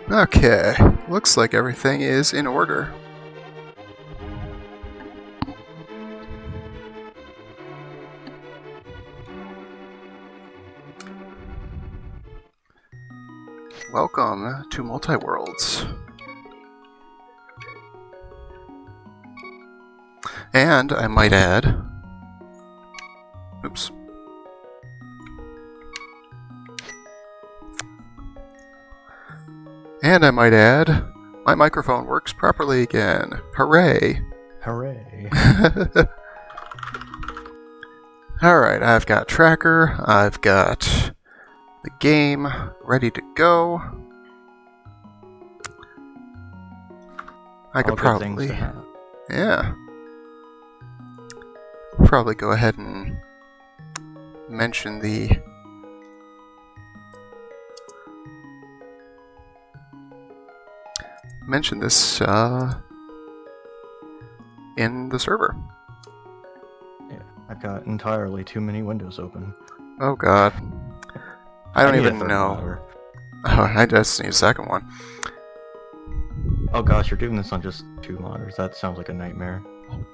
Okay, looks like everything is in order. Welcome to Multiworlds. And I might add... Oops. And I might add, my microphone works properly again. Hooray! Hooray. Alright, I've got Tracker, I've got the game ready to go. I could probably... Yeah. Probably go ahead and mention the... mention this in the server. Yeah, I've got entirely too many windows open. Oh god. I don't even know. Oh, I just need a second one. Oh gosh, you're doing this on just 2 monitors. That sounds like a nightmare.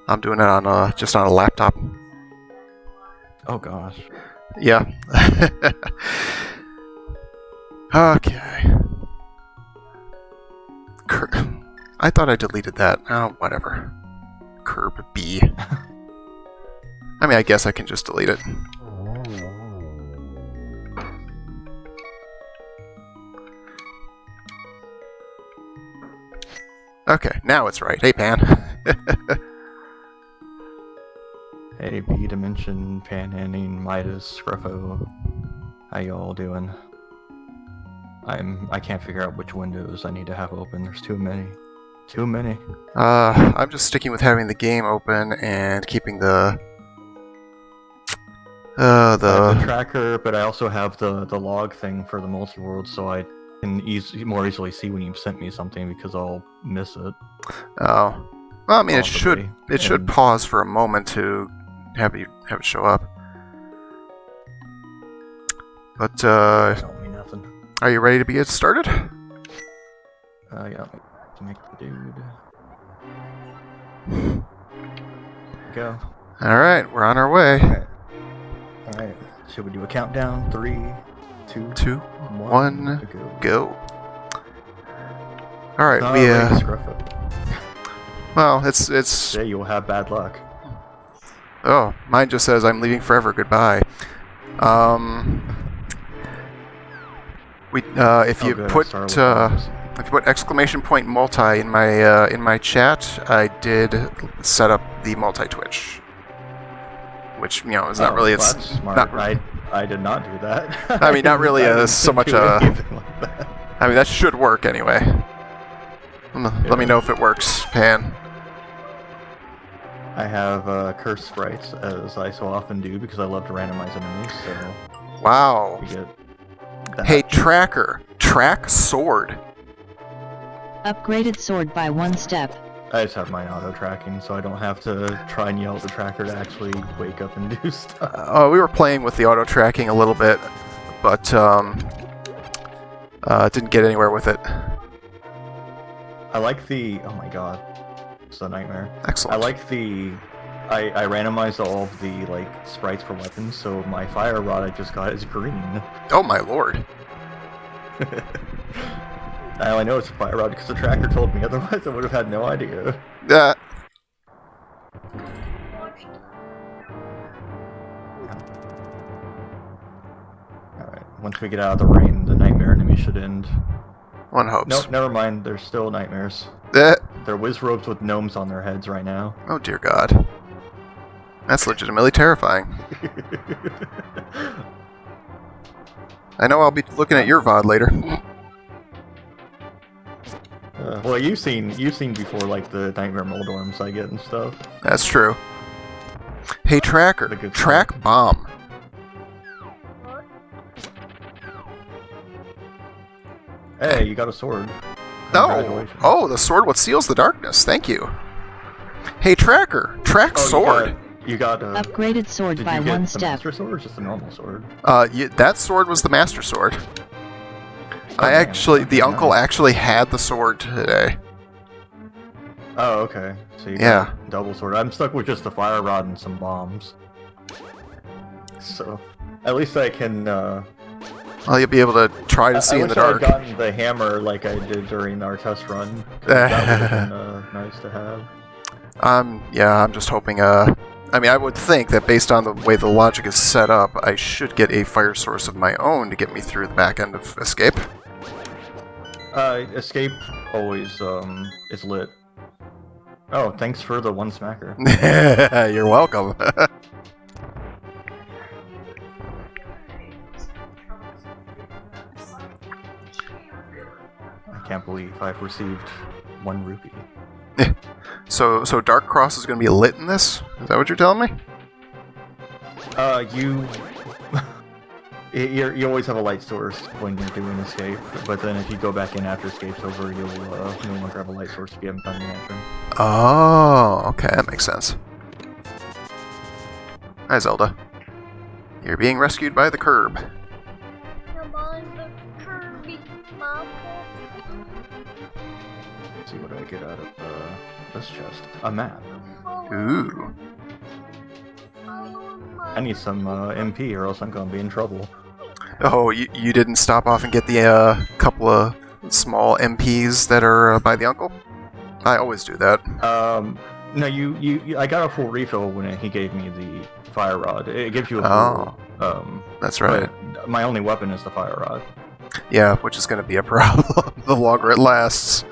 I'm doing it on just on a laptop. Oh gosh. Yeah. Okay. I thought I deleted that. Oh, whatever. Curb B. I mean, I guess I can just delete it. Okay, now it's right. Hey, Pan. Hey, B Dimension, Panhandling, Midas, Scruffo. How y'all doing? I can't figure out which windows I need to have open. There's too many. Too many. I'm just sticking with having the game open and keeping the tracker, but I also have the log thing for the multi-world, so I can more easily see when you've sent me something because I'll miss it. Oh, well, I mean, Possibly. it should pause for a moment to have it show up. But Don't mean nothing. are you ready to get started? Yeah, to make the dude. Go. All right, we're on our way. All right. Should we do a countdown? 3, 2, 2, 1, go. All right, well, it's. Say you'll have bad luck. Oh, mine just says I'm leaving forever. Goodbye. If you put exclamation point multi in my chat, I did set up the multi Twitch, which is not really. It's that's smart. Not. I did not do that. I mean, not really so much a. I mean, that should work anyway. Let me know if it works, Pan. I have cursed sprites, as I so often do, because I love to randomize enemies, so... Wow. We get that. Hey, Tracker. Track sword. Upgraded sword by 1 step. I just have mine auto-tracking, so I don't have to try and yell at the tracker to actually wake up and do stuff. We were playing with the auto-tracking a little bit, but didn't get anywhere with it. I like the... Oh my god. It's a nightmare. Excellent. I like the... I randomized all of the, sprites for weapons, so my fire rod I just got is green. Oh my lord. I only know it's a fire rod because the tracker told me, otherwise I would have had no idea. Alright, once we get out of the rain, the nightmare enemy should end. One hopes. Nope, never mind, there's still nightmares. They're whiz robes with gnomes on their heads right now. Oh dear god. That's legitimately terrifying. I know I'll be looking at your VOD later. Well, you've seen before, the nightmare moldorms I get and stuff. That's true. Hey, Tracker. Track bomb. Hey, you got a sword. No. Oh, the sword what seals the darkness. Thank you. Hey, Tracker. Track sword. You got upgraded sword by 1 step. Master sword or just a normal sword? That sword was the master sword. I man, actually, the okay, uncle nice. actually had the sword today. Oh, okay. So you Yeah. got double sword. I'm stuck with just the fire rod and some bombs. So, at least I can, Well, you'll be able to try to I see in wish the I had dark. gotten the hammer like I did during our test run, because that would have been, nice to have. Yeah, I'm just hoping, I mean, I would think that based on the way the logic is set up, I should get a fire source of my own to get me through the back end of Escape. Escape always, is lit. Oh, thanks for the one smacker. You're welcome. I can't believe I've received 1 rupee. So Dark Cross is going to be lit in this? Is that what you're telling me? You always have a light source when you're doing Escape, but then if you go back in after Escape's over, you'll no longer have a light source if you haven't found the lantern. Oh, okay, that makes sense. Hi, Zelda. You're being rescued by the curb. Come on, the Kirby Mama. Let's see what I get out of this chest. A map. Ooh. I need some MP or else I'm gonna be in trouble. Oh, you didn't stop off and get the couple of small MPs that are by the uncle? I always do that. No, I got a full refill when he gave me the fire rod. It gives you a Oh, full, that's right. but my only weapon is the fire rod. Yeah, which is going to be a problem the longer it lasts.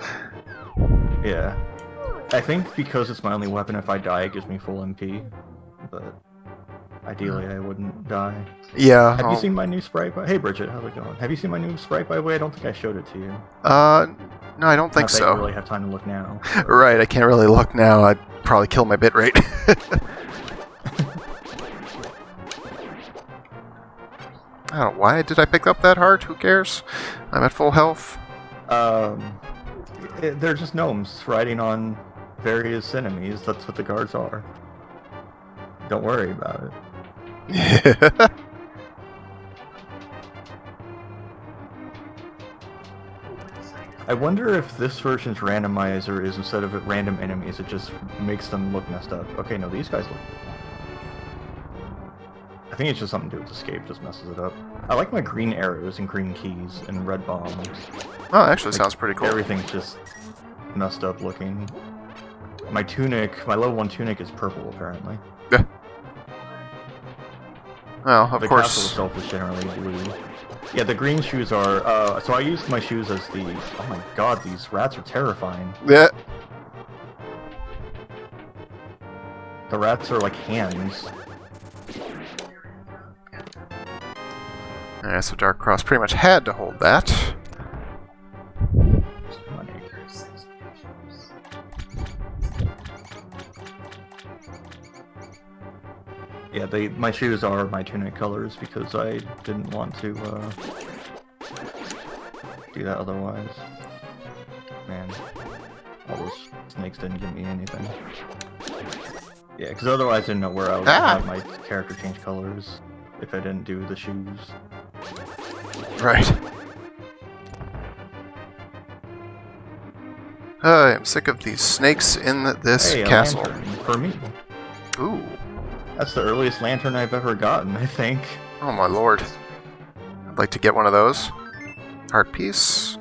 Yeah. I think because it's my only weapon, if I die, it gives me full MP. But ideally, I wouldn't die. Yeah. Have you seen my new sprite? Hey, Bridget, how's it going? Have you seen my new sprite, by the way? I don't think I showed it to you. No, I don't think Not that so. you really have time to look now. Right, I can't really look now. I'd probably kill my bitrate. I don't know, why did I pick up that heart? Who cares? I'm at full health. They're just gnomes riding on various enemies. That's what the guards are. Don't worry about it. I wonder if this version's randomizer is, instead of random enemies, it just makes them look messed up. Okay, no, these guys look... I think it's just something to do with Escape, just messes it up. I like my green arrows and green keys and red bombs. Oh, actually Like, sounds pretty cool. Everything's just messed up looking. My tunic, my level 1 tunic is purple, apparently. Yeah. Well, of The course. castle itself is generally blue. Yeah, the green shoes are, so I used my shoes as the... Oh my god, these rats are terrifying. Yeah. The rats are like hands. Alright, so Dark Cross pretty much had to hold that. Yeah, my shoes are my tunic colors because I didn't want to do that otherwise. Man, all those snakes didn't give me anything. Yeah, because otherwise I didn't know where I would have my character change colors if I didn't do the shoes. Right. I'm sick of these snakes in this Hey, a castle. lantern for me. Ooh. That's the earliest lantern I've ever gotten, I think. Oh my lord. I'd like to get one of those. Heart piece,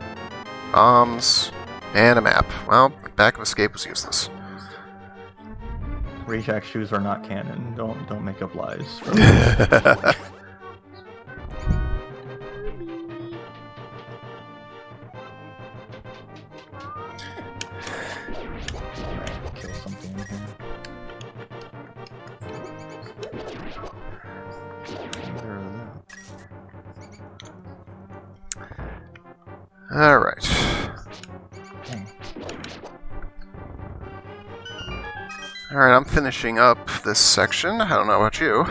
bombs, and a map. Well, the back of Escape was useless. Reject shoes are not canon. Don't make up lies. Kill something in here. Neither of them. Alright. Dang. Alright, I'm finishing up this section. I don't know about you.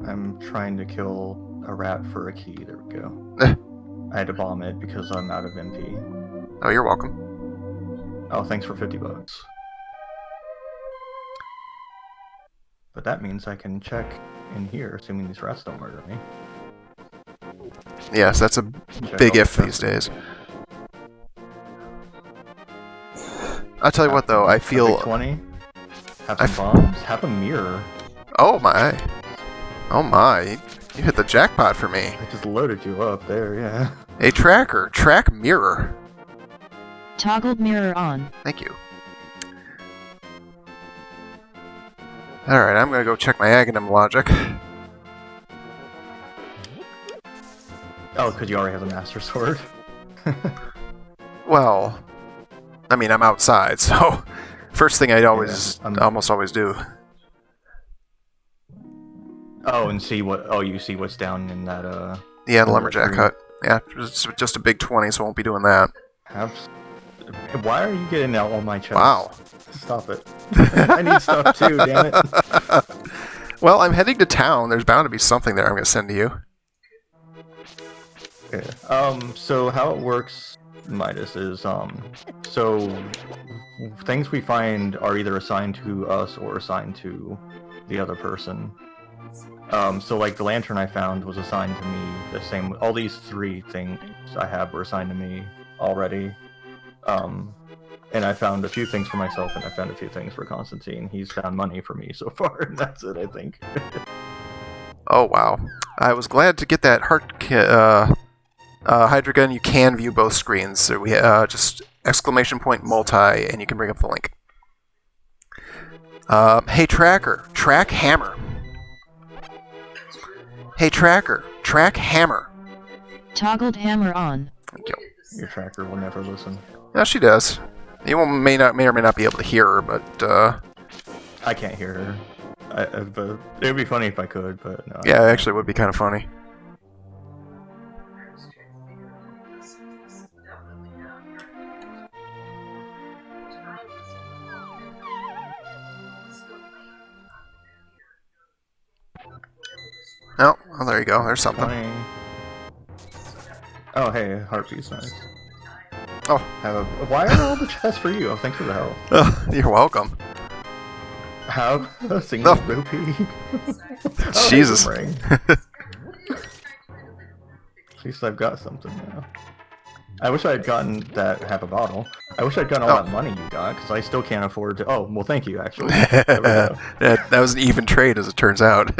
I'm trying to kill a rat for a key. There we go. I had to bomb it because I'm out of MP. Oh, you're welcome. Oh, thanks for 50 bucks. But that means I can check in here, assuming these rats don't murder me. Yes, that's a big if these days. I'll tell you what, though, I feel... 20? Have some bombs? Have a mirror. Oh my. Oh my. You hit the jackpot for me. I just loaded you up there, yeah. A tracker. Track mirror. Toggled mirror on. Thank you. Alright, I'm gonna go check my Aghanim logic. Oh, because you already have the Master Sword? Well, I mean, I'm outside, so first thing I'd always, almost always do. Oh, and see what? Oh, you see what's down in that. Yeah, the lumberjack hut. Yeah, it's just a big 20, so I won't be doing that. Why are you getting out all my chests? Wow. Stop it. I need stuff too, damn it. Well, I'm heading to town. There's bound to be something there I'm going to send to you. Okay. So how it works, Midas, is, so things we find are either assigned to us or assigned to the other person. So like the lantern I found was assigned to me the same, all these 3 things I have were assigned to me already. And I found a few things for myself, and I found a few things for Constantine. He's found money for me so far, and that's it, I think. Oh, wow. I was glad to get that Hydra gun. You can view both screens. So we just exclamation point multi, and you can bring up the link. Hey, tracker. Track hammer. Hey, tracker. Track hammer. Toggled hammer on. Thank you. Your tracker will never listen. Yeah, she does. You may or may not be able to hear her, but I can't hear her. But it would be funny if I could, but no. Yeah, actually, it would be kind of funny. Oh, well, there you go. There's something. 20. Oh, hey, heartbeat's nice. Oh. Why are all the chests for you? Oh, thanks for the help. You're welcome. Have a single rupee. Oh, Jesus. At least I've got something now. I wish I had gotten that half a bottle. I wish I'd gotten all that money you got, because I still can't afford to... Oh, well, thank you, actually. That was an even trade, as it turns out.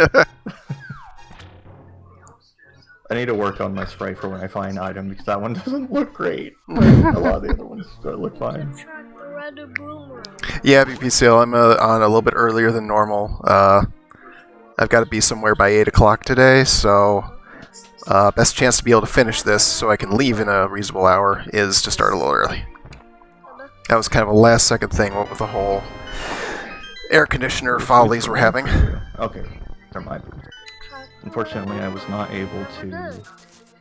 I need to work on my spray for when I find an item, because that one doesn't look great. A lot of the other ones look fine. Yeah, BPCL, I'm on a little bit earlier than normal. I've got to be somewhere by 8 o'clock today, so best chance to be able to finish this so I can leave in a reasonable hour is to start a little early. That was kind of a last-second thing, what with the whole air conditioner follies we're having. Okay, they're my boots. Unfortunately, I was not able to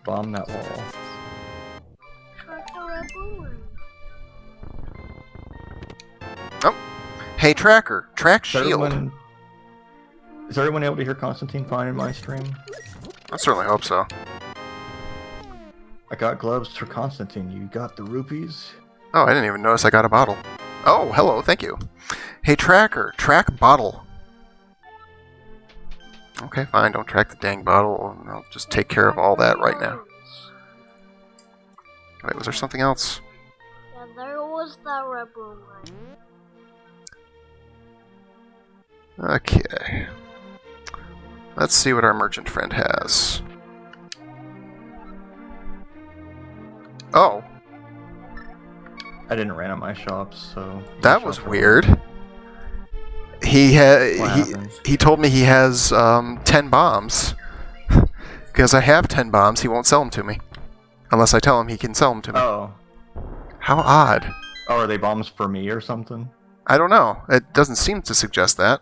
bomb that wall. Oh, hey tracker, track shield. Is everyone able to hear Constantine fine in my stream? I certainly hope so. I got gloves for Constantine. You got the rupees? Oh, I didn't even notice I got a bottle. Oh, hello, thank you. Hey tracker, track bottle. Okay, fine, don't track the dang bottle. I'll just take care of all that right now. Wait, was there something else? Yeah, there was that red boomerang. Okay. Let's see what our merchant friend has. Oh. I didn't ran at my shops, so... That was weird. He told me he has 10 bombs. Because I have 10 bombs, he won't sell them to me. Unless I tell him he can sell them to me. Oh. How odd. Oh, are they bombs for me or something? I don't know. It doesn't seem to suggest that.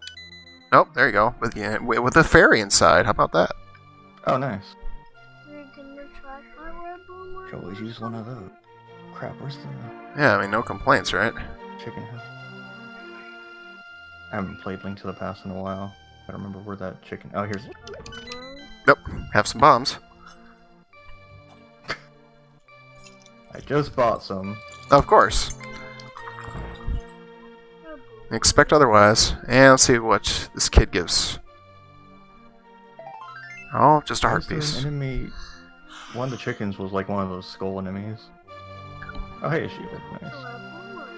Nope, there you go. With a fairy inside. How about that? Oh, nice. Can you track my red boomerang? Should always use one of those. Crap, where's the... Yeah, I mean, no complaints, right? Chicken head. I haven't played Link to the Past in a while. I don't remember where that chicken... Oh, here's... Nope, have some bombs. I just bought some. Of course. Expect otherwise. And let's see what this kid gives. Oh, just a heart piece. Enemy one of the chickens was like one of those skull enemies. Oh hey, she looked The nice. red boomerang.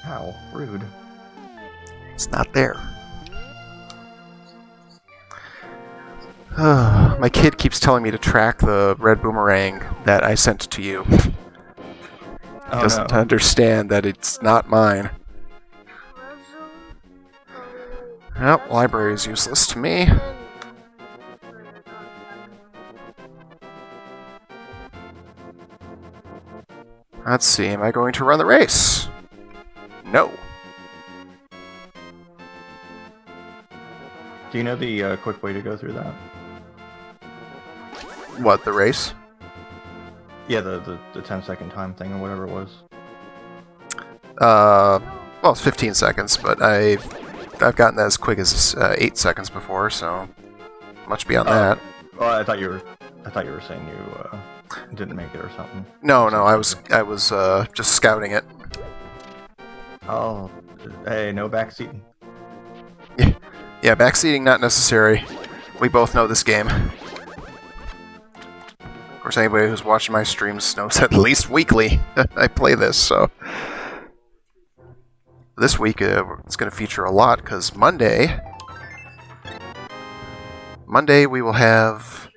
How rude. It's not there. My kid keeps telling me to track the red boomerang that I sent to you. Oh, Doesn't no. understand that it's not mine. Well, library is useless to me. Let's see, am I going to run the race? No. Do you know the quick way to go through that? What, the race? Yeah, the 10-second time thing or whatever it was. Well, it's 15 seconds, but I've gotten that as quick as 8 seconds before, so much beyond that. Well, I thought you were saying you didn't make it or something. No, I was just scouting it. Oh, hey, no backseating. Yeah, backseating not necessary. We both know this game. Of course, anybody who's watching my streams knows at least weekly I play this, so... This week, it's going to feature a lot, because Monday we will have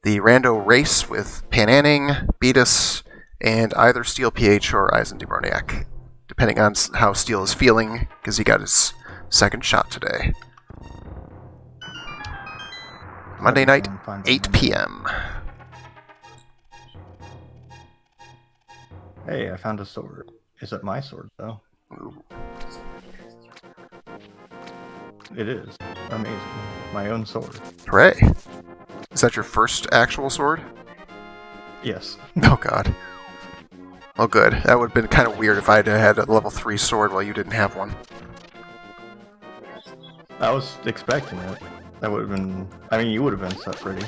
the rando race with Pananning, Beatus, and either Steel PH or Eisen Debroniak, depending on how Steel is feeling, because he got his second shot today. Monday night, 8 p.m. Hey, I found a sword. Is it my sword, though? Ooh. It is. Amazing. My own sword. Hooray! Is that your first actual sword? Yes. Oh god. Oh good. That would have been kind of weird if I had a level 3 sword while you didn't have one. I was expecting it. That would have been... I mean, you would have been set pretty.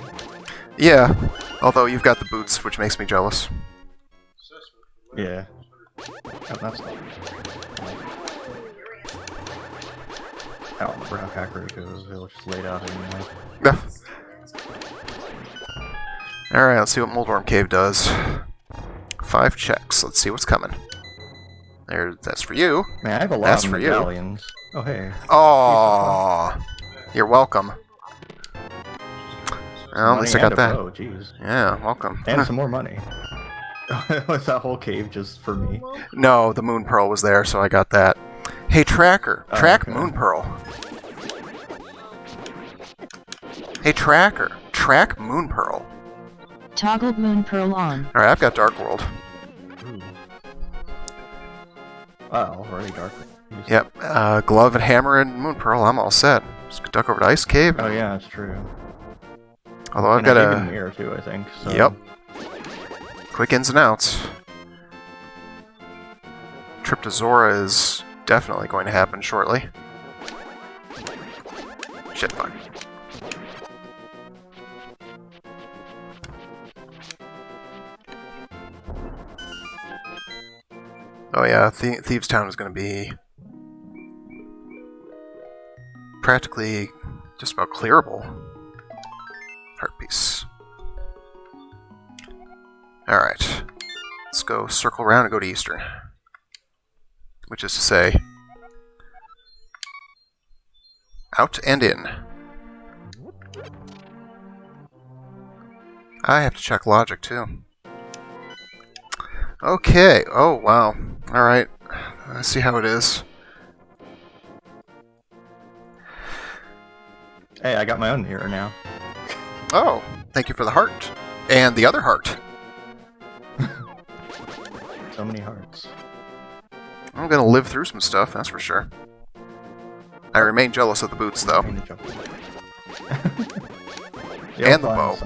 Yeah, although you've got the boots, which makes me jealous. Yeah. Oh, that's not... I don't remember how accurate it goes. It was just laid out anyway. Alright, let's see what Moldworm Cave does. 5 checks. Let's see what's coming. There, that's for you. Man, I have a lot That's of for you. medallions. Oh, hey. Aww. You're welcome. Well, at least I got that. Oh, jeez. Yeah, welcome. And some more money. Was that whole cave just for me? No, the Moon Pearl was there, so I got that. Hey, Tracker. Track okay. Moon Pearl. Hey, Tracker. Track Moon Pearl. Toggled Moon Pearl on. Alright, I've got Dark World. Ooh. Wow, already dark. Yep. Glove and Hammer and Moon Pearl, I'm all set. Just duck over to Ice Cave. Oh yeah, that's true. Although I've And got I gave a... him mirror too, I think. So. Yep. Quick ins and outs. Trip to Zora is definitely going to happen shortly. Shit, fuck. Oh yeah, Thieves Town is going to be practically just about clearable. Heart piece. Alright. Let's go circle around and go to Eastern. Which is to say... out and in. I have to check logic too. Okay. Oh, wow. Alright. Let's see how it is. Hey, I got my own mirror now. Oh, thank you for the heart. And the other heart. So many hearts. I'm gonna live through some stuff, that's for sure. I remain jealous of the boots, though. Trying to jump. And the bow.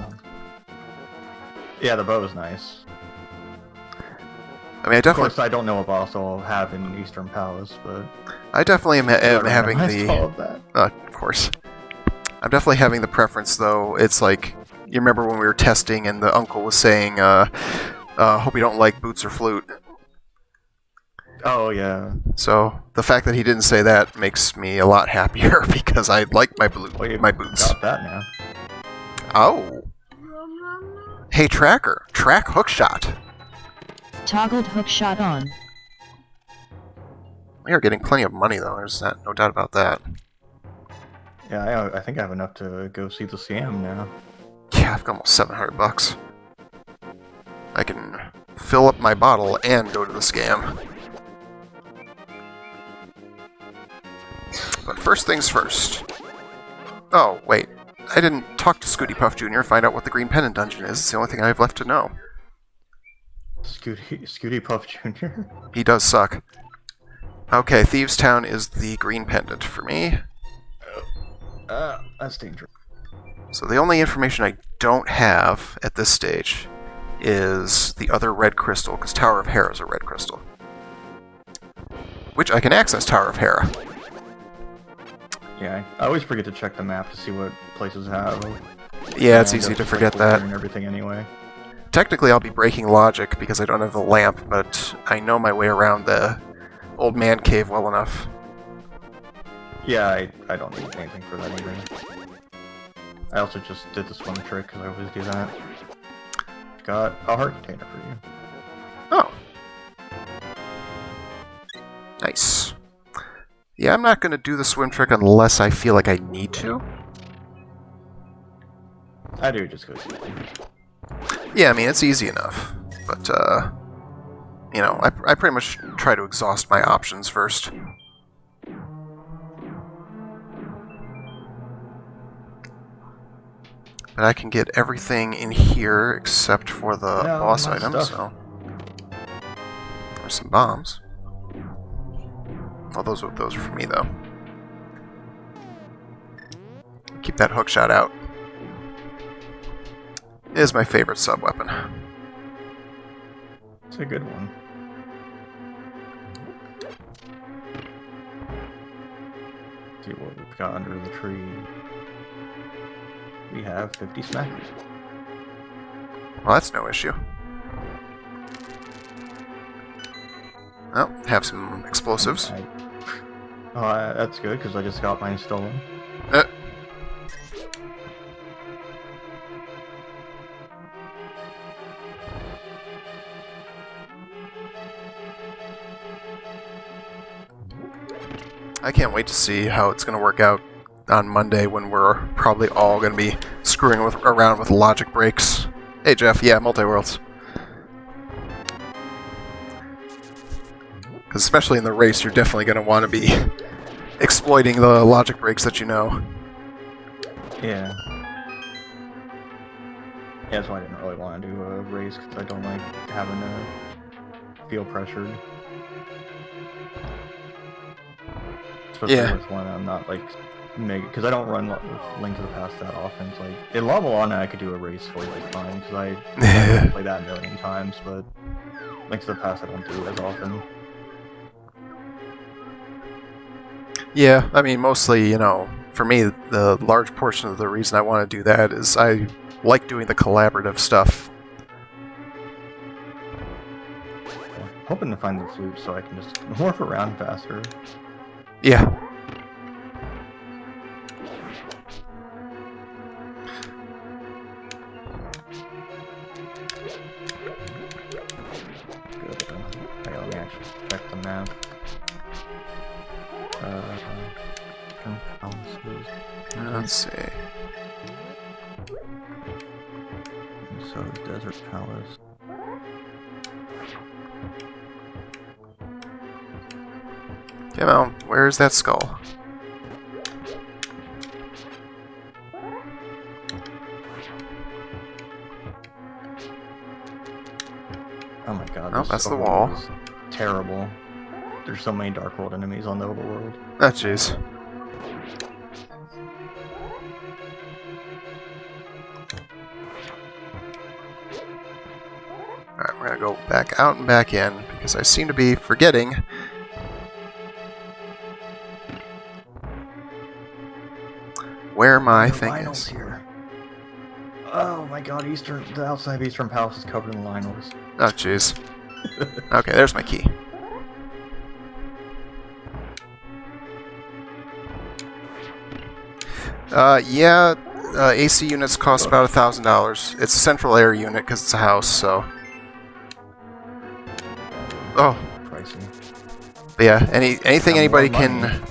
Yeah, the bow is nice. I mean, I Of definitely... course, I don't know what boss I'll have in Eastern Palace, but... I definitely am having memorized the... all of that. Of course. I'm definitely having the preference, though. It's like, you remember when we were testing and the uncle was saying, hope you don't like boots or flute. Oh, yeah. So, the fact that he didn't say that makes me a lot happier, because I like my Well, you boots. got that now. Oh! Hey, Tracker. Track hookshot. Toggled hookshot on. We are getting plenty of money, though. There's no doubt about that. Yeah, I think I have enough to go see the scam now. Yeah, I've got almost $700. I can fill up my bottle and go to the scam. But first things first. Oh, wait. I didn't talk to Scooty Puff Jr. find out what the Green Pendant Dungeon is. It's the only thing I have left to know. Scooty Puff Jr.? He does suck. Okay, Thieves Town is the Green Pendant for me. That's dangerous. So the only information I don't have at this stage is the other red crystal, because Tower of Hera is a red crystal. Which I can access Tower of Hera. Yeah, I always forget to check the map to see what places have. Yeah, it's And easy to just, forget like, that. and everything anyway. Technically, I'll be breaking logic because I don't have the lamp, but I know my way around the old man cave well enough. Yeah, I don't need anything for that either. I also just did the swim trick because I always do that. Got a heart container for you. Oh. Nice. Yeah, I'm not going to do the swim trick unless I feel like I need to. I do just go see. Yeah, I mean, it's easy enough. But, you know, I pretty much try to exhaust my options first. But I can get everything in here except for the Yeah, boss my item, stuff. so... There's some bombs. Well, those are for me, though. Keep that hookshot out. It is my favorite sub-weapon. It's a good one. See what we've got under the tree. We have 50 smackers. Well, that's no issue. Oh, have some explosives. That's good, because I just got mine stolen. I can't wait to see how it's going to work out on Monday when we're probably all going to be screwing around with logic breaks. Hey, Jeff. Yeah, Multiworlds. Because especially in the race, you're definitely going to want to be exploiting the logic breaks that you know. Yeah. Yeah, that's why I didn't really want to do a race, because I don't like having to feel pressured. Especially Yeah. with one I'm not, like, because I don't run Link to the Past that often. It's like, in Level On, I could do a race for, like, fine, because I play that a million times, but Link to the Past I don't do as often. Yeah, I mean, mostly, you know, for me, the large portion of the reason I want to do that is I like doing the collaborative stuff. Yeah. Hoping to find the flute so I can just morph around faster. Yeah. Good. Let me actually check the map. Let's see. So, Desert Palace. Okay, well, where's that skull? Oh my god. Oh, this that's the overworld wall. is terrible. There's so many Dark World enemies on the overworld. Oh, jeez. Alright, we're gonna go back out and back in, because I seem to be forgetting. Where my The thing Lionel's is. here. Oh my god, the outside of Eastern Palace is covered in Lionels. Oh, jeez. Okay, there's my key. Yeah, AC units cost about $1,000. It's a central air unit because it's a house, so... Oh. Pricey. But yeah, anything Got anybody more money. can...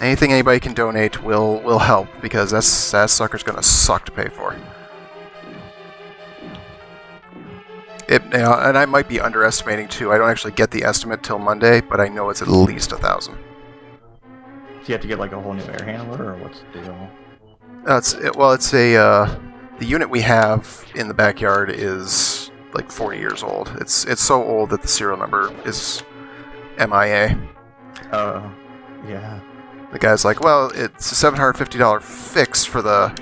Anything anybody can donate will help, because that sucker's gonna suck to pay for. And I might be underestimating too. I don't actually get the estimate till Monday, but I know it's at least 1,000. Do you have to get like a whole new air handler, or what's the deal? It's a the unit we have in the backyard is like 40 years old. It's so old that the serial number is MIA. Oh, yeah. The guy's like, well, it's a $750 fix for the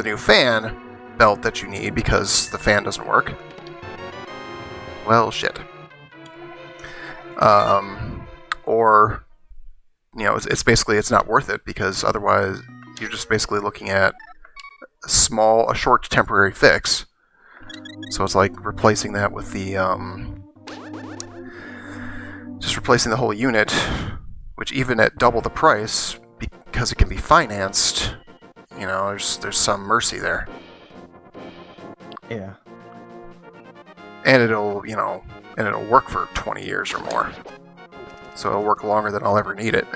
new fan belt that you need because the fan doesn't work. Well, shit. Or, you know, it's basically it's not worth it because otherwise you're just basically looking at a short temporary fix. So it's like replacing that with the just replacing the whole unit, which even at double the price, because it can be financed, you know, there's some mercy there. Yeah. And it'll work for 20 years or more. So it'll work longer than I'll ever need it.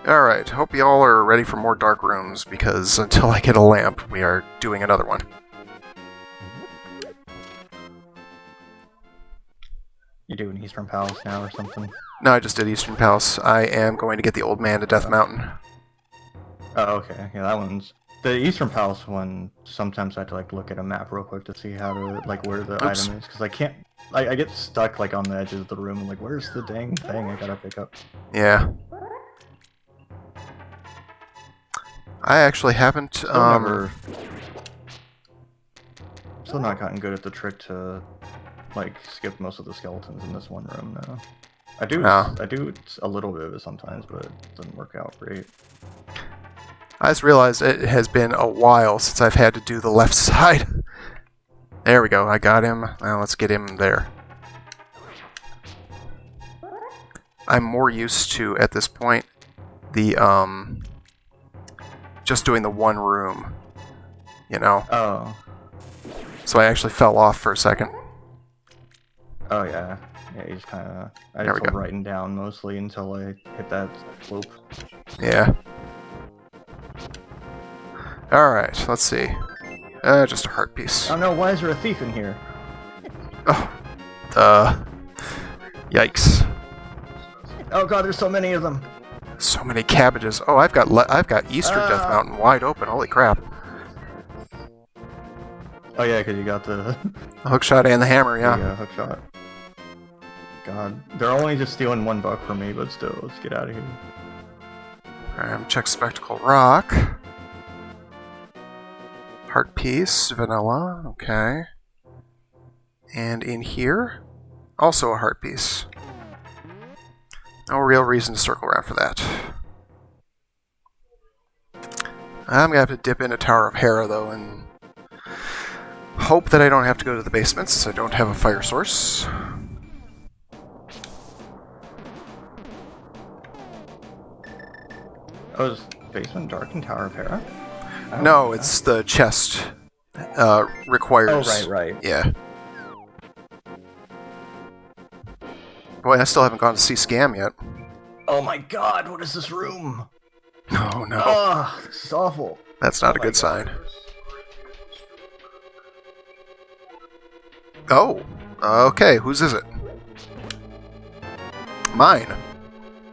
Alright, hope y'all are ready for more dark rooms, because until I get a lamp, we are doing another one. You doing Eastern Palace now or something? No, I just did Eastern Palace. I am going to get the old man to Death Mountain. Oh, okay. Yeah, that one's... The Eastern Palace one, sometimes I have to like look at a map real quick to see how to, like, where the Oops. item is, because I can't... I get stuck, like, on the edges of the room, and like, where's the dang thing I gotta pick up? Yeah. I actually haven't, Still not gotten good at the trick to, like, skip most of the skeletons in this one room, though. I do a little bit of it sometimes, but it doesn't work out great. I just realized it has been a while since I've had to do the left side. There we go, I got him. Now let's get him there. I'm more used to, at this point, the, just doing the one room, you know? Oh. So I actually fell off for a second. Oh, yeah. Yeah, you just kind of... I There we just was go. writing down mostly until I hit that slope. Yeah. Alright, let's see. Just a heart piece. Oh no, why is there a thief in here? Oh. Yikes. Oh god, there's so many of them! So many cabbages. Oh, I've got Eastern Death Mountain wide open. Holy crap. Oh yeah, because you got the... The hookshot and the hammer, yeah. the hook shot. God, they're only just stealing $1 from me, but still, let's get out of here. Alright, check Spectacle Rock. Heart piece, vanilla, okay. And in here, also a heart piece. No real reason to circle around for that. I'm gonna have to dip into Tower of Hera though, and hope that I don't have to go to the basement since I don't have a fire source. Oh, is basement dark in Tower of Hera? No, it's the chest requires. Oh, right. Yeah. Boy, I still haven't gone to see Scam yet. Oh my god, what is this room? No, no. Oh, this is awful. That's not a good sign. Oh, okay, whose is it? Mine.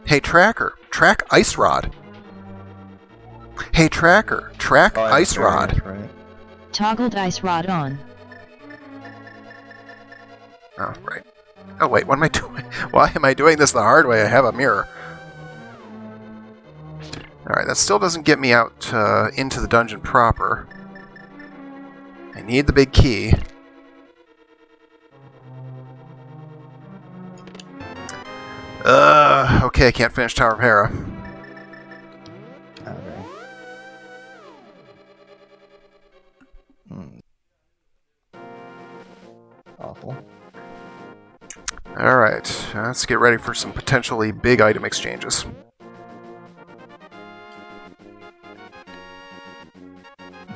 Hey, Tracker, track Ice Rod. Hey, Tracker, track Oh, Ice very Rod. nice, right? Toggled ice rod on. Oh, right. Oh, wait, what am I doing? Why am I doing this the hard way? I have a mirror. Alright, that still doesn't get me out into the dungeon proper. I need the big key. Okay, I can't finish Tower of Hera. Okay. Awful. Alright, let's get ready for some potentially big item exchanges.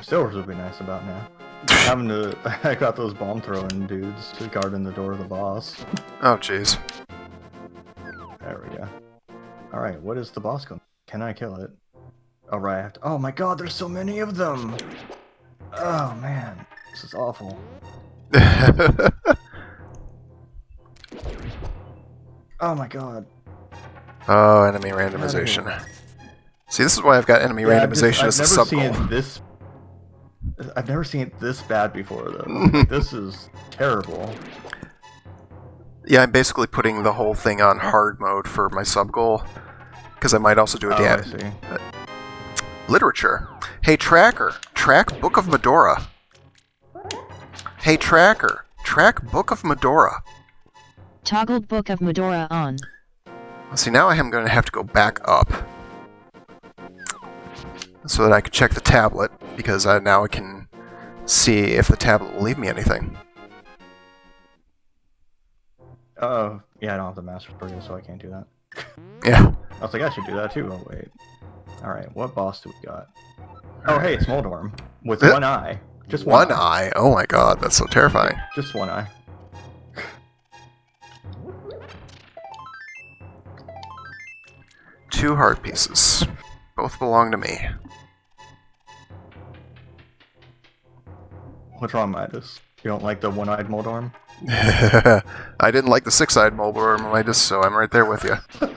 Silvers would be nice about now. Having to, I got those bomb throwing dudes to guard in the door of the boss. Oh, jeez. There we go. Alright, what is the boss called? Can I kill it? Oh, right, I have to... Oh my god, there's so many of them! Oh, man. This is awful. Oh my god. Oh, enemy randomization. See, this is why I've got enemy randomization as a sub-goal. I've never seen it this bad before, though. This is terrible. Yeah, I'm basically putting the whole thing on hard mode for my sub-goal. Because I might also do a I see. Literature. Hey, Tracker. Track Book of Medora. Hey, Tracker. Track Book of Medora. Toggled Book of Medora on. See, now I am going to have to go back up. So that I can check the tablet, because now I can see if the tablet will leave me anything. Oh, yeah, I don't have the master program, so I can't do that. Yeah. I was like, I should do that too. Oh, wait. Alright, what boss do we got? Oh, hey, it's Moldorm. With one eye. Just one eye? Oh my god, that's so terrifying. Just one eye. 2 heart pieces. Both belong to me. What's wrong, Midas? You don't like the one-eyed Moldorm? I didn't like the 6-eyed Moldorm, so I'm right there with you.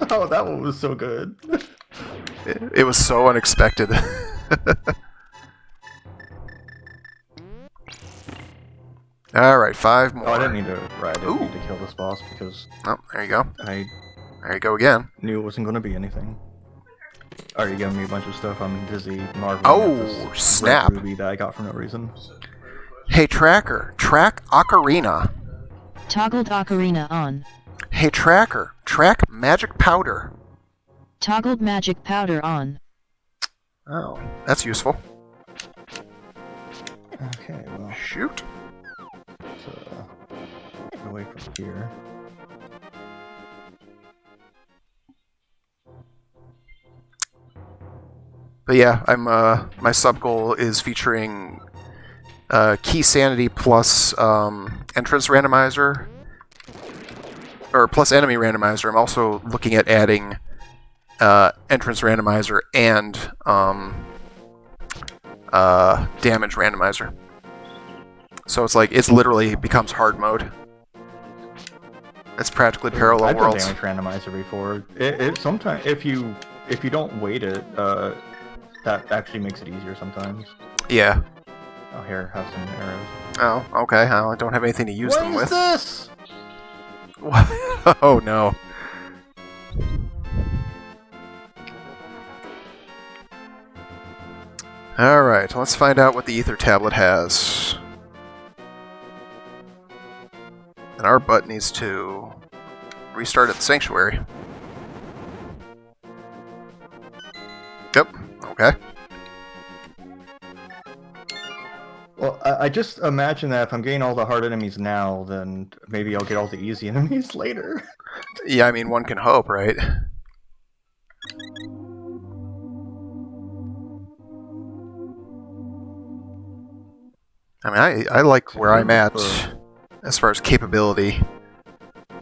Oh, that one was so good. It was so unexpected. Alright, 5 more. Oh, I didn't need to kill this boss because... Oh, there you go. I There you go again. knew it wasn't going to be anything. Already giving me a bunch of stuff. I'm busy marveling Oh, at this snap. red ruby that I got for no reason. Hey, Tracker. Track Ocarina. Toggled Ocarina on. Hey, Tracker. Track Magic Powder. Toggled Magic Powder on. Oh, that's useful. Okay, well, Shoot. let's get away from here. But yeah, I'm my sub goal is featuring key sanity plus entrance randomizer, or plus enemy randomizer. I'm also looking at adding entrance randomizer and damage randomizer. So it's like it's literally becomes hard mode. It's practically parallel worlds. I've done damage randomizer before. It sometimes if you don't weight it, that actually makes it easier sometimes. Yeah. Oh, here, have some arrows. Oh, okay. I don't have anything to use them with. What is this? Oh no. Alright, let's find out what the ether tablet has. And our butt needs to restart at the sanctuary. Yep, okay. Well, I just imagine that if I'm getting all the hard enemies now, then maybe I'll get all the easy enemies later. Yeah, I mean, one can hope, right? I mean, I like where I'm at as far as capability.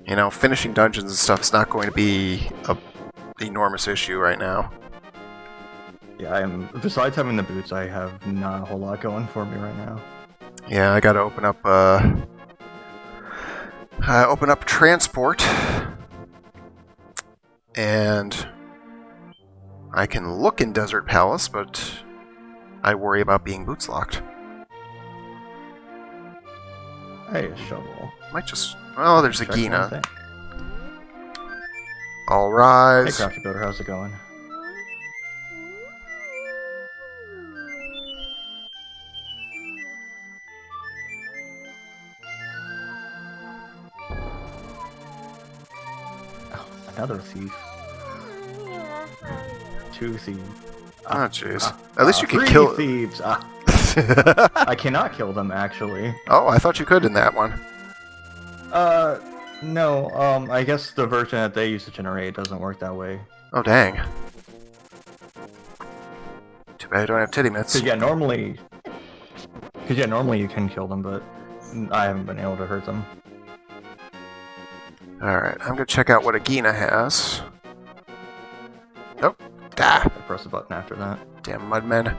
You know, finishing dungeons and stuff is not going to be an enormous issue right now. Yeah, besides having the boots, I have not a whole lot going for me right now. Yeah, I gotta open up transport, and I can look in Desert Palace, but I worry about being boots locked. Hey, a shovel. Might just... Oh, there's a Check one Gina. thing. All Hey, rise. Crafty Builder, how's it going? Oh, another thief. Two thieves. Oh, jeez. At least you can three kill... thieves. I cannot kill them, actually. Oh, I thought you could in that one. No, I guess the version that they use to generate doesn't work that way. Oh, dang. Too bad I don't have titty mitts. Cause yeah, normally Because, yeah, normally you can kill them, but I haven't been able to hurt them. Alright, I'm gonna check out what Agina has. Nope. Ah! I press the button after that. Damn mudmen.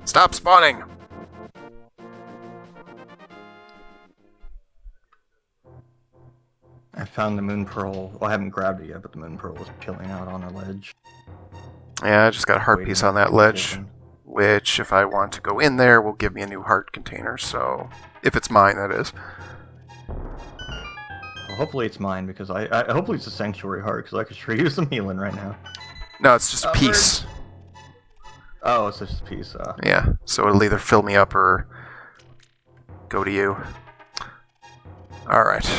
Stop spawning! I found the moon pearl. Well, I haven't grabbed it yet, but the moon pearl is chilling out on a ledge. Yeah, I just got a heart Waiting piece on to that be ledge, taken. which, if I want to go in there, will give me a new heart container, so... If it's mine, that is. Well, hopefully it's mine, because hopefully it's a sanctuary heart, because I could sure use some healing right now. No, it's just a piece. Oh, it's just a piece. Yeah, so it'll either fill me up or go to you. Alright.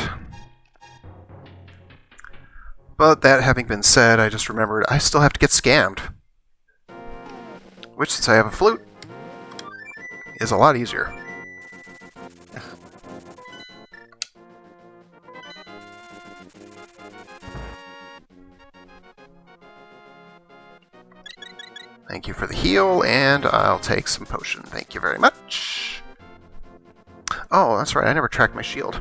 But that having been said, I just remembered I still have to get scammed. Which, since I have a flute, is a lot easier. Thank you for the heal, and I'll take some potion. Thank you very much. Oh, that's right, I never tracked my shield.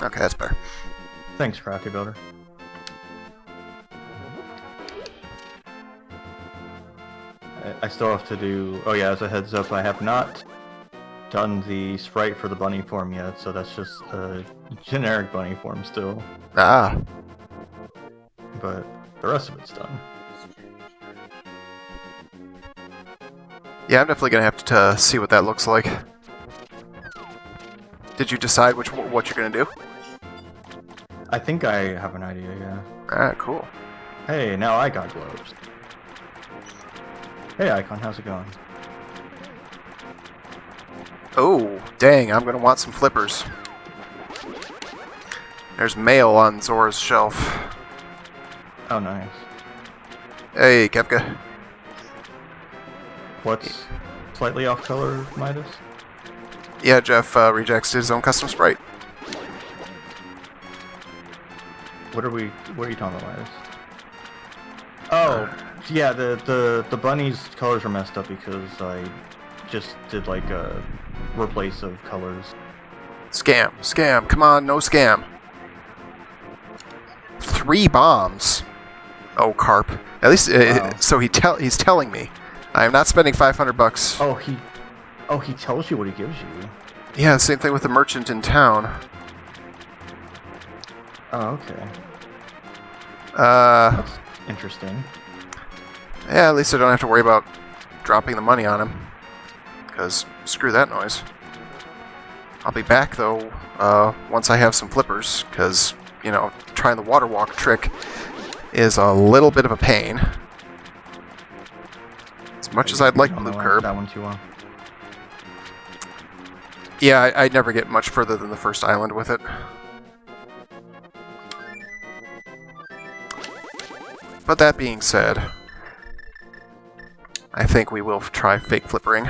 Okay, that's better. Thanks, Crafty Builder. I still have to do... Oh yeah, as a heads up, I have not done the sprite for the bunny form yet, so that's just a generic bunny form still. Ah. But the rest of it's done. Yeah, I'm definitely gonna have to see what that looks like. Did you decide what you're gonna do? I think I have an idea, yeah. Ah, cool. Hey, now I got gloves. Hey, Icon, how's it going? Oh, dang, I'm gonna want some flippers. There's mail on Zora's shelf. Oh, nice. Hey, Kefka. What's slightly off color, Midas? Yeah, Jeff rejects his own custom sprite. What are you talking about, Midas? Oh, yeah, the bunny's colors are messed up because I just did like a replace of colors. Scam, come on, no scam. 3 bombs. Oh, Carp. At least, Wow. so he's telling me. I am not spending $500. Oh, he tells you what he gives you. Yeah, same thing with the merchant in town. Oh, okay. That's interesting. Yeah, at least I don't have to worry about dropping the money on him. Because screw that noise. I'll be back, though, once I have some flippers. Because, you know, trying the water walk trick is a little bit of a pain. As much as I'd like Blue Curb. That one too well. Yeah, I never get much further than the first island with it. But that being said, I think we will try fake flippering.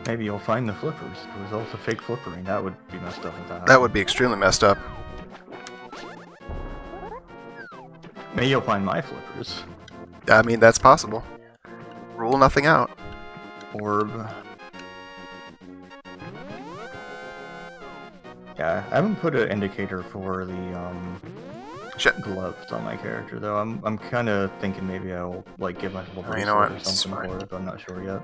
Maybe you'll find the flippers. The result of fake flippering. That would be messed up with that. That would be extremely messed up. Maybe you'll find my flippers. I mean, that's possible. Rule nothing out. Orb. Yeah, I haven't put an indicator for the gloves on my character though. I'm kind of thinking maybe I'll like give myself a bracelet what? or something for it, but I'm not sure yet.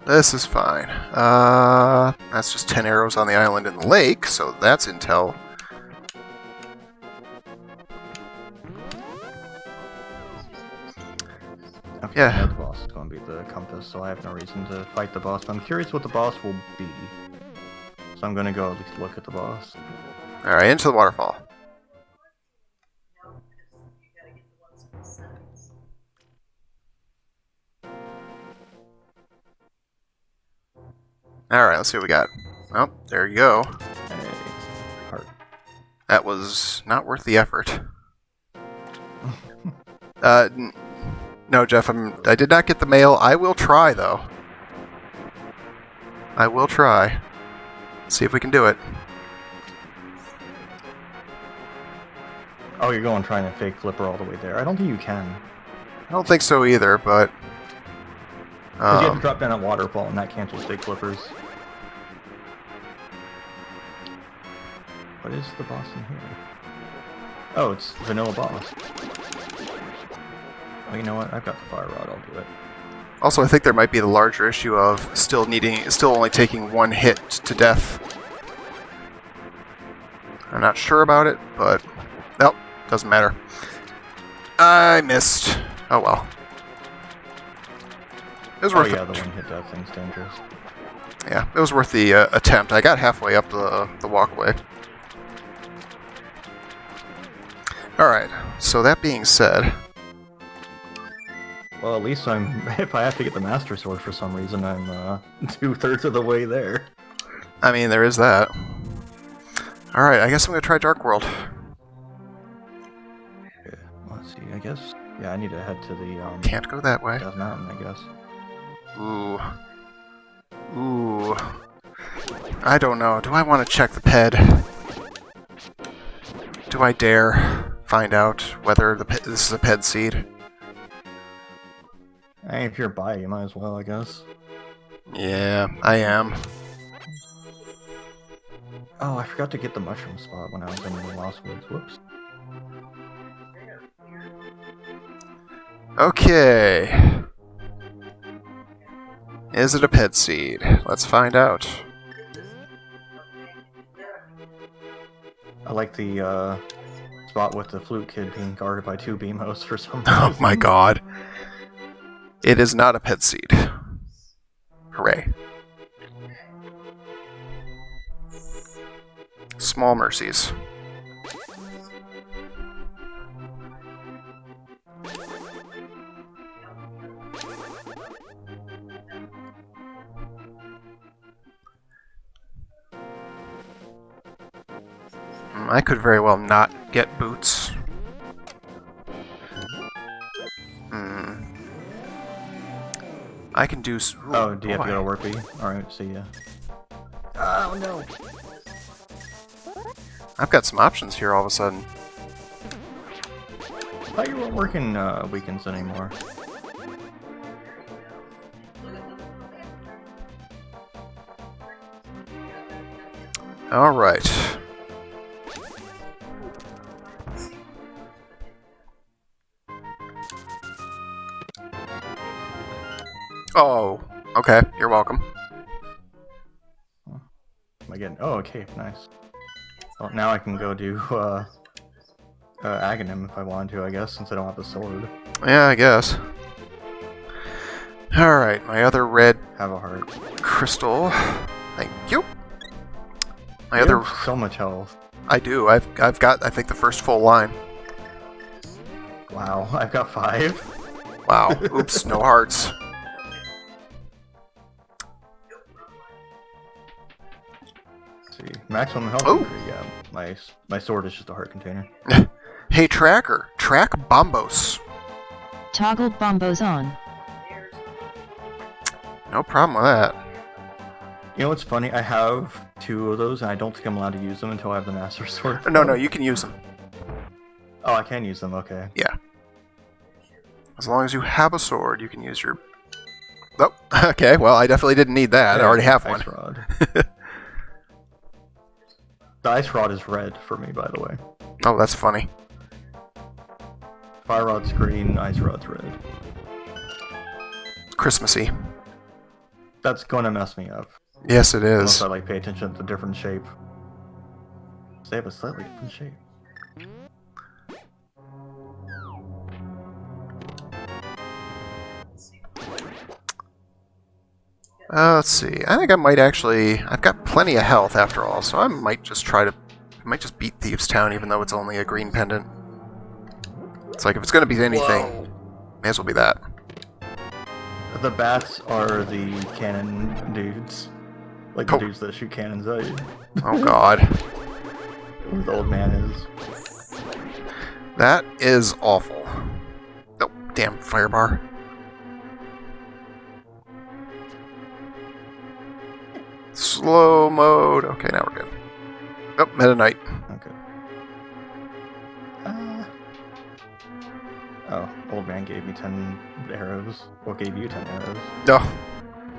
This is fine. That's just 10 arrows on the island in the lake, so that's intel. Okay, yeah. The boss is going to be the compass, so I have no reason to fight the boss. But I'm curious what the boss will be. So I'm going to go at least look at the boss. Alright, into the waterfall. Alright, let's see what we got. Oh, there you go. Hey, heart. That was not worth the effort. No, Jeff, I did not get the mail. I will try, though. I will try. See if we can do it. Oh, you're going trying to fake flipper all the way there. I don't think you can. I don't think so either, but... Because you have to drop down at waterfall, and that cancels fake flippers. What is the boss in here? Oh, it's vanilla boss. Oh, you know what? I've got the fire rod. I'll do it. Also, I think there might be the larger issue of still only taking one hit to death. I'm not sure about it, but... Nope, doesn't matter. I missed. Oh well. It was worth yeah, the one hit death thing's dangerous. Yeah, it was worth the attempt. I got halfway up the walkway. Alright, so that being said... Well, at least if I have to get the Master Sword for some reason, I'm 2/3 of the way there. I mean, there is that. Alright, I guess I'm gonna try Dark World. Yeah, let's see, I guess... Yeah, I need to head to the, Can't go that way. Death Mountain, I guess. Ooh. Ooh. I don't know. Do I want to check the ped? Do I dare find out whether this is a ped seed? Hey, if you're by, you might as well, I guess. Yeah, I am. Oh, I forgot to get the mushroom spot when I was in the Lost Woods. Whoops. Okay. Is it a ped seed? Let's find out. I like the spot with the flute kid being guarded by 2 beamos for some reason. Oh my god. It is not a ped seed. Hooray. Small mercies. I could very well not get boots. I can do... Oh, do you have to go to work, B? Alright, see ya. Oh no! I've got some options here all of a sudden. I thought you weren't working weekends anymore. Alright. Oh, okay. You're welcome. Am I getting... Oh, okay, nice. Well, now I can go do Aghanim if I want to, I guess, since I don't have the sword. Yeah, I guess. Alright, my other red Have a heart. crystal. Thank you. My You other... have so much health. I do. I've got, I think, the first full line. Wow, I've got 5. Wow. Oops, no hearts. Let's see. Maximum health. Oh. Yeah, my sword is just a heart container. Hey, Tracker. Track Bombos. Toggle bombos on. No problem with that. You know what's funny? I have 2 of those, and I don't think I'm allowed to use them until I have the Master Sword. No, you can use them. Oh, I can use them, okay. Yeah. As long as you have a sword, you can use your... Oh, okay, well, I definitely didn't need that. I already have one. Ice Rod. The Ice Rod is red for me, by the way. Oh, that's funny. Fire Rod's green, Ice Rod's red. Christmassy. That's gonna mess me up. Yes, it Unless is. I like pay attention to the different shape. They have a slightly different shape. Let's see. I think I might actually... I've got plenty of health after all, so I might just try to... I might just beat Thieves' Town, even though it's only a green pendant. It's like, if it's going to be anything, Whoa. may as well be that. The bats are the cannon dudes. Like the Oh. dudes that shoot cannons at you. Oh, God. Where the old man is. That is awful. Oh, damn, firebar. Slow mode. Okay, now we're good. Oh, Meta Knight. Okay. Oh, old man gave me 10 arrows. What gave you 10 arrows? Oh,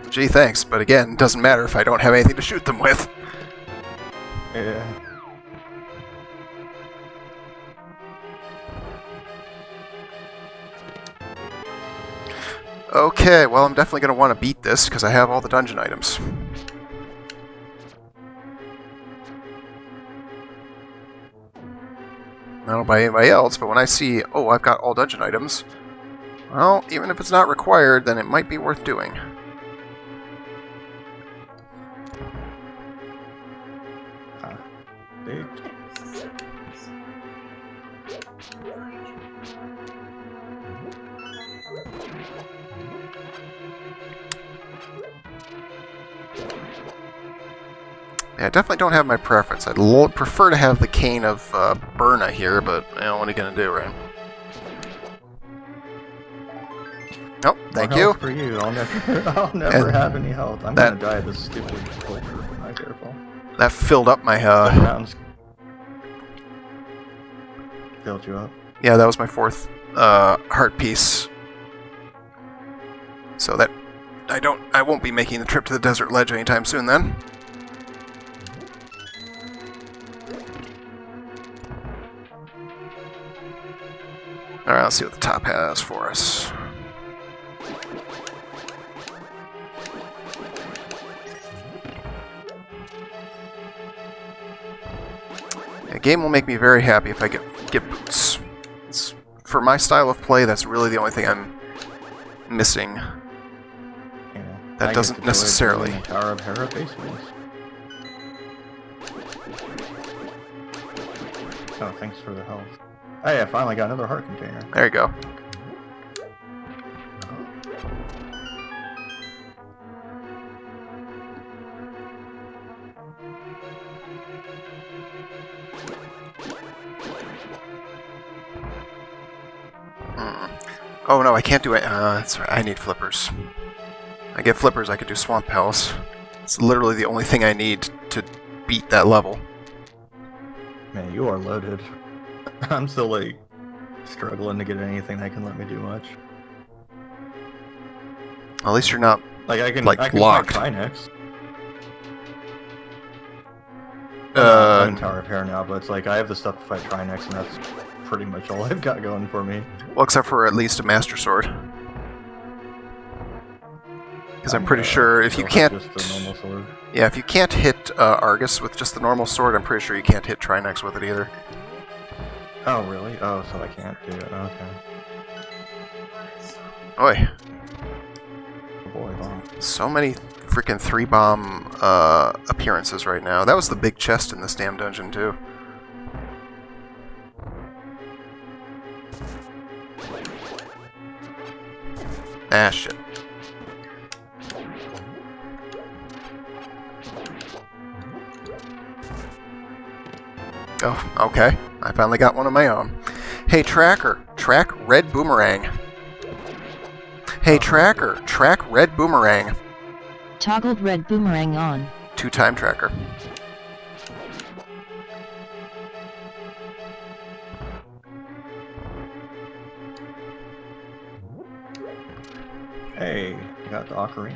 gee, thanks. But again, doesn't matter if I don't have anything to shoot them with. Yeah. Okay, well, I'm definitely going to want to beat this because I have all the dungeon items. I don't know about anybody else, but when I see, oh, I've got all dungeon items, well, even if it's not required, then it might be worth doing. Big. Yeah, I definitely don't have my preference. I'd prefer to have the Cane of Burna here, but you know, what are you going to do, right? Nope, thank More you. health for you. I'll never have any health. I'm gonna die of this stupid culture. Not careful. That filled up my... Mountains filled you up. Yeah, that was my 4th heart piece. So that... I won't be making the trip to the desert ledge anytime soon then. Alright, let's see what the top has for us. The game will make me very happy if I get boots. For my style of play, that's really the only thing I'm missing. Yeah. That doesn't necessarily... Tower of Hera basements. Oh, thanks for the health. Hey, I finally got another heart container. There you go. Oh no, I can't do it. That's right. I need flippers. I get flippers, I could do Swamp Palace. It's literally the only thing I need to beat that level. Man, you are loaded. I'm still like struggling to get anything that can let me do much. At least you're not I can locked. fight Trinex. Uh, I'm in Tower of Hera now, but it's like I have the stuff to fight Trinex, and that's pretty much all I've got going for me. well, except for at least a Master Sword. Because I'm pretty sure if you can't... Just the normal sword. Yeah, if you can't hit Argus with just the normal sword, I'm pretty sure you can't hit Trinex with it either. Oh, really? Oh, so I can't do it. Okay. Oi. Oh boy, bomb. So many freaking 3-bomb appearances right now. That was the big chest in this damn dungeon, too. Ah, shit. Oh, okay. I finally got one of my own. Hey, Tracker, track red boomerang. Hey, Tracker, track red boomerang. Toggled red boomerang on. 2-time tracker. Hey, I got the ocarina.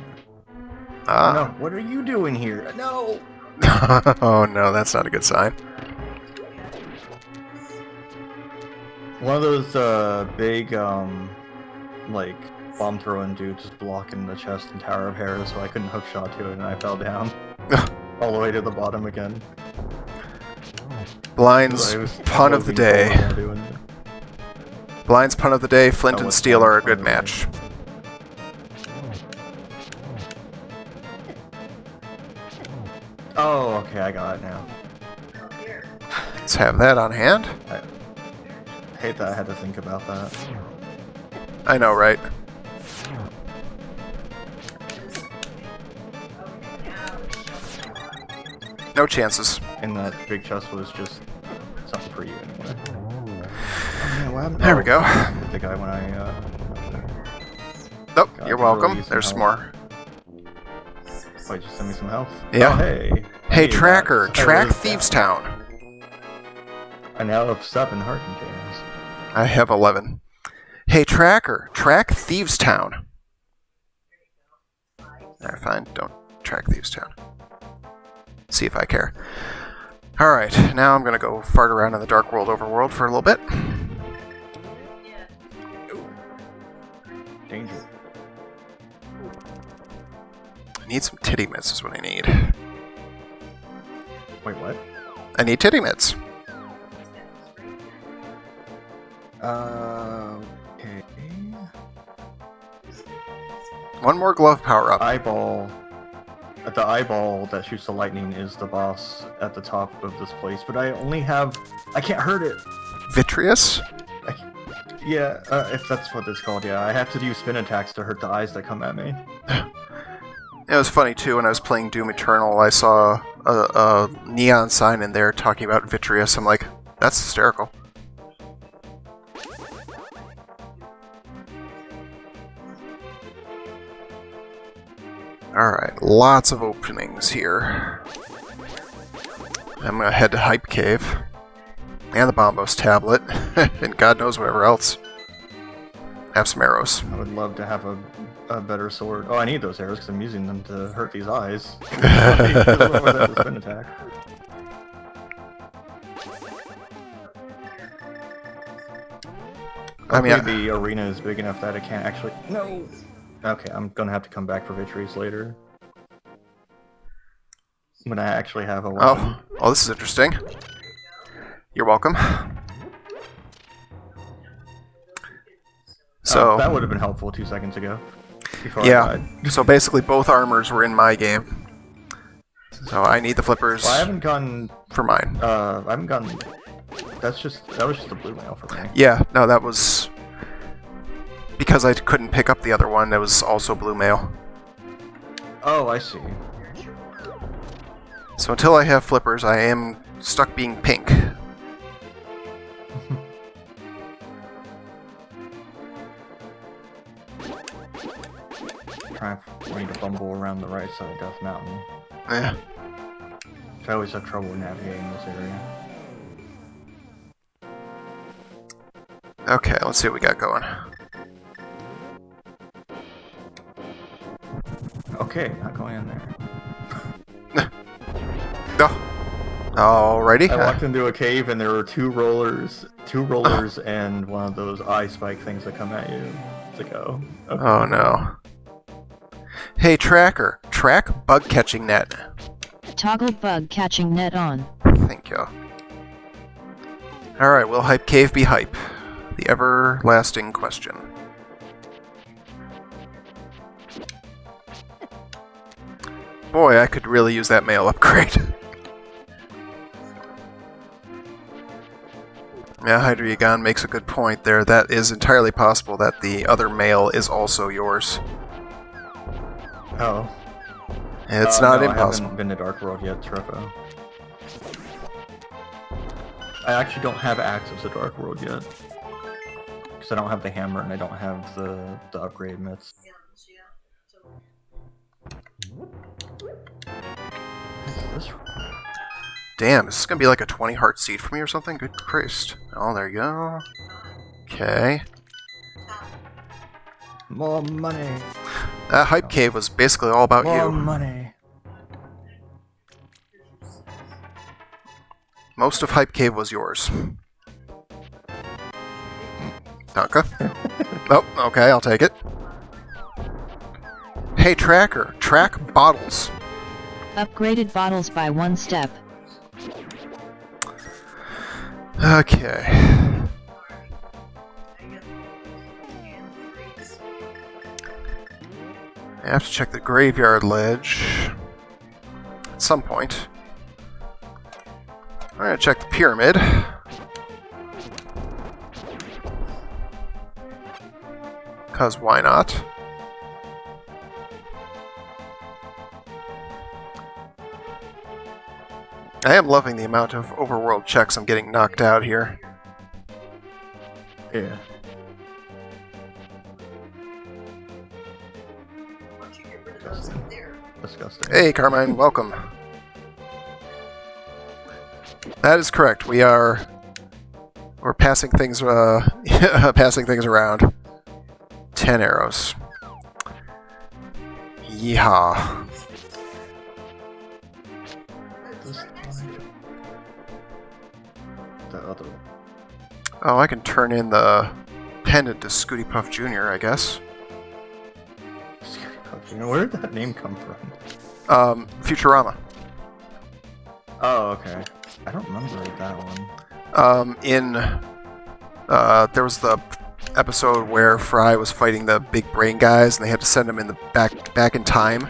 Oh, Ah. no, what are you doing here? No! Oh no, that's not a good sign. One of those big like bomb throwing dudes was blocking the chest in Tower of Hera, so I couldn't hookshot to it, and I fell down all the way to the bottom again. Blind's pun of the day. Blind's pun of the day. Flint and steel are a good match. Oh, okay, I got it now. Let's have that on hand. I hate that I had to think about that. I know, right? No chances. And that big chest was just something for you anyway. Oh, man, what happened? There we go. I hit the guy when I Oh, God, you're I really welcome. use some There's help. more. Wait, just send me some health. Yeah. Oh, hey. I Hey, needed that. Tracker, I track was Thieves down. Town. I now have 7 heart containers. I have 11. Hey, Tracker, track Thieves Town. Alright, fine. Don't track Thieves Town. See if I care. Alright, now I'm gonna go fart around in the Dark World overworld for a little bit. Danger. I need some titty mitts is what I need. Wait, what? I need titty mitts. Okay. One more glove power up. Eyeball. The eyeball that shoots the lightning is the boss at the top of this place, but I only have... I can't hurt it! Vitreous? Yeah, if that's what it's called, yeah. I have to use spin attacks to hurt the eyes that come at me. It was funny, too, when I was playing Doom Eternal, I saw a neon sign in there talking about Vitreous. I'm like, that's hysterical. Alright, lots of openings here. I'm gonna head to Hype Cave. And the Bombos tablet. And God knows whatever else. Have some arrows. I would love to have a better sword. Oh, I need those arrows because I'm using them to hurt these eyes. The spin attack. I mean, the arena is big enough that it can't actually... No! Okay, I'm gonna have to come back for victories later. When I actually have a weapon. Oh, this is interesting. You're welcome. So that would have been helpful 2 seconds ago. Before I yeah. died. So basically, both armors were in my game. So I need the flippers. Well, I haven't gotten for mine. I haven't gotten. That was just a blue mail for me. Yeah, no, that was because I couldn't pick up the other one. That was also blue mail. Oh, I see. So until I have flippers, I am stuck being pink. Trying for me to bumble around the right side of Death Mountain. Yeah. I always have trouble navigating this area. Okay, let's see what we got going. Okay, not going in there. Oh. Alrighty. I walked into a cave and there were two rollers, and one of those eye spike things that come at you. It's like, oh. Okay. Oh no. Hey, Tracker. Track bug catching net. Toggle bug catching net on. Thank you. Alright, will Hype Cave be hype? The everlasting question. Boy, I could really use that mail upgrade. Yeah, Hydreigon makes a good point there. That is entirely possible that the other mail is also yours. Oh. It's not no, impossible. I haven't been to Dark World yet, Trefo. I actually don't have access to Dark World yet. Because I don't have the hammer and I don't have the upgrade myths. What's this? Damn, is this gonna be like a 20 heart seed for me or something? Good Christ. Oh, there you go. Okay. More money. That Hype Cave was basically all about More you. money. Most of Hype Cave was yours. Donka. Oh, okay, I'll take it. Hey, Tracker. Track bottles. Upgraded bottles by 1 step. Okay. I have to check the graveyard ledge at some point. I'm gonna check the pyramid. Cause why not? I am loving the amount of overworld checks I'm getting knocked out here. Yeah. Disgusting. Hey, Carmine, welcome. That is correct. We're passing things, passing things around. 10 arrows. Yeehaw. The other one. Oh, I can turn in the pendant to Scooty Puff Jr., I guess. Where did that name come from? Futurama. Oh, okay. I don't remember that one. There was the episode where Fry was fighting the big brain guys, and they had to send him in the back in time.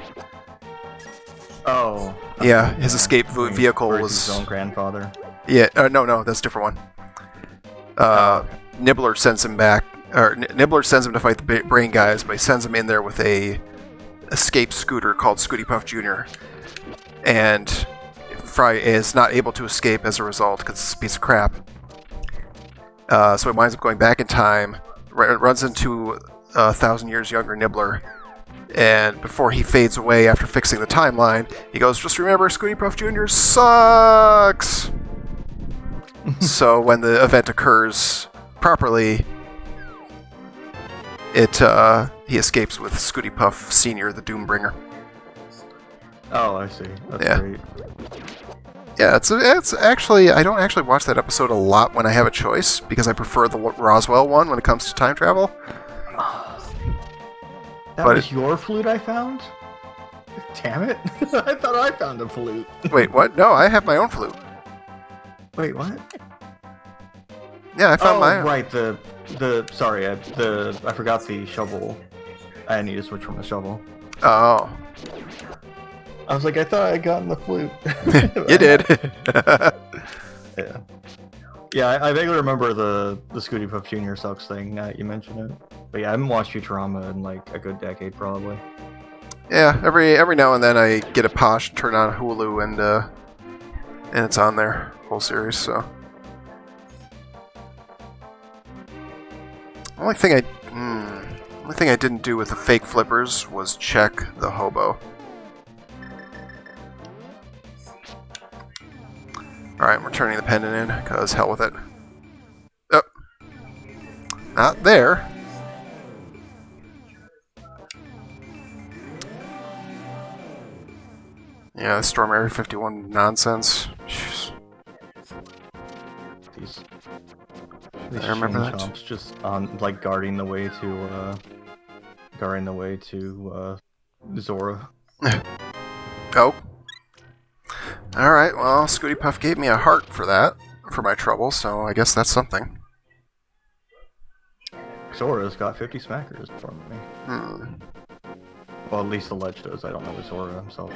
Oh. Yeah, his escape vehicle was his own grandfather. Yeah, no, that's a different one. Nibbler sends him back, or Nibbler sends him to fight the brain guys, but he sends him in there with a escape scooter called Scooty Puff Jr. And Fry is not able to escape as a result because it's a piece of crap. So he winds up going back in time, runs into 1,000 years younger Nibbler, and before he fades away after fixing the timeline, he goes, "Just remember, Scooty Puff Jr. sucks!" So when the event occurs properly, he escapes with Scooty Puff Sr., the Doombringer. Oh, I see. That's Yeah. great. Yeah, it's actually, I don't actually watch that episode a lot when I have a choice, because I prefer the Roswell one when it comes to time travel. That But was your flute I found? Damn it. I thought I found a flute. Wait, what? No, I have my own flute. Wait, what? Yeah, I found my own. Right, sorry, I forgot the shovel. I need to switch from the shovel. Oh. I was like, I thought I had gotten the flute. You did. Yeah. Yeah, I vaguely remember the Scooty Puff Jr. sucks thing now that you mention it. But yeah, I haven't watched Futurama in like a good decade probably. Yeah, every now and then I get a posh, turn on Hulu, and it's on there, whole series, so. Only thing I didn't do with the fake flippers was check the hobo. Alright, I'm returning the pendant in, because hell with it. Oh. Not there. Yeah, Storm Area 51 nonsense. Jeez. These I remember that. chomps just on like guarding the way to Zora. Oh. Alright, well, Scooty Puff gave me a heart for that, for my trouble, so I guess that's something. Zora's got 50 smackers for me. Hmm. Well, at least the Ledge does. I don't know the Zora himself.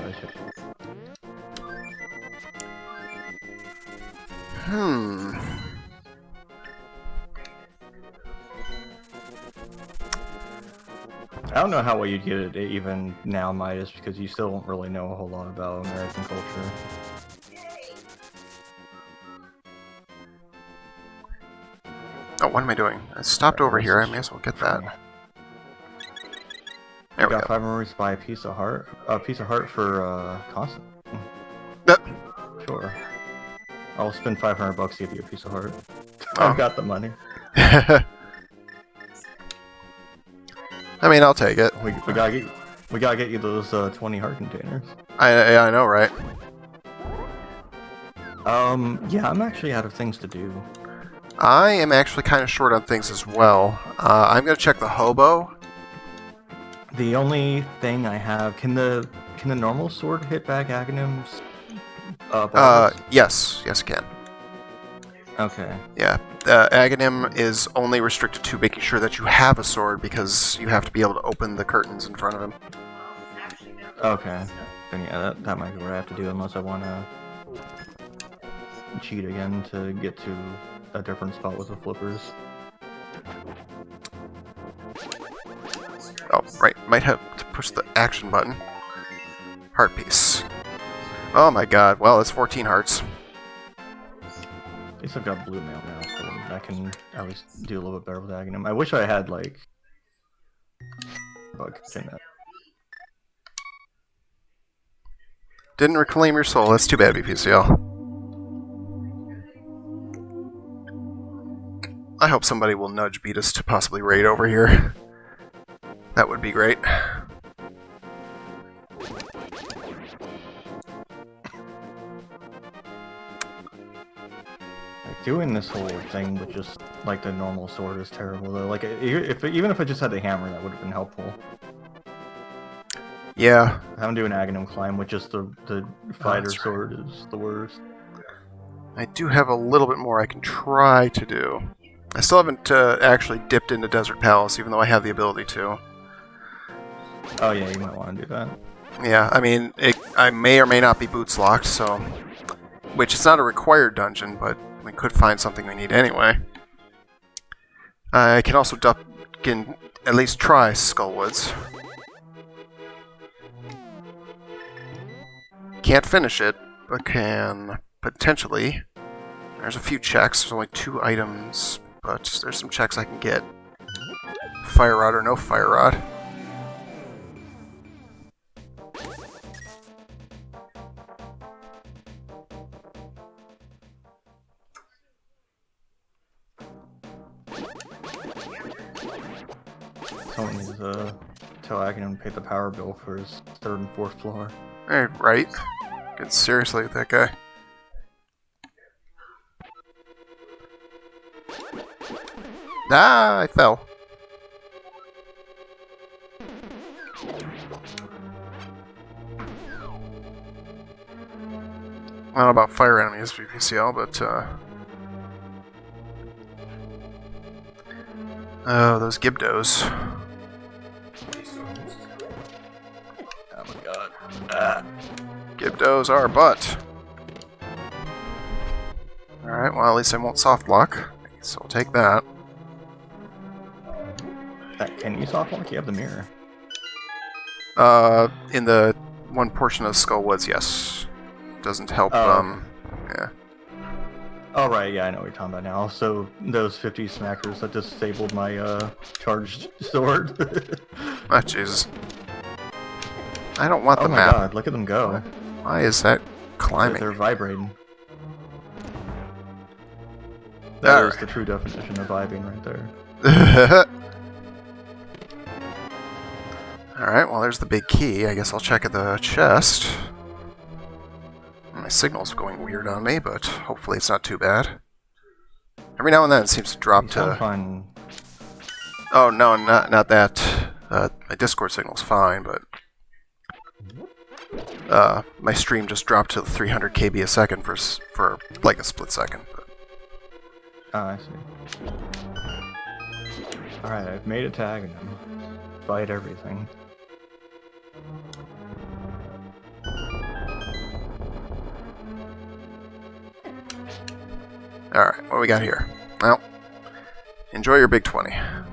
I don't know how well you'd get it even now, Midas, because you still don't really know a whole lot about American culture. Oh, what am I doing? I stopped over here, I may as well get that. There we got go. 5 memories to buy a piece of heart. A piece of heart for constant. Yep. Sure. I'll spend $500 to give you a piece of heart. Oh. I've got the money. I mean, I'll take it. We gotta get you those 20 heart containers. I know, right? Yeah, I'm actually out of things to do. I am actually kind of short on things as well. I'm gonna check the hobo. The only thing I have, can the normal sword hit back Aghanim's? Yes, it can. Okay. Yeah, Aghanim is only restricted to making sure that you have a sword because you have to be able to open the curtains in front of him. Okay. Then yeah, that might be what I have to do unless I want to cheat again to get to a different spot with the flippers. Oh, right. Might have to push the action button. Heart piece. Oh my god. Well, it's 14 hearts. At least I've got blue mail now, so I can at least do a little bit better with Aghanim. I wish I had, like... bug in that. Didn't reclaim your soul. That's too bad, BPCL. I hope somebody will nudge Beatus to possibly raid over here. That would be great. Like, doing this whole thing with just like the normal sword is terrible though. Like even if I just had the hammer, that would have been helpful. Yeah. Having to do an Aghanim climb with just the fighter sword is the worst. I do have a little bit more I can try to do. I still haven't actually dipped into Desert Palace, even though I have the ability to. Oh yeah, you might want to do that. Yeah, I mean, I may or may not be boots locked, so... Which is not a required dungeon, but we could find something we need anyway. I can also can at least try Skullwoods. Can't finish it, but can potentially. There's a few checks. There's only 2 items, but there's some checks I can get. Fire Rod or no Fire Rod. Someone needs to tell Aghanim to pay the power bill for his 3rd and 4th floor. Hey, right? Get seriously with that guy. Ah, I fell. I don't know about fire enemies, VPCL, but oh, those Gibdos. Oh my god. Ah. Gibdos are butt. Alright, well at least I won't soft lock, so I'll take that. Can you soft lock? You have the mirror. In the one portion of Skullwoods, yes. Doesn't help, Oh. Yeah. Oh right, yeah, I know what you're talking about now. So those 50 smackers that disabled my charged sword. Ah, Jesus. I don't want Oh the my map. god, look at them go. Why is that climbing? They're vibrating. That There. is the true definition of vibing right there. Alright, well there's the big key. I guess I'll check at the chest. My signal's going weird on me, but hopefully it's not too bad. Every now and then it seems to drop to... Fun. Oh, no, not that. My Discord signal's fine, but... my stream just dropped to 300 KB a second for like a split second. But... Oh, I see. Alright, I've made a tag in them. Fight everything. Alright, what do we got here? Well, enjoy your big 20. I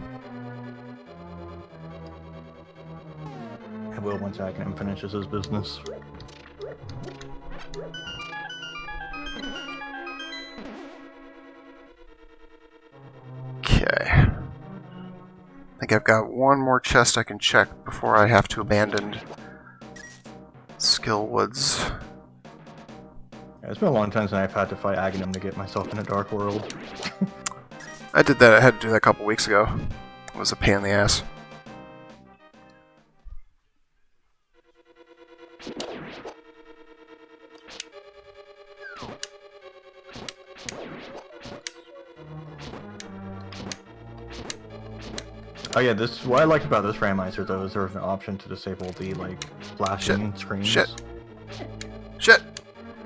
will once Aghanim finishes his business. Okay. I think I've got one more chest I can check before I have to abandon Skillwoods. Yeah, it's been a long time since I've had to fight Aghanim to get myself in a dark world. I did that. I had to do that a couple weeks ago. It was a pain in the ass. Oh yeah, what I liked about this randomizer though is there was an option to disable the like flashing screens. Shit. Shit.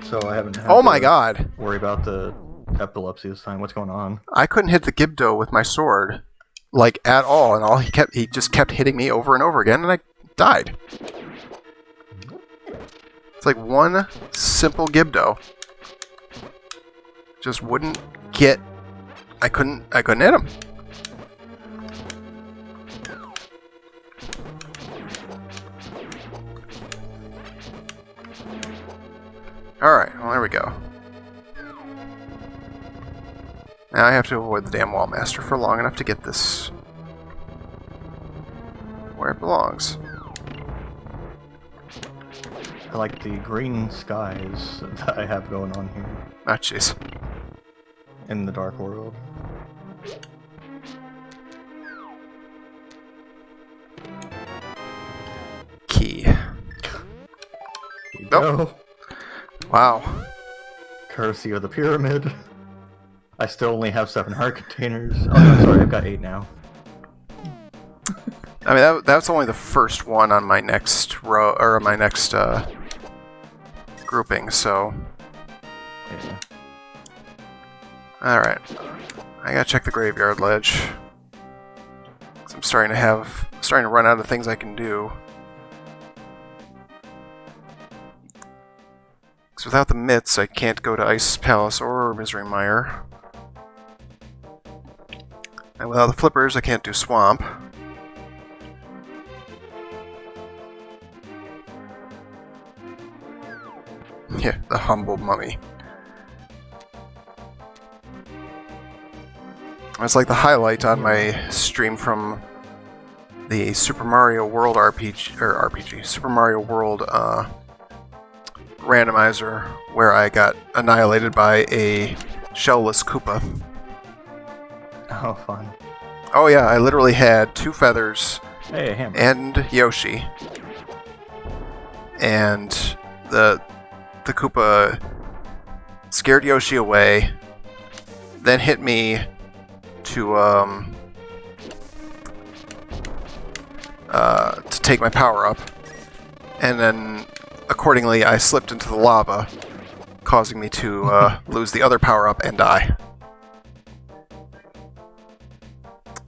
So I haven't had Oh my to god. worry about the epilepsy this time. What's going on? I couldn't hit the Gibdo with my sword, like at all, and he just kept hitting me over and over again, and I died. It's like one simple Gibdo just wouldn't get. I couldn't hit him. Alright, well there we go. Now I have to avoid the damn Wall Master for long enough to get this where it belongs. I like the green skies that I have going on here Ah, jeez. in the dark world. go. Wow. Courtesy of the pyramid. I still only have 7 heart containers. Oh no, sorry, I've got 8 now. I mean, that's only the first one on my next row, or my next grouping, so... Yeah. Alright. I gotta check the graveyard ledge. 'Cause I'm starting to run out of things I can do. 'Cause without the mitts, I can't go to Ice Palace or Misery Mire. And without the flippers, I can't do Swamp. Yeah, the humble mummy. It's like the highlight on my stream from the Super Mario World Super Mario World randomizer, where I got annihilated by a shellless Koopa. Oh, fun. Oh yeah, I literally had 2 feathers Hey, a hammer. and Yoshi, and the Koopa scared Yoshi away, then hit me to take my power up, and then accordingly I slipped into the lava, causing me to lose the other power up and die.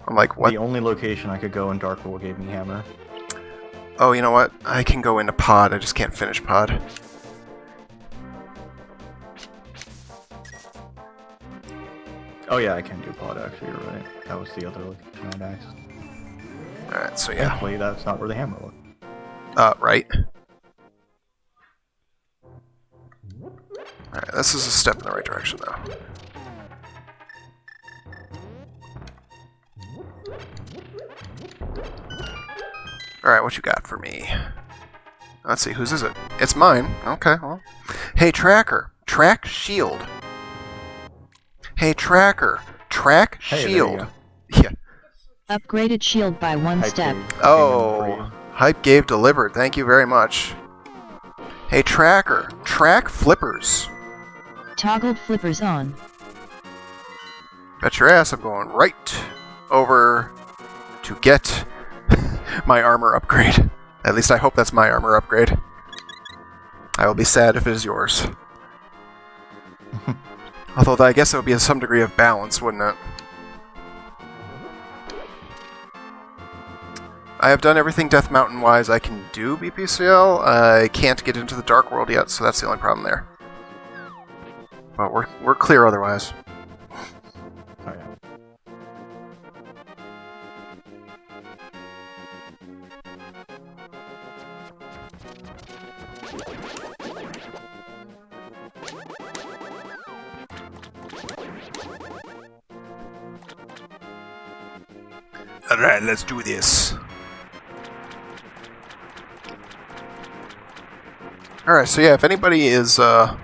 I'm like, what? The only location I could go in Dark World gave me hammer. Oh, you know what? I can go into pod, I just can't finish pod. Oh yeah, I can do pod actually, you're right. That was the other location I'd access. Alright, so yeah. Thankfully, that's not where the hammer was. Right. Alright, this is a step in the right direction, though. Alright, what you got for me? Let's see, whose is it? It's mine. Okay, well. Hey, Tracker. Track Shield. Hey, Tracker. Track Hey, there you Shield. go. Yeah. Upgraded shield by 1 Hype step. Cave came in for Oh, you. Hype gave delivered. Thank you very much. Hey, Tracker. Track Flippers. Toggled flippers on. Bet your ass I'm going right over to get my armor upgrade. At least I hope that's my armor upgrade. I will be sad if it is yours. Although I guess it would be some degree of balance, wouldn't it? I have done everything Death Mountain-wise I can do, BPCL. I can't get into the Dark World yet, so that's the only problem there. But we're clear otherwise. Oh, yeah. Alright, let's do this. Alright, so yeah, if anybody is, well,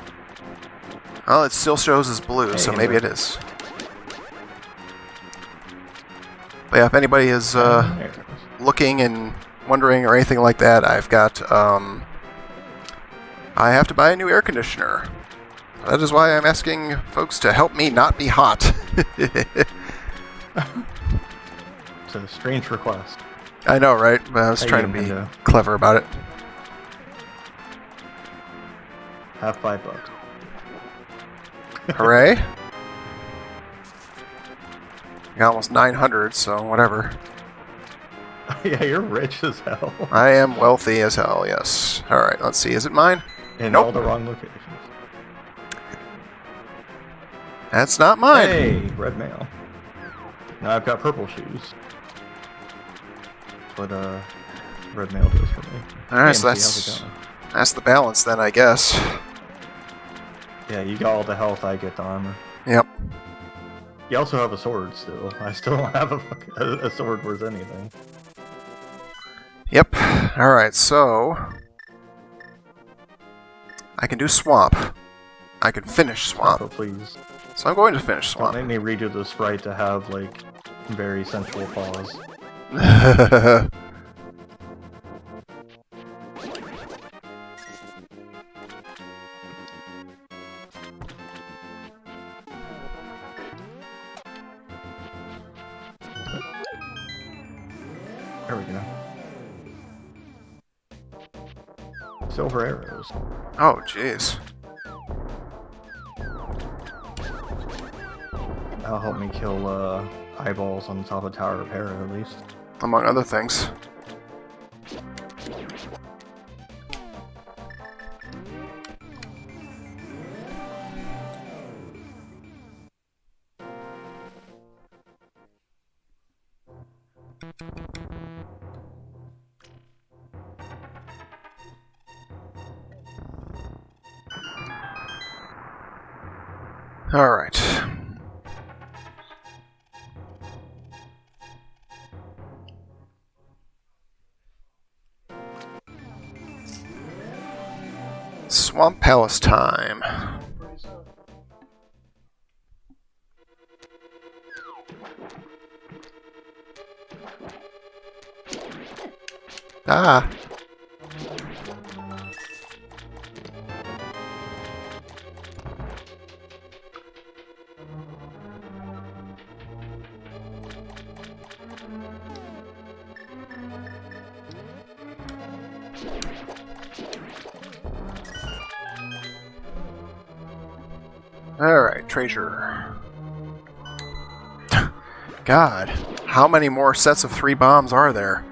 it still shows as blue, Hey, so maybe it look. is. But yeah, if anybody is, There it is. looking and wondering or anything like that, I've got, I have to buy a new air conditioner. That is why I'm asking folks to help me not be hot. It's a strange request. I know, right? But I was Hey, trying to be Nintendo. clever about it. Have $5. Hooray! I got almost 900, so whatever. Yeah, you're rich as hell. I am wealthy as hell, yes. Alright, let's see. Is it mine? In Nope. all the wrong locations. That's not mine! Hey, red mail. Now I've got purple shoes. That's what red mail does for me. Alright, so AMC, how's it going? that's the balance then, I guess. Yeah, you got all the health, I get the armor. Yep. You also have a sword still. I still don't have a sword worth anything. Yep. Alright, so... I can do Swamp. I can finish Swamp. Oh, please. So I'm going to finish Don't Swamp. make me redo the sprite to have, like, very sensual paws. we go. Silver arrows. Oh, jeez. That'll help me kill eyeballs on the top of Tower of Hera, at least. Among other things. All right. Swamp Palace time. Ah. Alright, treasure. God, how many more sets of 3 bombs are there?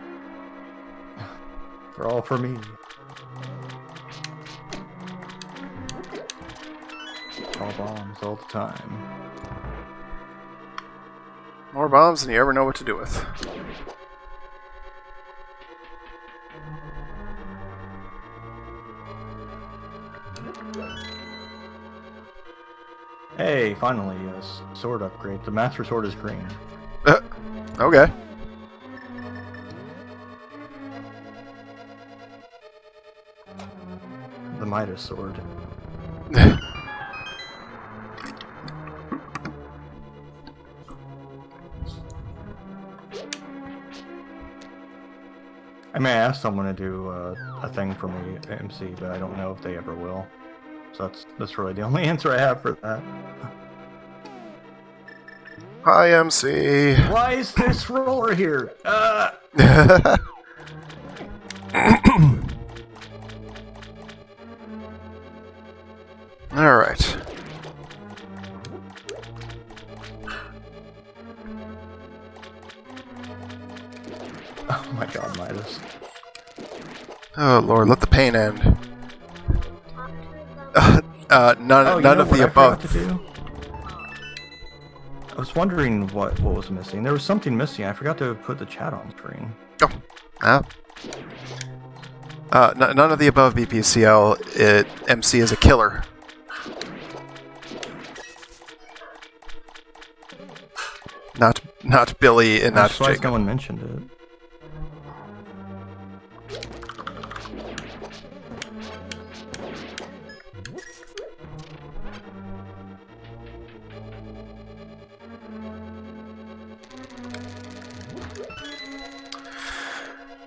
They're all for me. All bombs all the time. More bombs than you ever know what to do with. Hey, finally, a sword upgrade. The Master Sword is green. Okay. The Midas Sword. I may ask someone to do a thing for me at MC, but I don't know if they ever will. So that's really the only answer I have for that. Hi, MC. Why is this roller here? Alright. Oh my god, Midas. Oh lord, let the pain end. None Oh, you none know of what the I forgot above. to do? I was wondering what was missing. There was something missing. I forgot to put the chat on screen. Oh. None of the above BPCL. MC is a killer. Not Billy and I'm not surprised Jacob. no one mentioned it.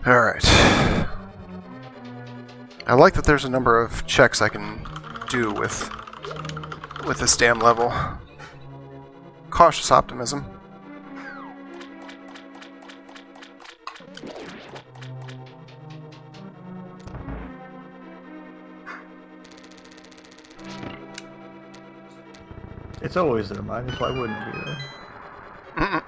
Alright. I like that there's a number of checks I can do with this damn level. Cautious optimism. It's always there, Midas. Why wouldn't it be there? Mm-mm.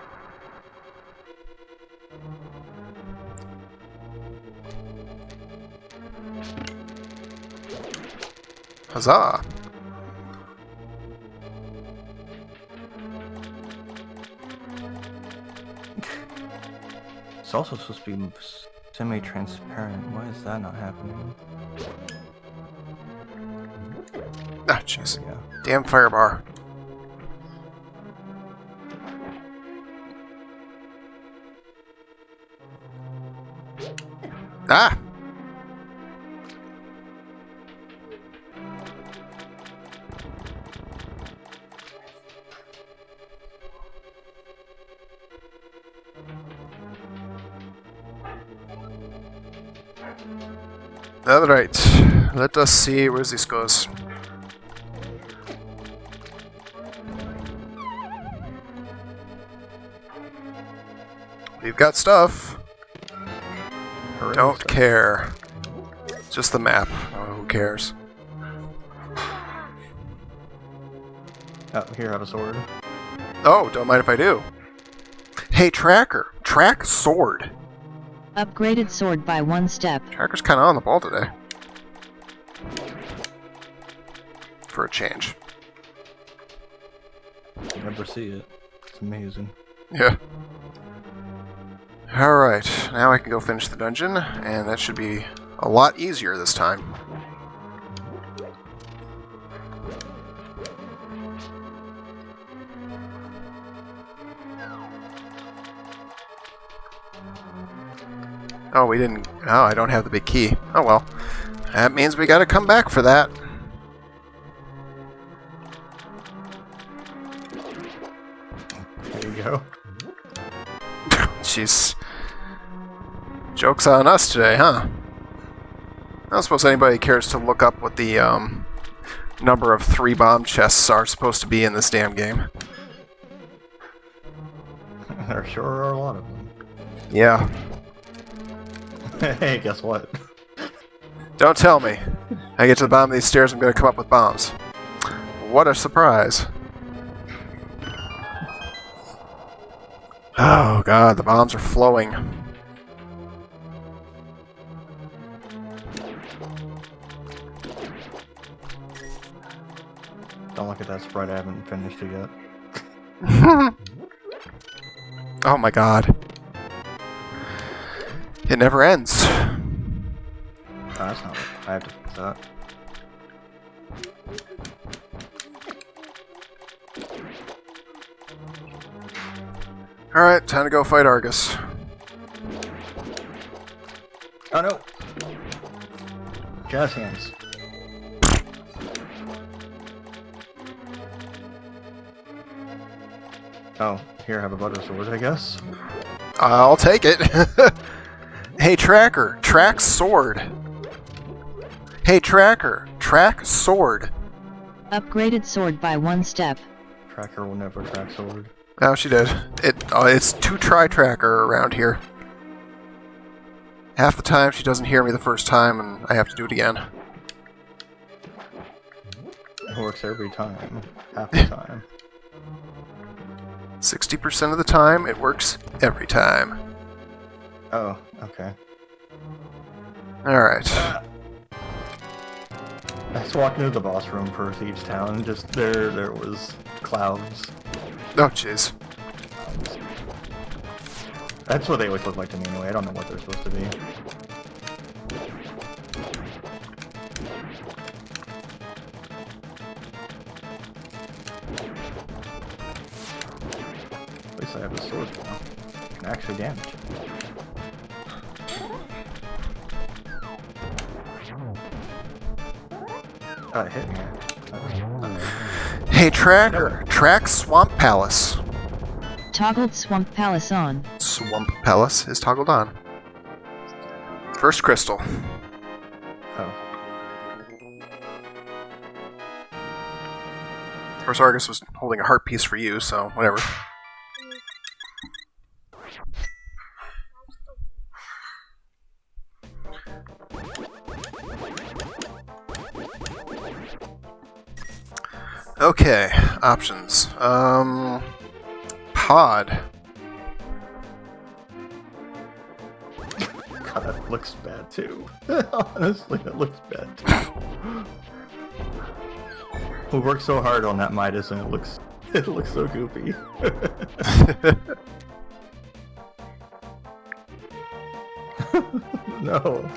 Huzzah! It's also supposed to be semi-transparent. Why is that not happening? Ah, jeez. Yeah. Damn firebar. Ah! Alright, let us see where this goes. We've got stuff. hurry. Don't care. Just the map. Oh, who cares? Oh, here, have a sword. Oh, don't mind if I do. Hey, Tracker. Track sword. Upgraded sword by 1 step. Tracker's kind of on the ball today. For a change. You never see it. It's amazing. Yeah. Alright, now I can go finish the dungeon, and that should be a lot easier this time. Oh, we didn't... Oh, I don't have the big key. Oh well. That means we gotta come back for that. There you go. Jeez. Joke's on us today, huh? I don't suppose anybody cares to look up what the number of 3 bomb chests are supposed to be in this damn game. There sure are a lot of them. Yeah. Hey, guess what? Don't tell me. I get to the bottom of these stairs, I'm going to come up with bombs. What a surprise. Oh god, the bombs are flowing. Don't look at that sprite, I haven't finished it yet. Oh my god. It never ends. Oh, that's not it. I have to fix that. Alright, time to go fight Argus. Oh no! Jazz hands. Oh, here, have a butter sword, I guess. I'll take it. Hey, Tracker. Track sword. Hey, Tracker. Track sword. Upgraded sword by 1 step. Tracker will never track sword. Oh, she did. It's 2 try Tracker around here. Half the time she doesn't hear me the first time, and I have to do it again. It works every time. Half the time. 60% of the time, it works every time. Oh, okay. Alright. I was walking into the boss room for Thieves Town, and just there was clouds. Oh, jeez. That's what they always look like to me anyway, I don't know what they're supposed to be. At least I have a sword now. I can actually damage it. Oh, it hit me. Hey, Tracker. Track Swamp Palace. Toggled Swamp Palace on. Swamp Palace is toggled on. First crystal. Oh. Of course, Argus was holding a heart piece for you, so whatever. Okay, options. Pod. God, that looks bad too. Honestly, that looks bad too. We worked so hard on that Midas and it looks so goopy. No.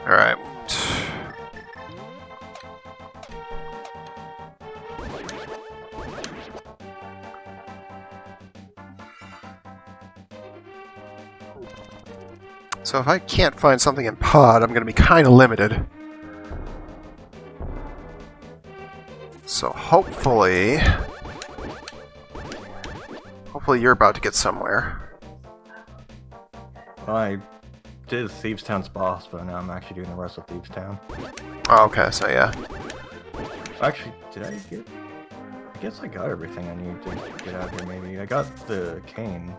Alright. So if I can't find something in pod, I'm going to be kind of limited. So hopefully you're about to get somewhere. Well, I did Thieves Town's boss, but now I'm actually doing the rest of Thieves Town. Oh, okay, so yeah. Actually, did I get? I I guess I got everything I need to get out here, maybe. I got the cane.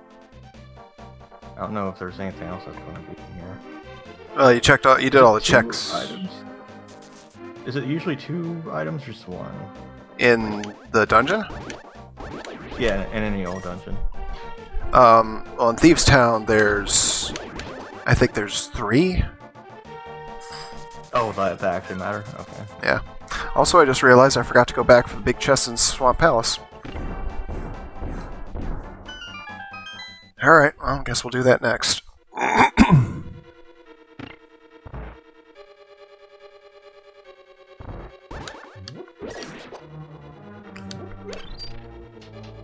I don't know if there's anything else that's going to be in here. Well, you checked all. You did all the Two checks items? Is it usually 2 items or just 1? in the dungeon. Yeah, in any old dungeon. Well, in Thieves Town, I think there's 3. Oh, that actually matter? Okay. Yeah. Also, I just realized I forgot to go back for the big chest in Swamp Palace. Alright, well, I guess we'll do that next.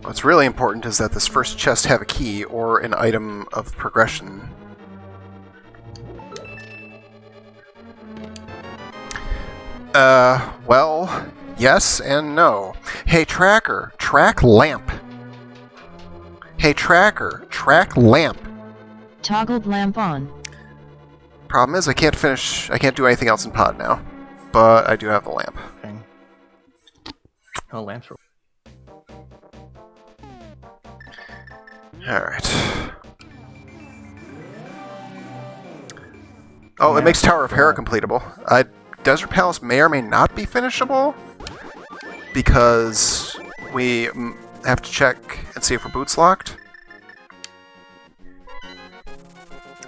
What's really important is that this first chest have a key or an item of progression. Well, yes and no. Hey, Tracker, track lamp. Hey, Tracker, track lamp. Toggled lamp on. Problem is, I can't do anything else in pod now. But I do have the lamp. Okay. Oh, lamps are... Alright. Oh, it makes Tower of Hera completable. Desert Palace may or may not be finishable, because we have to check and see if our boot's locked.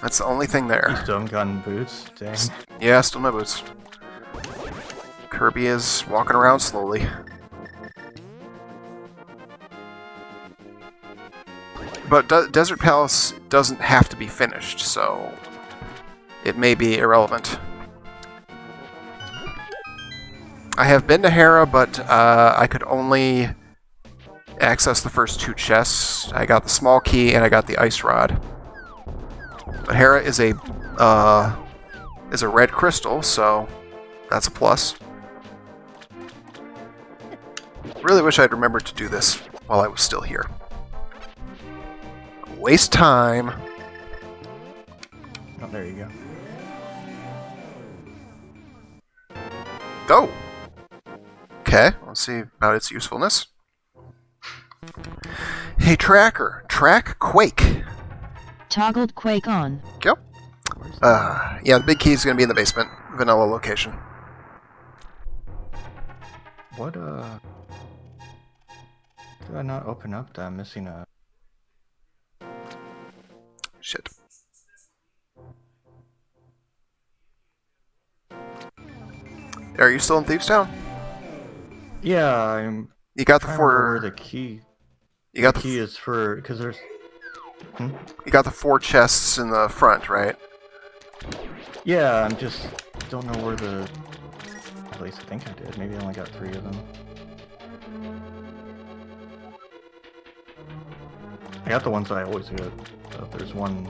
That's the only thing You there. still haven't gotten boots? Dang. Yeah, still no boots. Kirby is walking around slowly. But Desert Palace doesn't have to be finished, so it may be irrelevant. I have been to Hera, but I could only access the first 2 chests. I got the small key and I got the ice rod. But Hera is a red crystal, so that's a plus. Really wish I'd remembered to do this while I was still here. Waste time. Oh, there you go. Go! Okay, let's see about its usefulness. Hey, Tracker, track Quake. Toggled quake on. Go. Yeah, the big key is going to be in the basement. Vanilla location. What, did I not open up that? I'm missing a... Shit. Are you still in Thieves Town? Yeah, I'm... You got the trying to remember 4... where the key... You got the the key is for... Because there's... You got the 4 chests in the front, right? Yeah, I'm just... don't know where the... At least I think I did. Maybe I only got 3 of them. I got the ones that I always get. So if there's one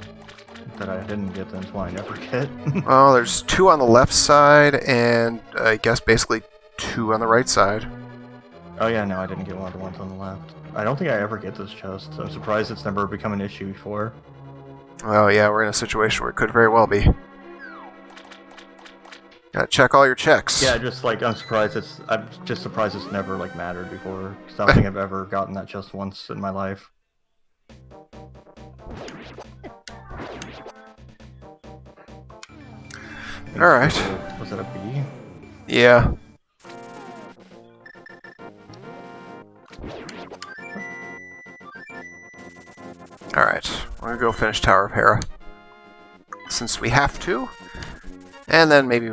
that I didn't get, then it's one I never get. Well, there's 2 on the left side, and I guess basically 2 on the right side. Oh yeah, no, I didn't get one of the ones on the left. I don't think I ever get this chest. I'm surprised it's never become an issue before. Oh yeah, we're in a situation where it could very well be. Gotta check all your checks. Yeah, just like I'm just surprised it's never like mattered before. 'Cause I don't think I've ever gotten that chest once in my life. Alright. Was it a B? Yeah. Alright, we're gonna go finish Tower of Hera. Since we have to. And then maybe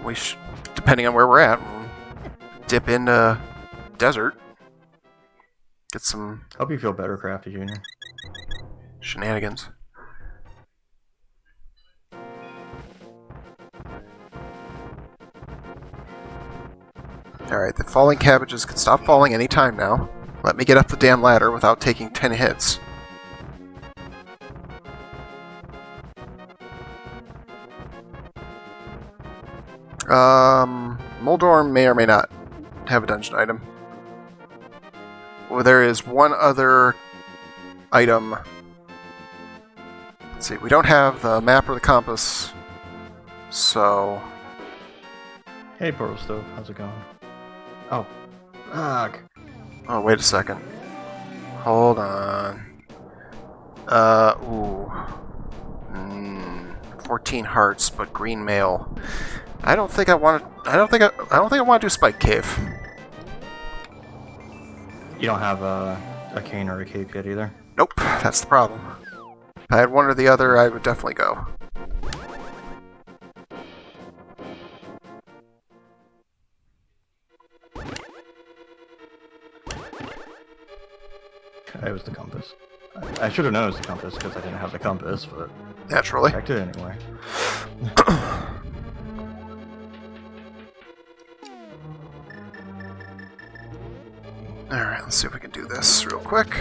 we should, depending on where we're at, we'll dip into desert. Get some Hope you feel better, Crafty Jr. shenanigans. Alright, the falling cabbages can stop falling anytime now. Let me get up the damn ladder without taking 10 hits. Moldorm may or may not have a dungeon item. Well, there is one other item. Let's see, we don't have the map or the compass, so... Hey, Portal Stove, how's it going? Oh, fuck. Oh, wait a second. Hold on. Ooh. 14 hearts, but green mail. I don't think I want to. I don't think I want to do Spike Cave. You don't have a cane or a cape yet either? Nope, that's the problem. If I had one or the other, I would definitely go. It was the compass. I should have known it was the compass because I didn't have the compass, but Naturally. I checked it anyway. Alright, let's see if we can do this real quick.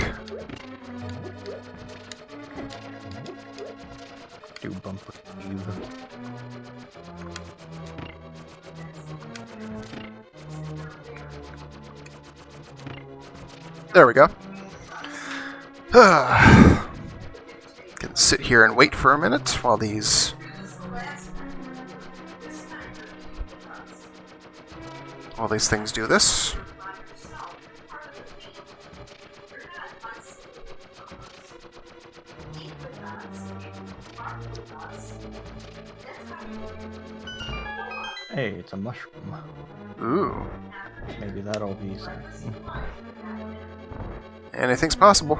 Do bumper Eve. There we go. Can sit here and wait for a minute while these things do this. Hey, it's a mushroom. Ooh. Maybe that'll be something. Anything's possible.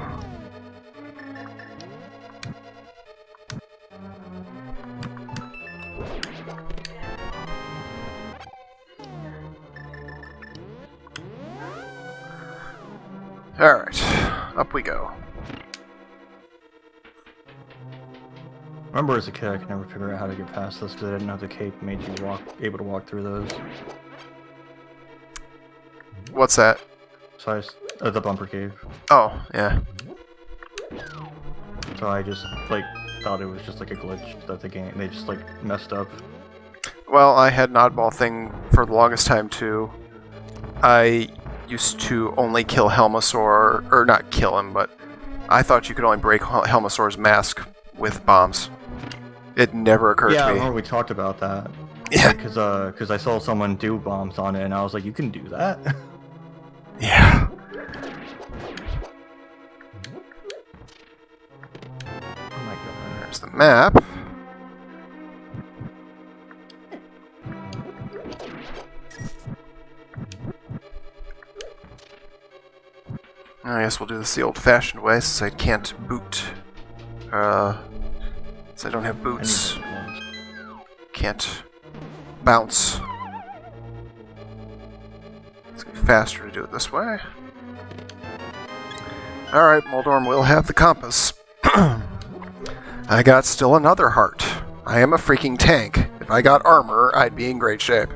Alright, up we go. Remember as a kid I could never figure out how to get past this because I didn't know the cape made you able to walk through those. What's that? So the bumper cave. Oh, yeah. So I just thought it was just like a glitch that they just messed up. Well, I had an oddball thing for the longest time too. I used to only kill Helmasaur, or not kill him, but I thought you could only break Helmasaur's mask with bombs. It never occurred Yeah, I to me. remember we talked about that. Yeah. Because I saw someone do bombs on it, and I was like, you can do that? Yeah. Oh my god. There's the map. I guess we'll do this the old-fashioned way, since I can't boot. Since I don't have boots. Can't bounce. It's gonna be faster to do it this way. Alright, Moldorm will have the compass. I got still another heart. I am a freaking tank. If I got armor, I'd be in great shape.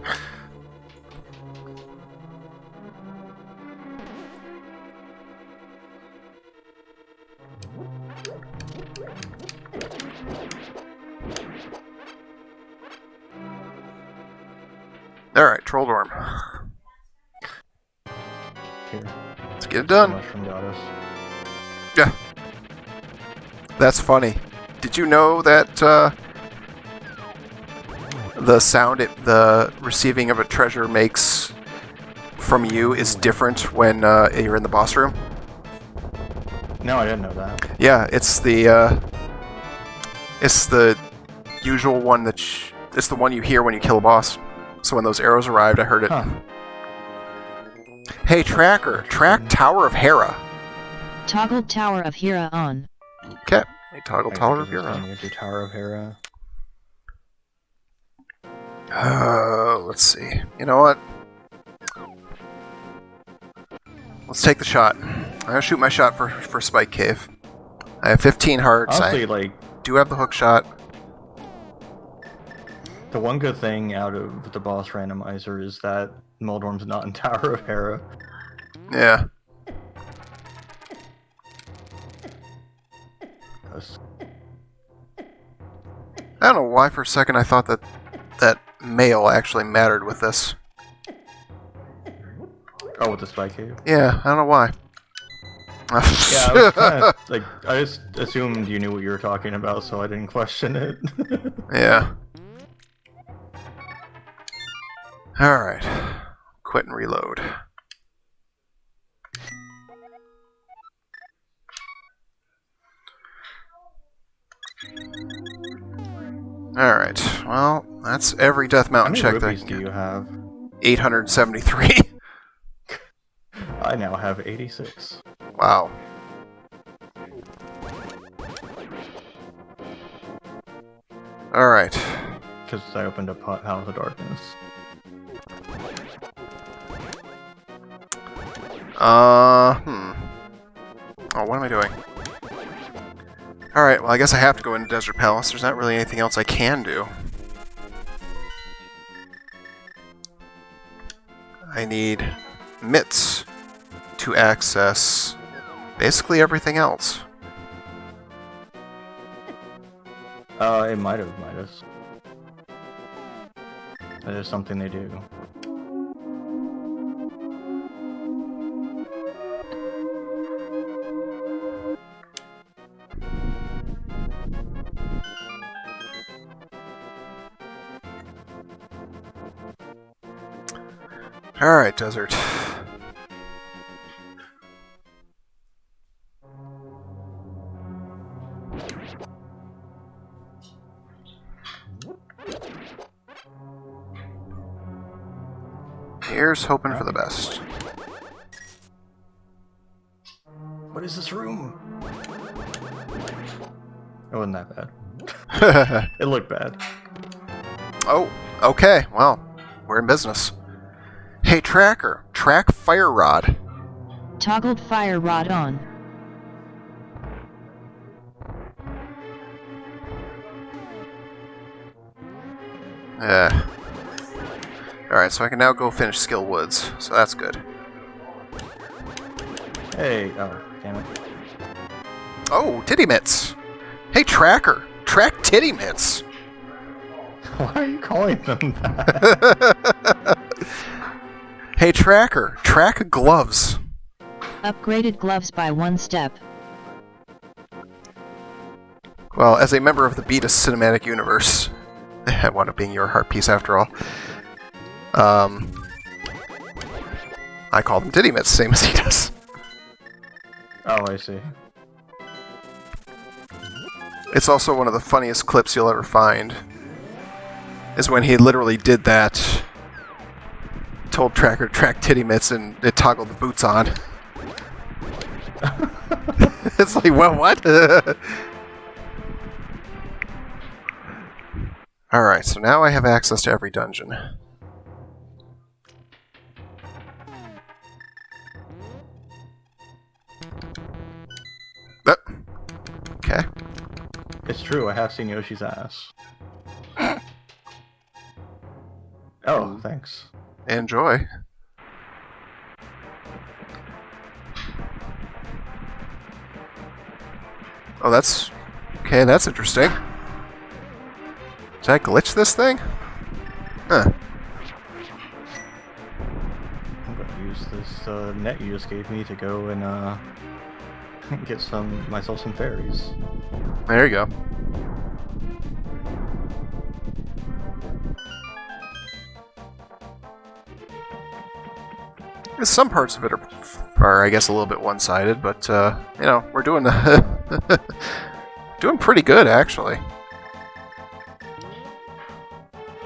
Alright, Trolldorm. Here. Let's get it done. Mushroom goddess. Yeah. That's funny. Did you know that the sound the receiving of a treasure makes from you is different when you're in the boss room? No, I didn't know that. Yeah, it's the usual one it's the one you hear when you kill a boss. So when those arrows arrived, I heard it. Huh. Hey, Tracker, track Tower of Hera. Toggled Tower of Hera on. Okay, hey, toggle I Tower think of it was Hera. telling me to do Tower of Hera. Let's see. You know what? Let's take the shot. I'm gonna shoot my shot for Spike Cave. I have 15 hearts. Honestly, I do have the hook shot. the one good thing out of the boss randomizer is that Moldorm's not in Tower of Hera. Yeah. I don't know why for a second I thought that male actually mattered with this. Oh, with the Spike Cave? Yeah, I don't know why. Yeah, I was kinda, I just assumed you knew what you were talking about, so I didn't question it. Yeah. Alright. Quit and reload. Alright, well, that's every Death How Mountain many check that I rupees can do get. you have? 873. I now have 86. Wow. Alright. Because I opened up House of Darkness. Oh, what am I doing? Alright, well I guess I have to go into Desert Palace. There's not really anything else I can do. I need mitts to access basically everything else. It might have Midas. That is something they do. Alright, Desert. Here's hoping for the best. What is this room? It wasn't that bad. It looked bad. Oh, okay, well, we're in business. Hey, Tracker, track Fire Rod. Toggled fire rod on. Alright, so I can now go finish Skill Woods, so that's good. Hey, oh, damn it. Oh, Titty Mitts! Hey, Tracker, track Titty Mitts! Why are you calling them that? Hey, Tracker, track Gloves. Upgraded gloves by 1 step. Well, as a member of the Beatus cinematic universe, I wound up being your heart piece after all. I call them Titty Mitts, same as he does. Oh, I see. It's also one of the funniest clips you'll ever find. Is when he literally did that. Told Tracker to track Titty Mitts and it toggled the boots on. It's like, well, what? Alright, so now I have access to every dungeon. Okay. It's true, I have seen Yoshi's ass. Oh, thanks. Enjoy. Oh, that's... Okay, that's interesting. Did I glitch this thing? Huh. I'm gonna use this net you just gave me to go and get myself some fairies. There you go. Some parts of it are, I guess, a little bit one-sided, but, you know, we're doing doing pretty good, actually.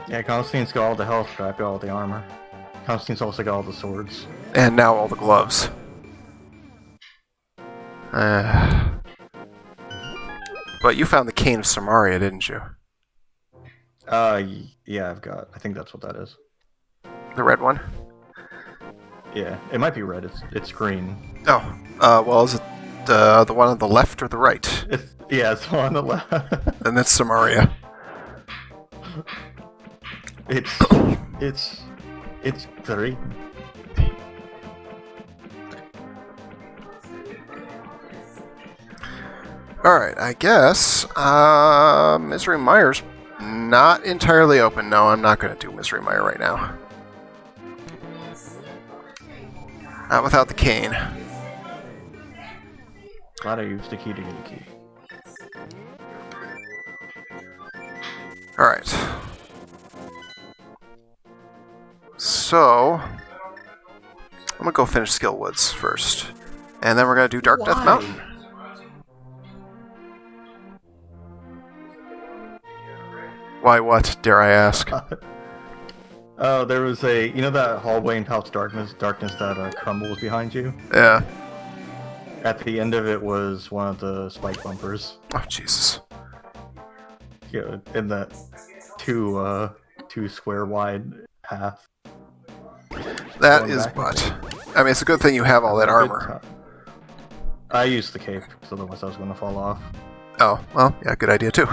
Yeah, Constantine's got all the health, but I've got all the armor. Constantine's also got all the swords. And now all the gloves. But you found the Cane of Samaria, didn't you? Yeah, I think that's what that is. The red one? Yeah, it might be red. It's green. Oh, well, is it the one on the left or the right? Yeah, it's on the left. Then it's Samaria. It's green. Alright, I guess, Misery Mire's not entirely open. No, I'm not going to do Misery Mire right now. Not without the cane. Glad I used the key to get a key. Alright. So, I'm gonna go finish Skill Woods first. And then we're gonna do Dark Death Mountain. Why, what, dare I ask? Oh, there was a... You know that hallway in Pal's Darkness that crumbles behind you? Yeah. At the end of it was one of the spike bumpers. Oh, Jesus. Yeah, in that two square wide path. That Going is back butt. I mean, it's a good thing you have all that Good armor. time. I used the cape, because otherwise I was going to fall off. Oh, well, yeah, good idea, too.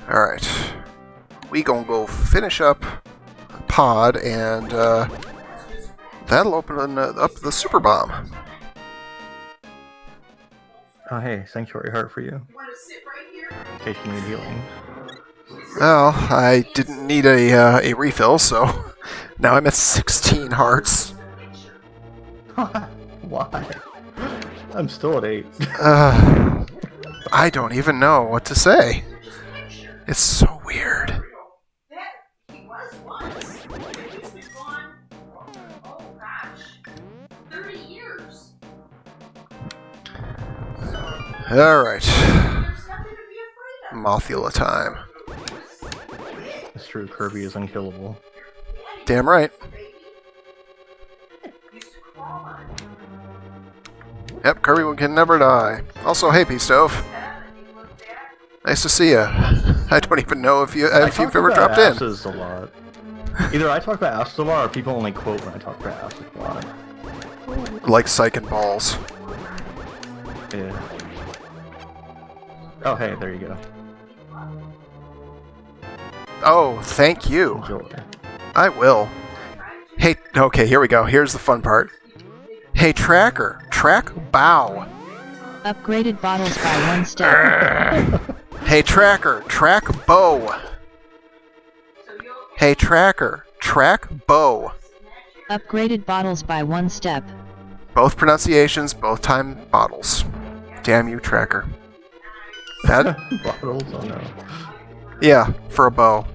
Alright. We gonna go finish up Pod, and that'll open up the super bomb. Oh, hey, Sanctuary Heart for you. In case you need healing. Well, I didn't need a refill, so now I'm at 16 hearts. Why? I'm still at 8. I don't even know what to say. It's so weird. He was once. He's been gone, oh gosh, 30 years. Alright. There's nothing to be afraid of. Mothula time. It's true, Kirby is unkillable. Damn right. Used to crawl on it. Yep, Kirby can never die. Also, hey, P-Stove. Nice to see ya. I don't even know if you've ever dropped in. Asses a lot. Either I talk about asses a lot, or people only quote when I talk about asses a lot. Like Psych and Balls. Yeah. Oh, hey, there you go. Oh, thank you. Enjoy. I will. Hey, okay, here we go. Here's the fun part. Hey, Tracker. Track bow. Upgraded bottles by 1 step. Hey, Tracker. Track bow. Hey, Tracker. Track bow. Upgraded bottles by 1 step. Both pronunciations, both time bottles. Damn you, Tracker. That? Bottles? Oh no. Yeah, for a bow.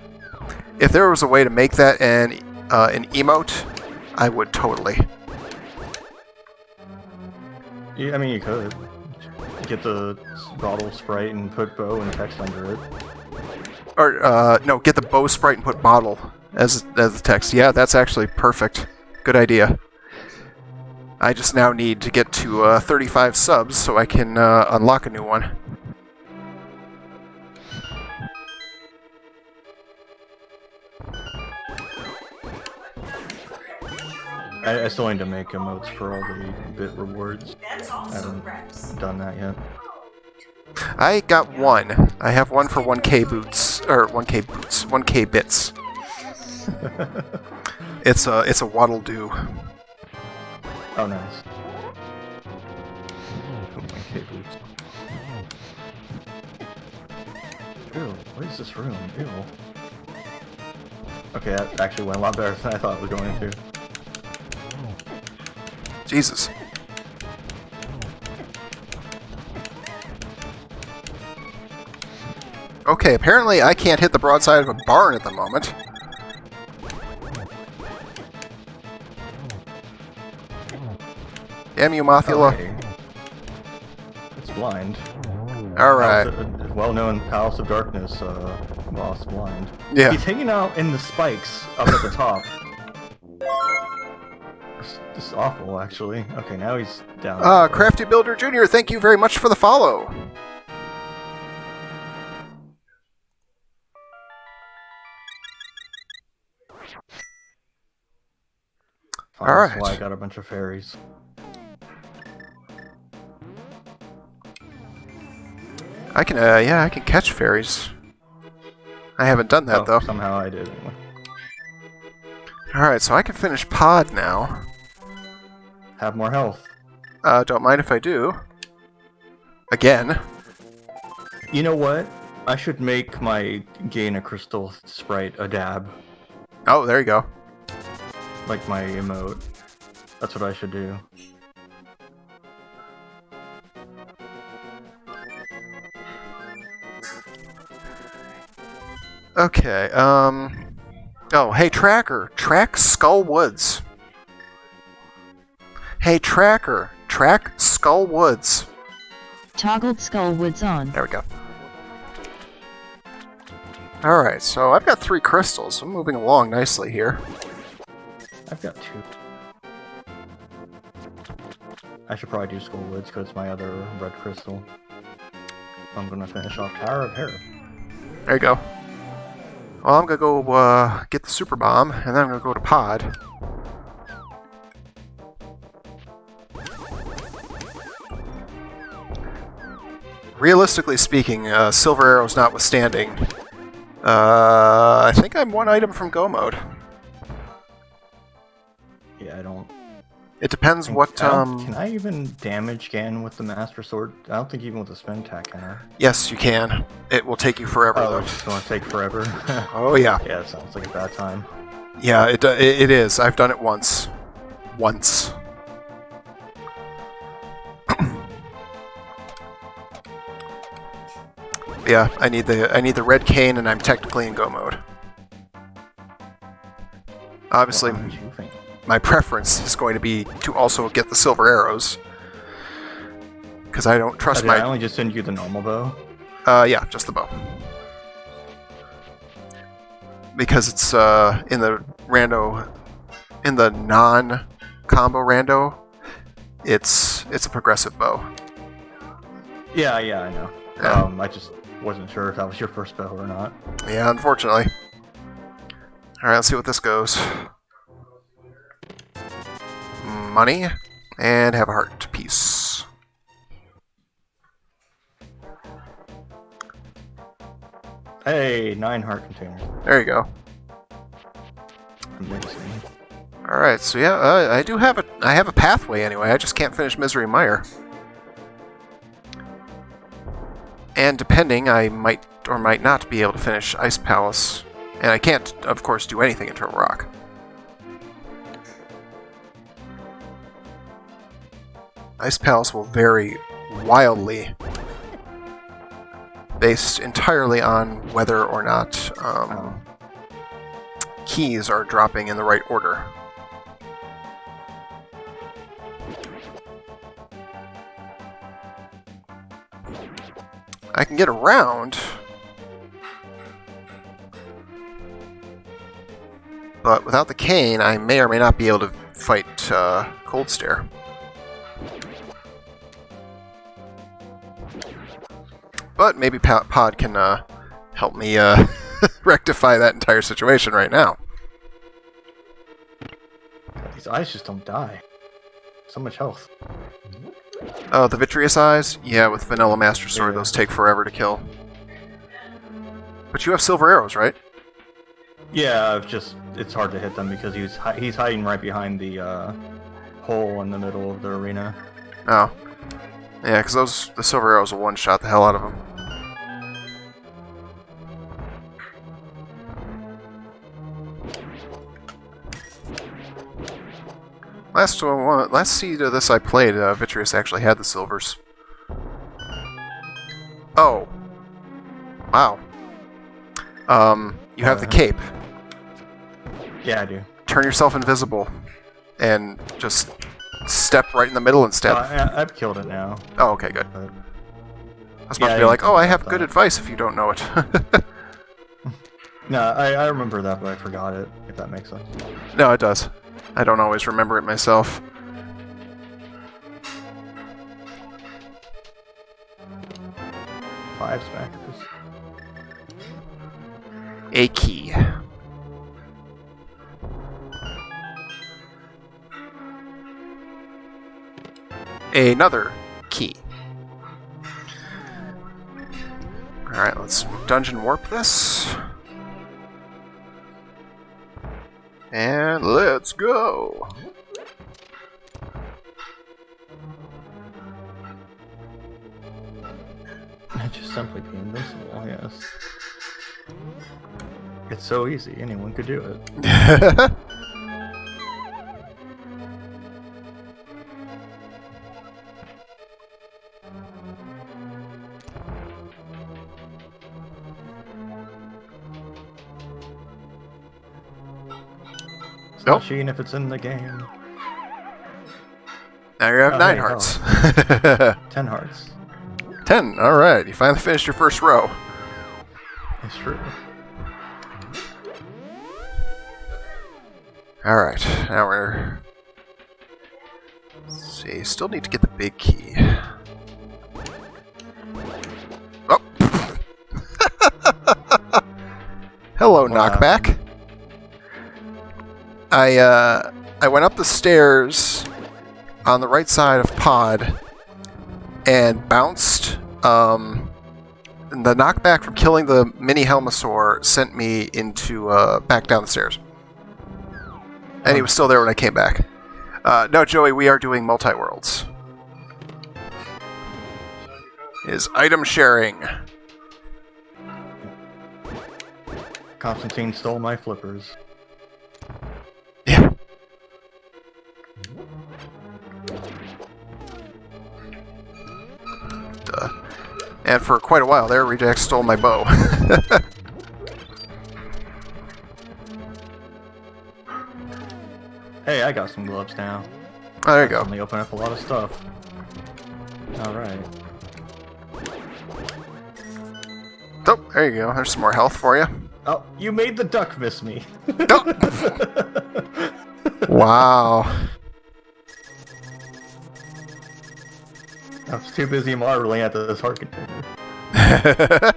If there was a way to make that an emote, I would totally. Yeah, I mean, you could. Get the bottle sprite and put bow and text under it. Or, no, get the bow sprite and put bottle as the text. Yeah, that's actually perfect. Good idea. I just now need to get to 35 subs so I can unlock a new one. I still need to make emotes for all the bit rewards. That's I also haven't Rex. done that yet. I got one. I have one for 1k boots, or 1k boots, 1k bits. It's a waddle do. Oh, nice. Oh, my K-boots. Ew, what is this room? Ew. Okay, that actually went a lot better than I thought it was going to. Jesus. Okay, apparently I can't hit the broadside of a barn at the moment. Damn you, Mothula. Okay. It's blind. Alright. A well-known Palace of Darkness boss blind. Yeah. He's hanging out in the spikes up at the top. This is awful, actually. Okay, now he's down. Crafty Builder Jr., thank you very much for the follow. Fine, alright. That's why I got a bunch of fairies. I can, yeah, I can catch fairies. I haven't done that, though. Somehow I did. Anyway. Alright, so I can finish Pod now. Have more health. Don't mind if I do. Again. You know what? I should make my gain a crystal sprite a dab. Oh, there you go. Like my emote. That's what I should do. Okay, oh, hey, Tracker. Track Skull Woods. Hey, Tracker. Track Skull Woods. Toggled skull woods on. There we go. Alright, so I've got 3 crystals. I'm moving along nicely here. I've got 2. I should probably do Skull Woods because it's my other red crystal. I'm gonna finish off Tower of Hair. There you go. Well, I'm gonna go get the super bomb, and then I'm gonna go to Pod. Realistically speaking, silver arrows notwithstanding, I think I'm 1 item from go mode. Yeah, I don't... It depends what, Can I even damage Gan with the Master Sword? I don't think even with the spin attack can I? Yes, you can. It will take you forever, Oh, though. it's gonna take forever. Oh, yeah. Yeah, it sounds like a bad time. Yeah, it is. I've done it once. Once. Yeah, I need the red cane, and I'm technically in go mode. Obviously, What you think? my preference is going to be to also get the silver arrows, because I don't trust Did I my. only just send you the normal bow? Yeah, just the bow. Because it's in the non-combo rando, it's a progressive bow. Yeah, I know. Yeah. I just wasn't sure if that was your first bow or not. Yeah, unfortunately. Alright, let's see what this goes. Money, and have a heart. Peace. Hey, 9 heart containers. There you go. Amazing. Alright, so yeah, I have a pathway anyway, I just can't finish Misery Mire. And depending, I might or might not be able to finish Ice Palace. And I can't, of course, do anything in Turtle Rock. Ice Palace will vary wildly, based entirely on whether or not keys are dropping in the right order. I can get around, but without the cane, I may or may not be able to fight Cold Stare. But maybe Pod can help me rectify that entire situation right now. These eyes just don't die. So much health. Oh, the Vitreous Eyes? Yeah, with Vanilla Master Sword, Yeah. those take forever to kill. But you have silver arrows, right? Yeah, it's hard to hit them because he's hiding right behind the hole in the middle of the arena. Oh. Yeah, because the silver arrows will one-shot the hell out of them. Last seed of this I played, Vitreous actually had the silvers. Oh. Wow. You have the cape. Yeah, I do. Turn yourself invisible, and just step right in the middle instead. I've killed it now. Oh, okay, good. But... I was about Yeah, to be like, oh, I have that. good advice if you don't know it. No, I remember that, but I forgot it, if that makes sense. No, it does. I don't always remember it myself. Five smackers. A key. Another key. Alright, let's dungeon warp this. And let's go! Just simply be invincible, yes. It's so easy, anyone could do it. It's Nope. not cheating if it's in the game. Now you have Oh, 9 hey, hearts. 10 hearts. 10. Alright, you finally finished your first row. That's true. Alright, now we're... Let's see, still need to get the big key. Oh! Hello, knockback. I went up the stairs on the right side of Pod and bounced. The knockback from killing the mini Helmosaur sent me into back down the stairs. And he was still there when I came back. No, Joey, we are doing Multiworlds. Is item sharing. Constantine stole my flippers. Yeah. And for quite a while there, Reject stole my bow. Hey, I got some gloves now. Oh, there you go. They open up a lot of stuff. Alright. Oh, there you go. There's some more health for you. Oh, you made the duck miss me. Oh. Wow. I was too busy marveling at this heart container. Look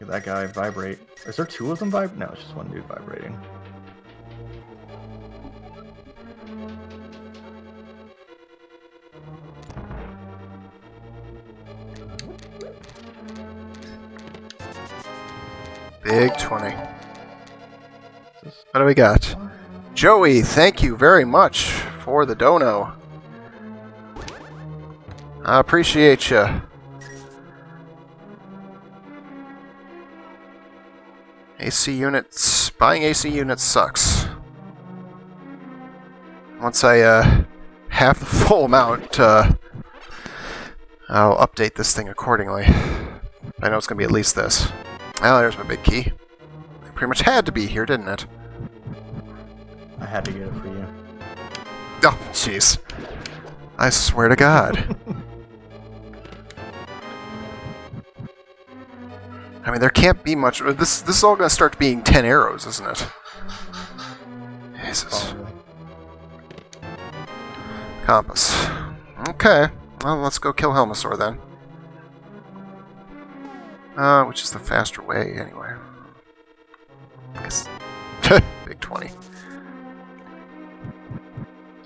at that guy vibrate. Is there two of them vibrate? No, it's just one dude vibrating. Big 20. What do we got? Joey, thank you very much for the dono. I appreciate you. AC units. Buying AC units sucks. Once I have the full amount, I'll update this thing accordingly. I know it's going to be at least this. Oh, there's my big key. It pretty much had to be here, didn't it? I had to get it for you. Oh, jeez. I swear to God. I mean, there can't be much... This is all going to start being 10 arrows, isn't it? Jesus. Compass. Okay. Well, let's go kill Helmosaur then. Which is the faster way, anyway. Guess. Big 20.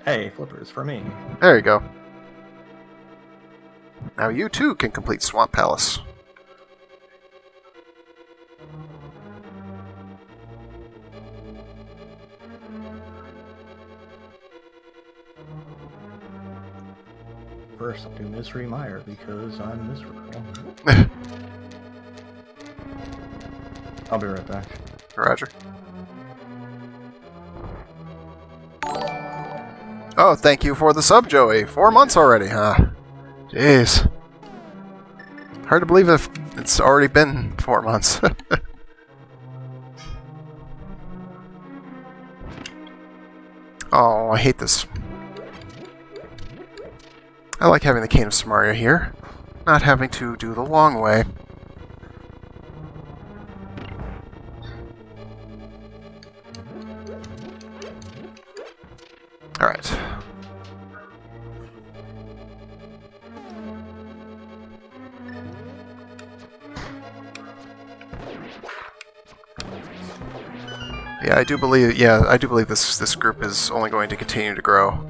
Hey, flippers for me. There you go. Now you too can complete Swamp Palace. First, I'll do Misery Mire because I'm miserable. I'll be right back. Roger. Oh, thank you for the sub, Joey. 4 months already, huh? Jeez. Hard to believe if it's already been 4 months. Oh, I hate this. I like having the Cane of Samaria here. Not having to do the long way. Alright. Yeah, I do believe this group is only going to continue to grow.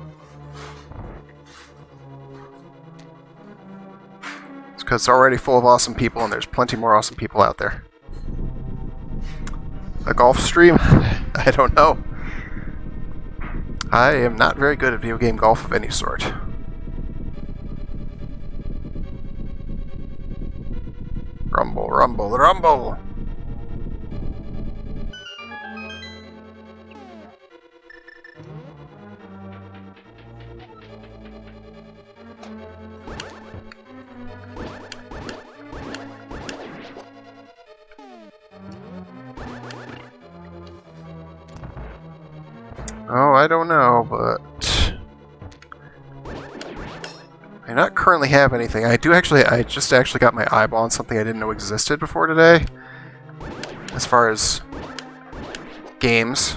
It's because it's already full of awesome people and there's plenty more awesome people out there. A golf stream? I don't know. I am not very good at video game golf of any sort. Rumble, rumble, rumble! Oh, I don't know, but not currently have anything. I just actually got my eyeball on something I didn't know existed before today. As far as games.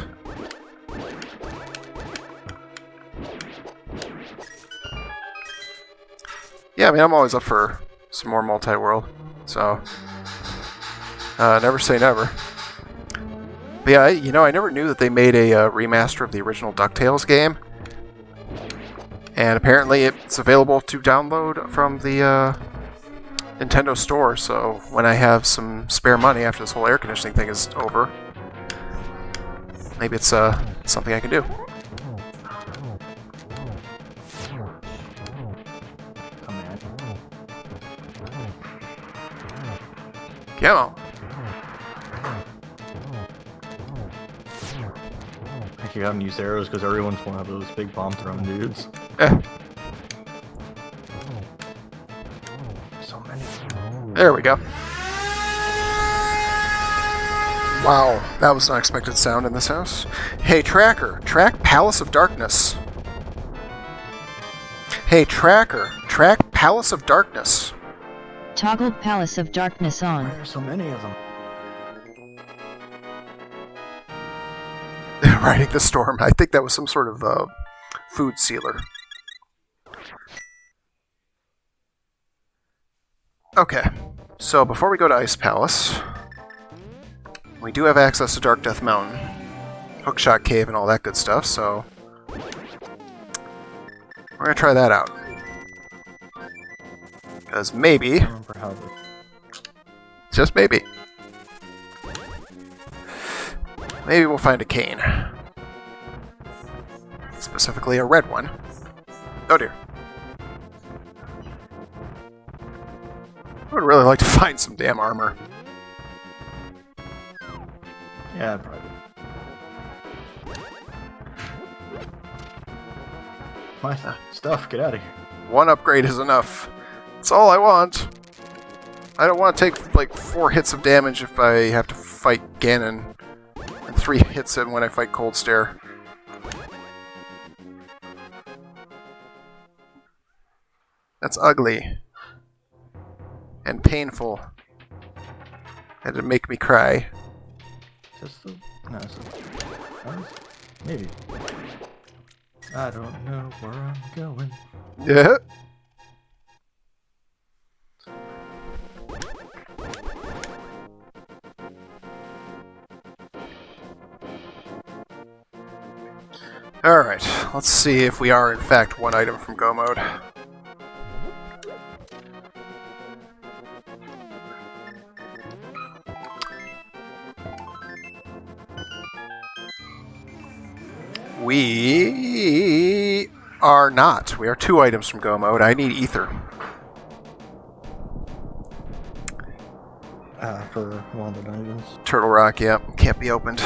Yeah, I mean, I'm always up for some more multi-world, so never say never. But yeah, I never knew that they made a remaster of the original DuckTales game. And apparently it's available to download from the Nintendo Store, so when I have some spare money after this whole air conditioning thing is over, maybe it's something I can do. Come on. Actually, I haven't used arrows because everyone's one of those big bomb throwing dudes. So many. There we go. Wow, that was an unexpected sound in this house. Hey, Tracker, track Palace of Darkness. Hey, Tracker, track Palace of Darkness. Toggled Palace of Darkness on. Why are so many of them? Riding the storm. I think that was some sort of food sealer. Okay, so before we go to Ice Palace, we do have access to Dark Death Mountain, Hookshot Cave, and all that good stuff, so we're going to try that out. Because maybe, I remember how just maybe, we'll find a cane. Specifically a red one. Oh dear. I would really like to find some damn armor. Yeah, probably. My stuff, get out of here. One upgrade is enough. That's all I want. I don't want to take like 4 hits of damage if I have to fight Ganon, and 3 hits in when I fight Cold Stare. That's ugly. And painful. And it'd make me cry. Just the... No, it's maybe. I don't know where I'm going. Yeah. Alright, let's see if we are in fact one item from Go Mode. We are not. We are 2 items from Go Mode. I need Ether. For one of the dungeons. Turtle Rock, yep. Can't be opened.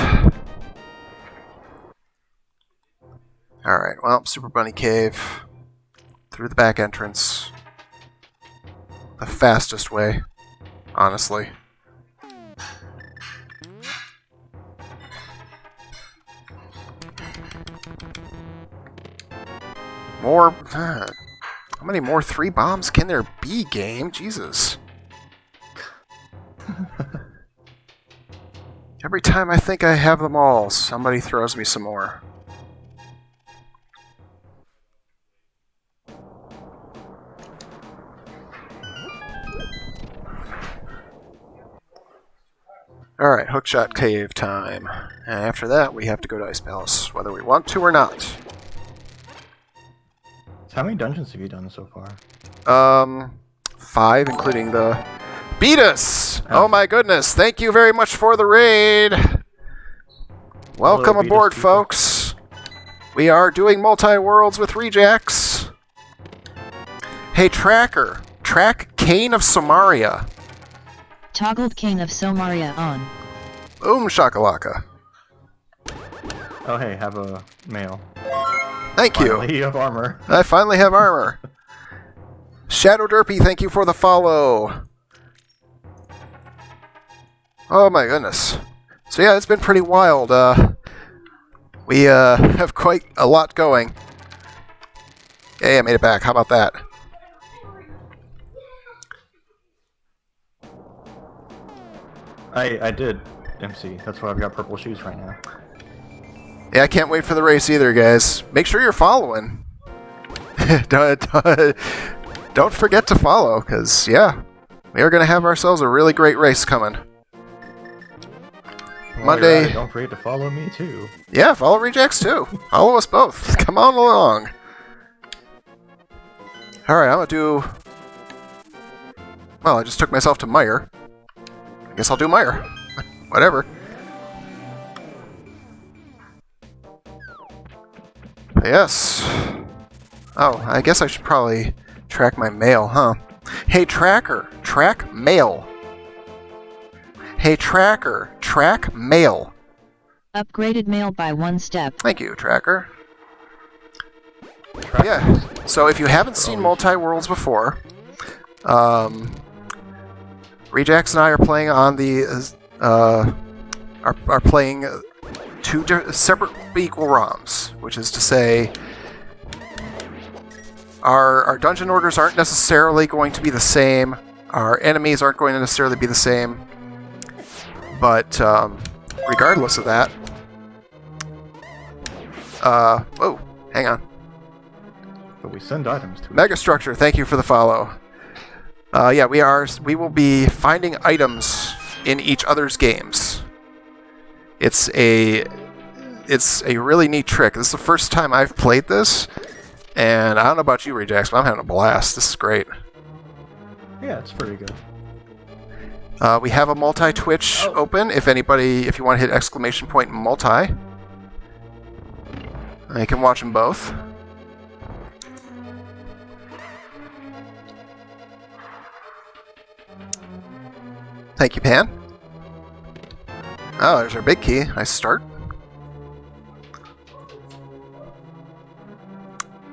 Alright, well, Super Bunny Cave. Through the back entrance. The fastest way, honestly. More... how many more 3 bombs can there be, game? Jesus. Every time I think I have them all, somebody throws me some more. Alright, Hookshot Cave time. And after that, we have to go to Ice Palace, whether we want to or not. So how many dungeons have you done so far? 5, including the... Beat us! Oh my goodness, thank you very much for the raid! Welcome aboard, people. folks! We are doing multi-worlds with Rejax. Hey, Tracker, track Cane of Somaria. Toggled Cane of Somaria on. Boom shakalaka. Oh hey, have a mail. Thank you. Finally, you have armor. I finally have armor. Shadow Derpy, thank you for the follow. Oh my goodness. So yeah, it's been pretty wild. We have quite a lot going. Hey, I made it back. How about that? I did, MC. That's why I've got purple shoes right now. Yeah, I can't wait for the race either, guys. Make sure you're following. Don't forget to follow, because, yeah, we are going to have ourselves a really great race coming. Monday. Don't forget to follow me, too. Yeah, follow Rejects, too. Follow us both. Come on along. Alright, I'm going to do... Well, I just took myself to Meyer. I guess I'll do Meyer. Whatever. Yes. Oh, I guess I should probably track my mail, huh? Hey, Tracker, track mail. Hey, Tracker, track mail. Upgraded mail by 1 step. Thank you, Tracker. Yeah, so if you haven't seen Multiworlds before, Rejax and I are playing on the, are playing two separate but equal ROMs, which is to say, our dungeon orders aren't necessarily going to be the same, our enemies aren't going to necessarily be the same, but regardless of that, whoa, hang on. But we send items to Megastructure, thank you for the follow. Yeah, we will be finding items in each other's games. It's a really neat trick. This is the first time I've played this, and I don't know about you, Rejax, but I'm having a blast. This is great. Yeah, it's pretty good. We have a multi-Twitch open. If you want to hit exclamation point multi, you can watch them both. Thank you, Pan. Oh, there's our big key. Nice start.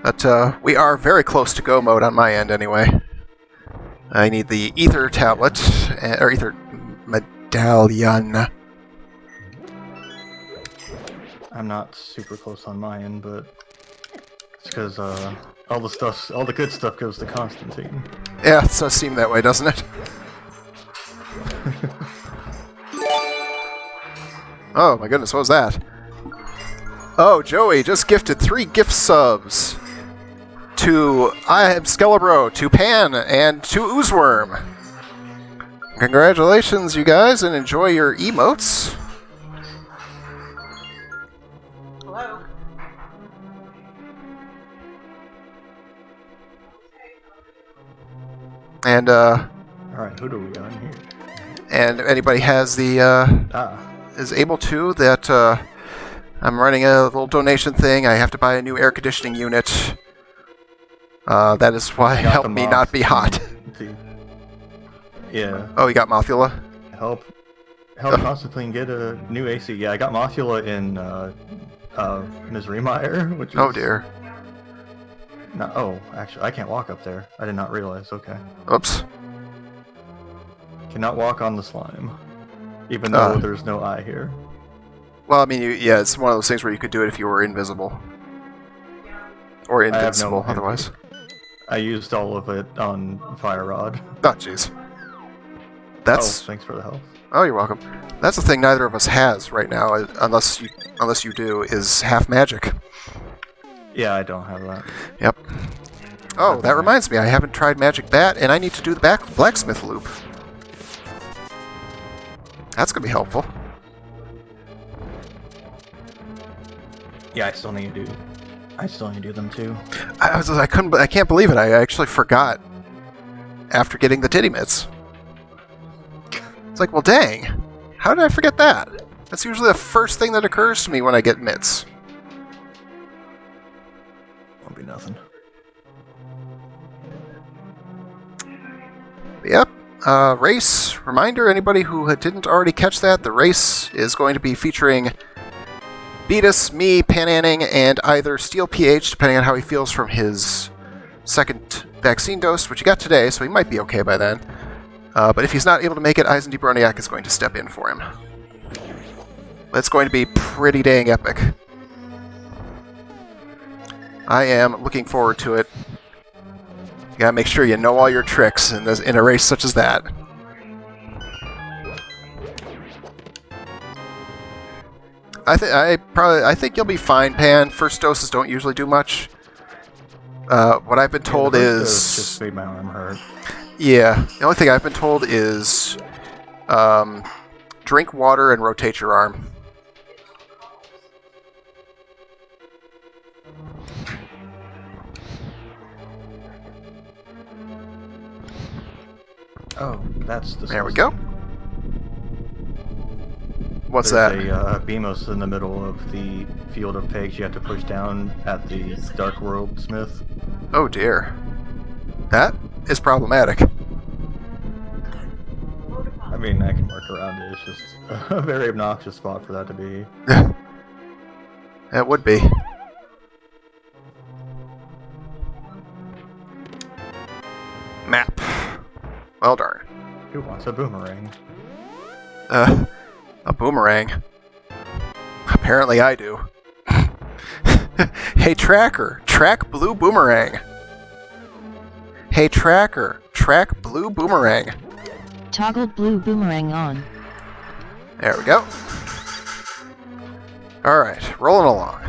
But we are very close to go mode on my end anyway. I need the ether tablet, or ether medallion. I'm not super close on my end, but it's because all the good stuff goes to Constantine. Yeah, it does seem that way, doesn't it? Oh my goodness, what was that? Oh, Joey just gifted 3 gift subs to I am Skelebro, to Pan, and to Oozeworm. Congratulations, you guys, and enjoy your emotes. Hello. And Alright, who do we got in here? and if anybody has the is able to, that I'm running a little donation thing. I have to buy a new air conditioning unit. That is why help me not be hot. Yeah. Oh, you got Mothula? Help Constantine get a new AC. Yeah, I got Mothula in Misery Mire, which is... Oh dear. No, oh, actually, I can't walk up there. I did not realize. Okay. Oops. Cannot walk on the slime. Even though there's no eye here. Well, I mean, yeah, it's one of those things where you could do it if you were invisible. Or invincible, otherwise. I used all of it on Fire Rod. Oh, jeez. That's... Oh, thanks for the help. Oh, you're welcome. That's the thing neither of us has right now, unless you do, is half magic. Yeah, I don't have that. Yep. Oh, that reminds me, I haven't tried Magic Bat, and I need to do the blacksmith loop. That's gonna be helpful. Yeah, I still need to do them too. I can't believe it. I actually forgot after getting the titty mitts. It's like, well, dang. How did I forget that? That's usually the first thing that occurs to me when I get mitts. Won't be nothing. Yep. Race. Reminder, anybody who didn't already catch that, the race is going to be featuring Beatus, me, Pan Anning, and either Steel PH, depending on how he feels from his second vaccine dose, which he got today, so he might be okay by then. But if he's not able to make it, Eisen Broniak is going to step in for him. It's going to be pretty dang epic. I am looking forward to it. You gotta make sure you know all your tricks in a race such as that. I think you'll be fine, Pan. First doses don't usually do much. What I've been told the first is dose just made my arm hurt. yeah. The only thing I've been told is drink water and rotate your arm. Oh, that's the. There we go. What's There's that? a Beamos in the middle of the field of pigs you have to push down at the Dark World Smith. Oh dear. That is problematic. I mean, I can work around it. It's just a very obnoxious spot for that to be. That would be. Map. Well darn. Who wants a boomerang? A boomerang. Apparently I do. Hey Tracker, track blue boomerang. Hey Tracker, track blue boomerang. Toggled blue boomerang on. There we go. Alright, rolling along.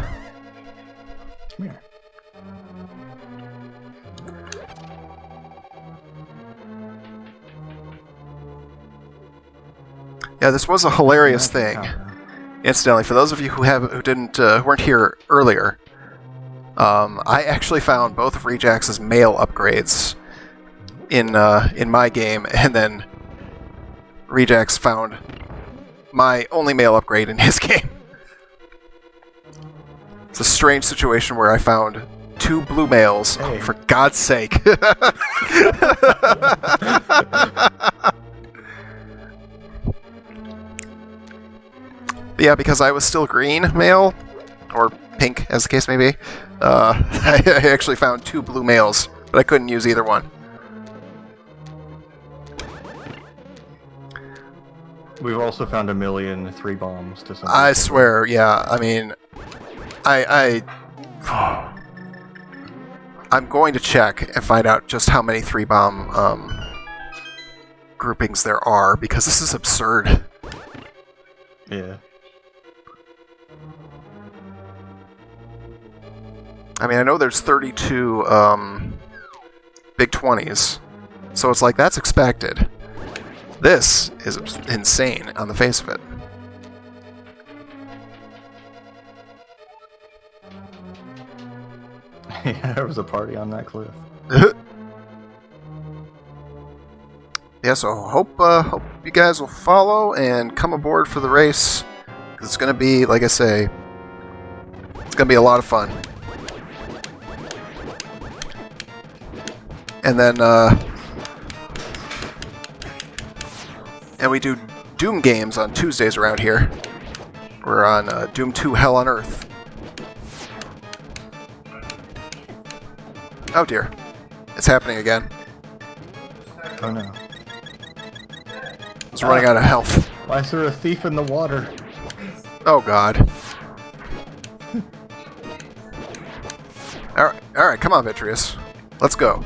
Come here. Yeah, this was a hilarious thing. Incidentally, for those of you who weren't here earlier, I actually found both of Rejax's male upgrades in my game, and then Rejax found my only male upgrade in his game. It's a strange situation where I found two blue males. Hey. Oh, for God's sake! Yeah, because I was still green male, or pink, as the case may be, I actually found two blue males, but I couldn't use either one. We've also found a million 3 bombs to some. I swear, yeah, I mean, I'm going to check and find out just how many 3-bomb groupings there are, because this is absurd. Yeah. I mean, I know there's 32 big 20s, so it's like, that's expected. This is insane on the face of it. Yeah, there was a party on that cliff. Yeah, so hope you guys will follow and come aboard for the race. It's going to be, like I say, it's going to be a lot of fun. And then, and we do Doom games on Tuesdays around here. We're on Doom 2 Hell on Earth. Oh dear. It's happening again. Oh no. It's running out of health. Why is there a thief in the water? Oh god. Alright, come on, Vitreous. Let's go.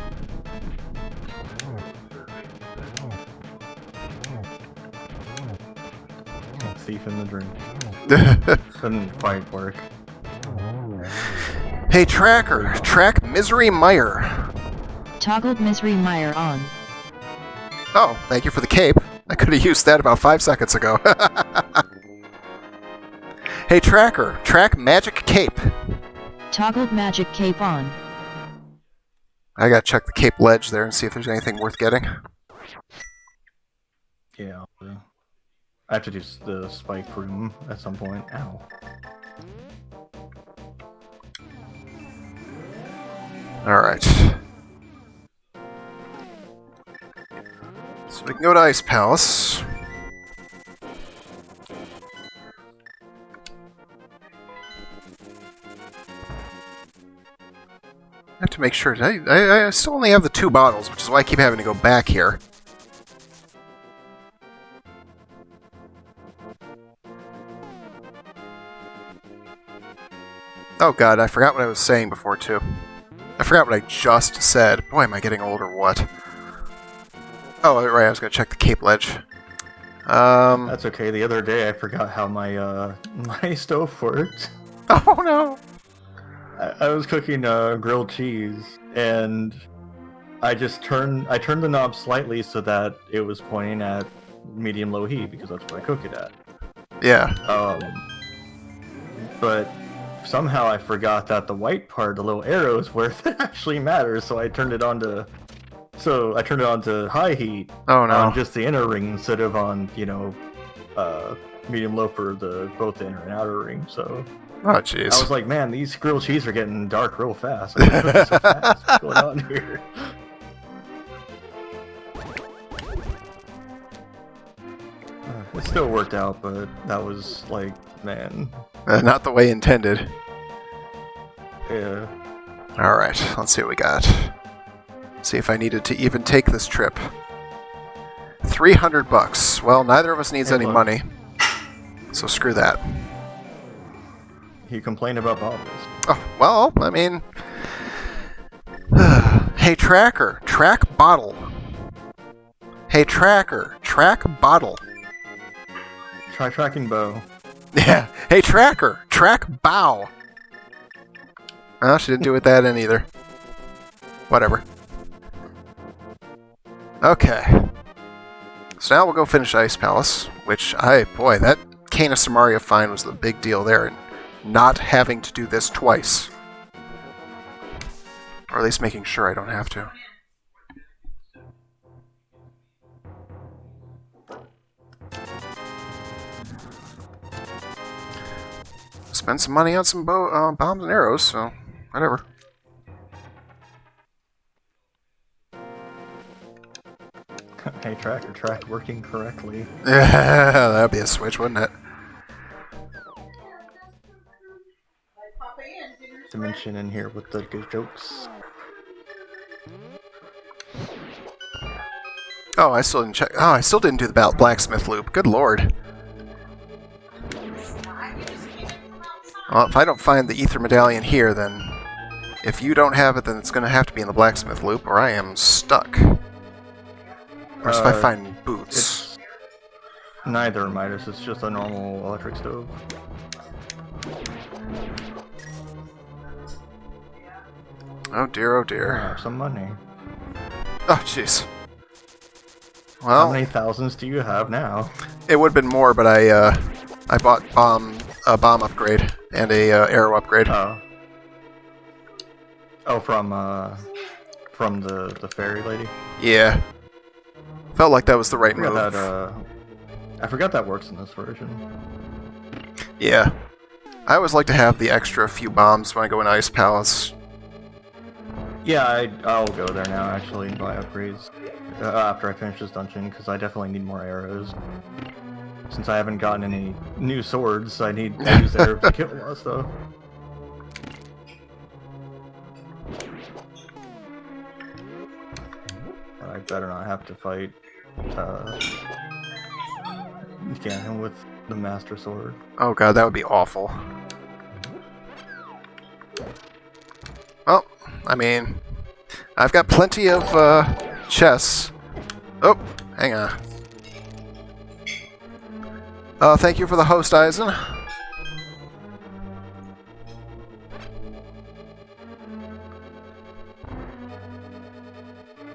Thief in the drink. Couldn't quite work. Hey Tracker, track Misery Mire. Toggled Misery Mire on. Oh, thank you for the cape. I could have used that about 5 seconds ago. Hey Tracker, track Magic Cape. Toggled Magic Cape on. I gotta check the cape ledge there and see if there's anything worth getting. Yeah, I have to do the spike room at some point. Ow. Alright. So we can go to Ice Palace. I have to make sure. I still only have the 2 bottles, which is why I keep having to go back here. Oh god, I forgot what I was saying before, too. I forgot what I just said. Boy, am I getting old or what? Oh, right, I was going to check the Cape Ledge. That's okay. The other day I forgot how my my stove worked. Oh no! I was cooking grilled cheese, and I turned the knob slightly so that it was pointing at medium-low heat because that's what I cook it at. Yeah. But somehow I forgot that the white part, the little arrows, where it actually matters. So I turned it on to high heat Oh no. on just the inner ring instead of on medium-low for both the inner and outer ring. So. Oh jeez. I was like, man, these grilled cheese are getting dark real fast. Like, they're cooking so fast. What's going on here? It still worked out, but that was like, man. Not the way intended. Yeah. Alright, let's see what we got. See if I needed to even take this trip. $300. Well, neither of us needs any look. money. So screw that. You complain about bottles. Oh, well, I mean... Hey, tracker, track bottle. Hey, tracker, track bottle. Try tracking bow. Yeah. Hey, tracker, track bow. Oh, she didn't do it that in either. Whatever. Okay. So now we'll go finish Ice Palace, which boy, that Cane of Samaria find was the big deal there, and not having to do this twice. Or at least making sure I don't have to. Spend some money on some bombs and arrows, so whatever. Hey, tracker, track working correctly. Yeah, that'd be a switch, wouldn't it? Dimension in here with the good jokes. Oh, I still didn't check. Oh, I still didn't do the blacksmith loop. Good lord. Well, if I don't find the ether medallion here, then if you don't have it, then it's going to have to be in the blacksmith loop, or I am stuck. Or if I find boots. It's neither, Midas. It's just a normal electric stove. Oh dear, oh dear. Have some money. Oh jeez. How Well, many thousands do you have now? it would have been more, but I bought a bomb upgrade and a arrow upgrade. Oh. Oh, from the fairy lady. Yeah. Felt like that was the right move. I forgot that works in this version. Yeah. I always like to have the extra few bombs when I go in Ice Palace. Yeah, I'll go there now actually and buy upgrades after I finish this dungeon because I definitely need more arrows. Since I haven't gotten any new swords, I need to use arrows to kill a lot of stuff. And I better not have to fight Ganon with the Master Sword. Oh god, that would be awful. Well, I mean, I've got plenty of chests. Oh, hang on. Thank you for the host, Eisen.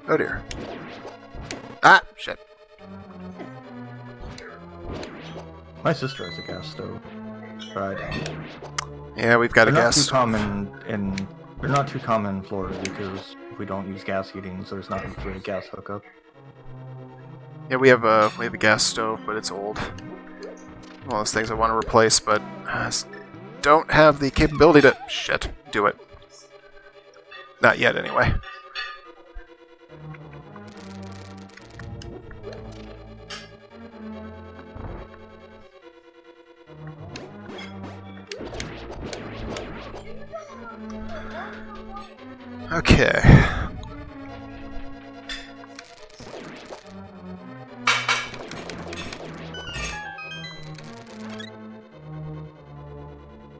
Oh dear. Ah, shit. My sister has a gas stove, but I don't. Yeah, we've got a gas. They're not too common in Florida because we don't use gas heating, so there's not usually a gas hookup. Yeah, we have a gas stove, but it's old. One of those things I want to replace, but don't have the capability to do it. Not yet, anyway. Okay.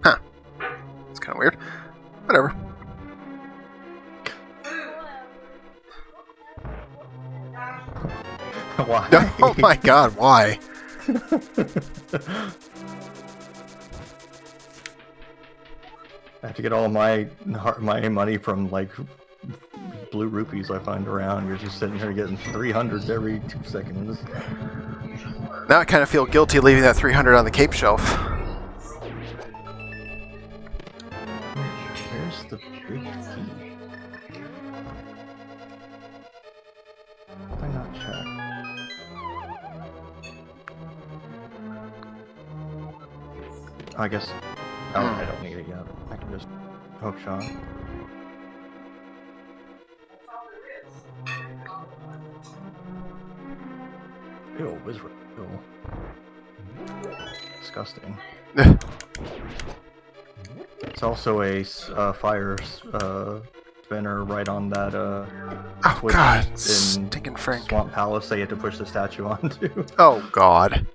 Huh. It's kind of weird. Whatever. Why? Oh my god, why? I have to get all my money from like blue rupees I find around. You're just sitting here getting 300s every 2 seconds. Now I kind of feel guilty leaving that 300 on the cape shelf. Where's the big key? Why not check? I guess. Oh, I don't need it yet. I can just hook shot. Ew, Wizard. Ew. Disgusting. It's also a fire spinner right on that Oh switch god, in stinking Frank. Swamp Palace they had to push the statue onto. Oh god.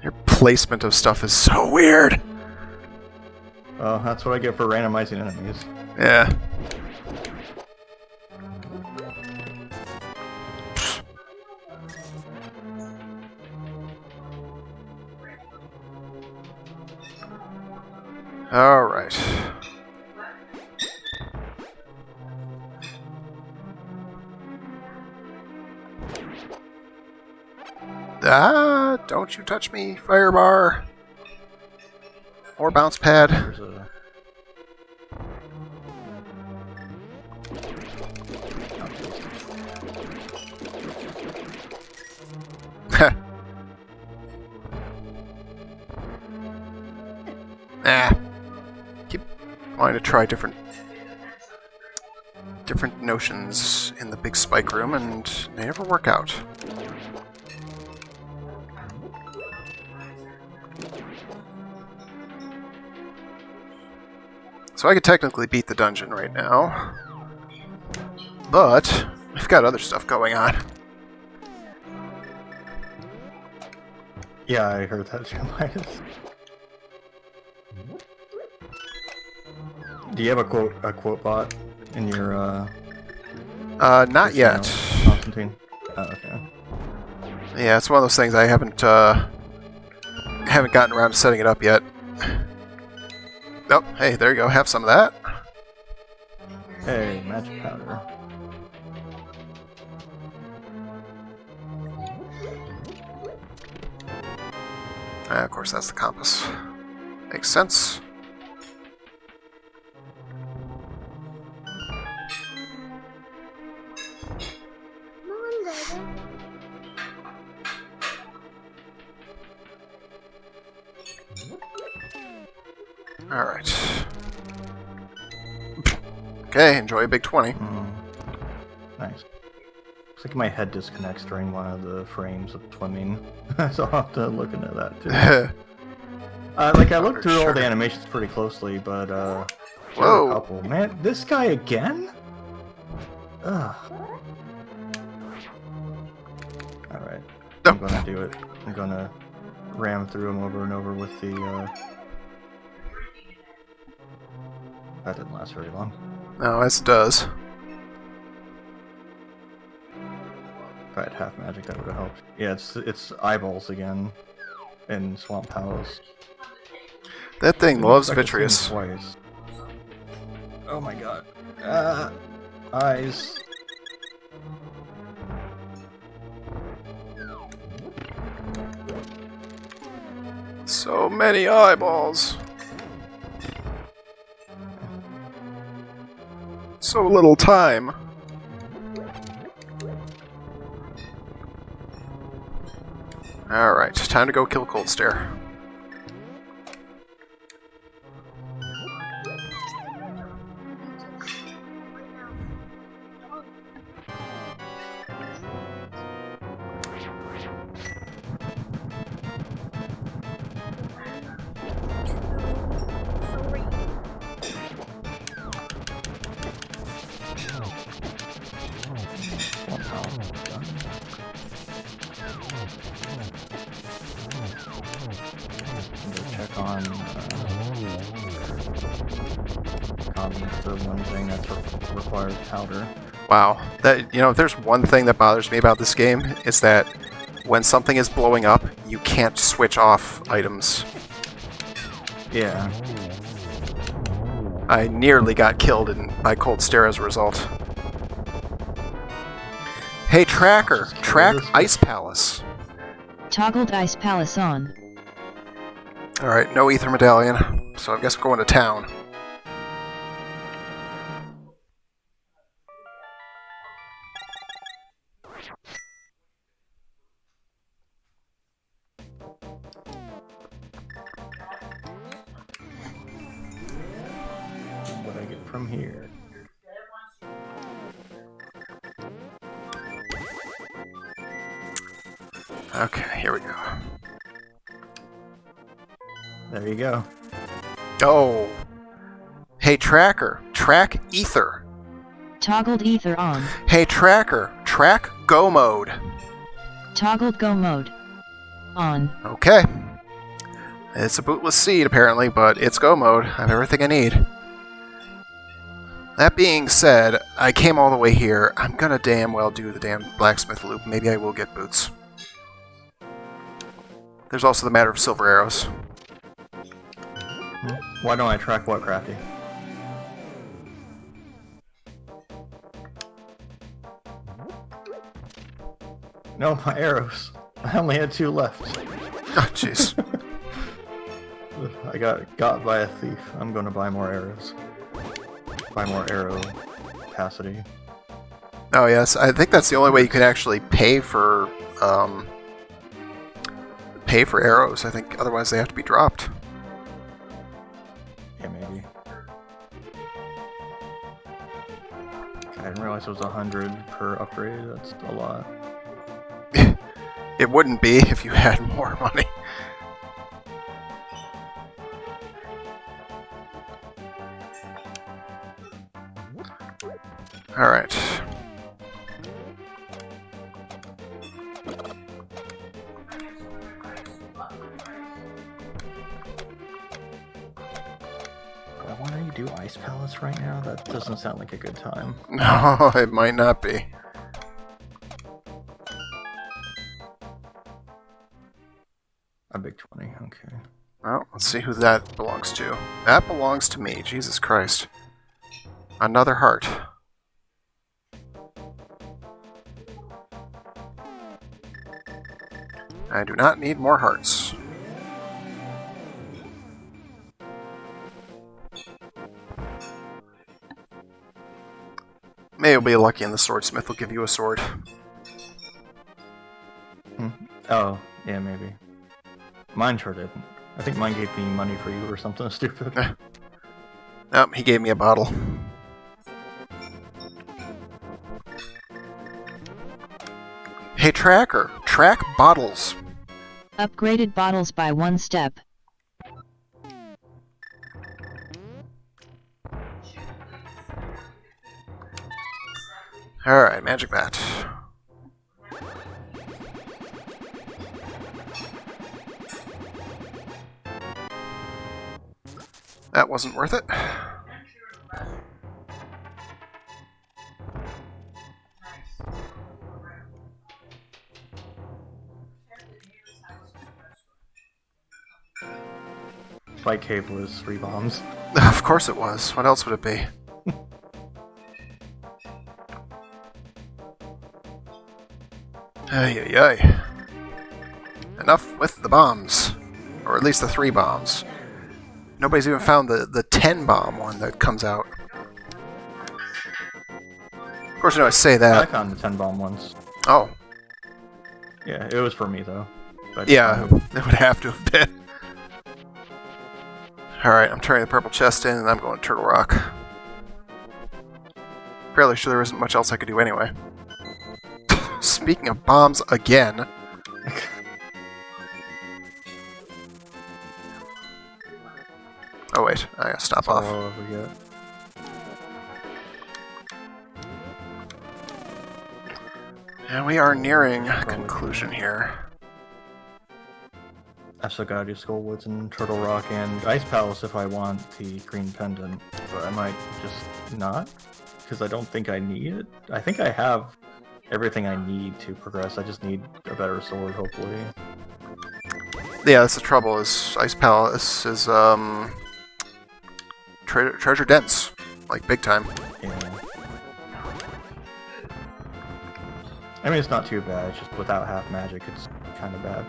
Your placement of stuff is so weird. Oh, that's what I get for randomizing enemies. Yeah. All right. Ah, don't you touch me, firebar. Or bounce pad. There's a... Ah. Keep wanting to try different notions in the big spike room, and they never work out. So I could technically beat the dungeon right now, but we've got other stuff going on. Yeah, I heard that, Jeremiah. Do you have a quote bot in your Not yet. Constantine? Oh, okay. Yeah, it's one of those things I haven't gotten around to setting it up yet. Oh, hey, there you go. Have some of that. Hey, magic powder. Of course, that's the compass. Makes sense. Come on, Daddy. Alright. Okay, enjoy a big 20. Nice. Looks like my head disconnects during one of the frames of swimming. So I'll have to look into that too. Like I looked through all the animations pretty closely, but Whoa. a couple. Man, this guy again? Ugh. Alright. I'm gonna do it. I'm gonna ram through him over and over with the that didn't last very long. No, yes it does. If I had half magic, that would have helped. Yeah, it's eyeballs again in Swamp Palace. That thing loves Vitreous. Twice. Oh my god. Eyes. So many eyeballs. So little time. Alright, time to go kill Cold Stare. Check on the one thing that requires powder. Wow, that if there's one thing that bothers me about this game, it's that when something is blowing up, you can't switch off items. Yeah. I nearly got killed by cold stare as a result. Hey Tracker, track Ice Palace. Toggled Ice Palace on. Alright, no ether medallion, so I guess we're going to town. What I get from here? Okay, here we go. There you go. Oh! Hey Tracker, track ether. Toggled ether on. Hey Tracker, track go mode. Toggled go mode. On. Okay. It's a bootless seed apparently, but it's go mode. I have everything I need. That being said, I came all the way here. I'm gonna damn well do the damn blacksmith loop. Maybe I will get boots. There's also the matter of silver arrows. Why don't I track what, Crafty? No, my arrows. I only had 2 left. Oh, jeez. I got by a thief. I'm gonna buy more arrows. Buy more arrow capacity. Oh, yes. I think that's the only way you can actually pay for arrows. I think otherwise they have to be dropped. Yeah, maybe. I didn't realize it was 100 per upgrade. That's a lot. It wouldn't be if you had more money. Alright. Why don't you do Ice Palace right now? That doesn't sound like a good time. No, it might not be. A big 20, okay. Well, let's see who that belongs to. That belongs to me, Jesus Christ. Another heart. I do not need more hearts. Maybe you'll be lucky and the swordsmith will give you a sword. Oh, yeah, maybe. Mine sure didn't. I think mine gave me money for you or something stupid. Nope, he gave me a bottle. Hey Tracker, track bottles. Upgraded bottles by 1 step. Alright, magic bat. That wasn't worth it. Spike Cave was 3 bombs. Of course it was. What else would it be? Ay, ay, ay. Enough with the bombs. Or at least the 3 bombs. Nobody's even found the 10 bomb one that comes out. Of course, you know, I say I that. found the 10 bomb ones. Oh. Yeah, it was for me though. But Yeah, it would have to have been. Alright, I'm turning the purple chest in and I'm going to Turtle Rock. Fairly sure there isn't much else I could do anyway. Speaking of bombs again. Oh wait, I gotta stop off. all we get. And we are nearing a conclusion here. I still gotta do Skullwoods and Turtle Rock and Ice Palace if I want the green pendant, but I might just not, because I don't think I need it. I think I have everything I need to progress. I just need a better sword, hopefully. Yeah, that's the trouble. Is Ice Palace is treasure dense, like big time. Yeah. I mean, it's not too bad. It's just without half magic, it's kind of bad.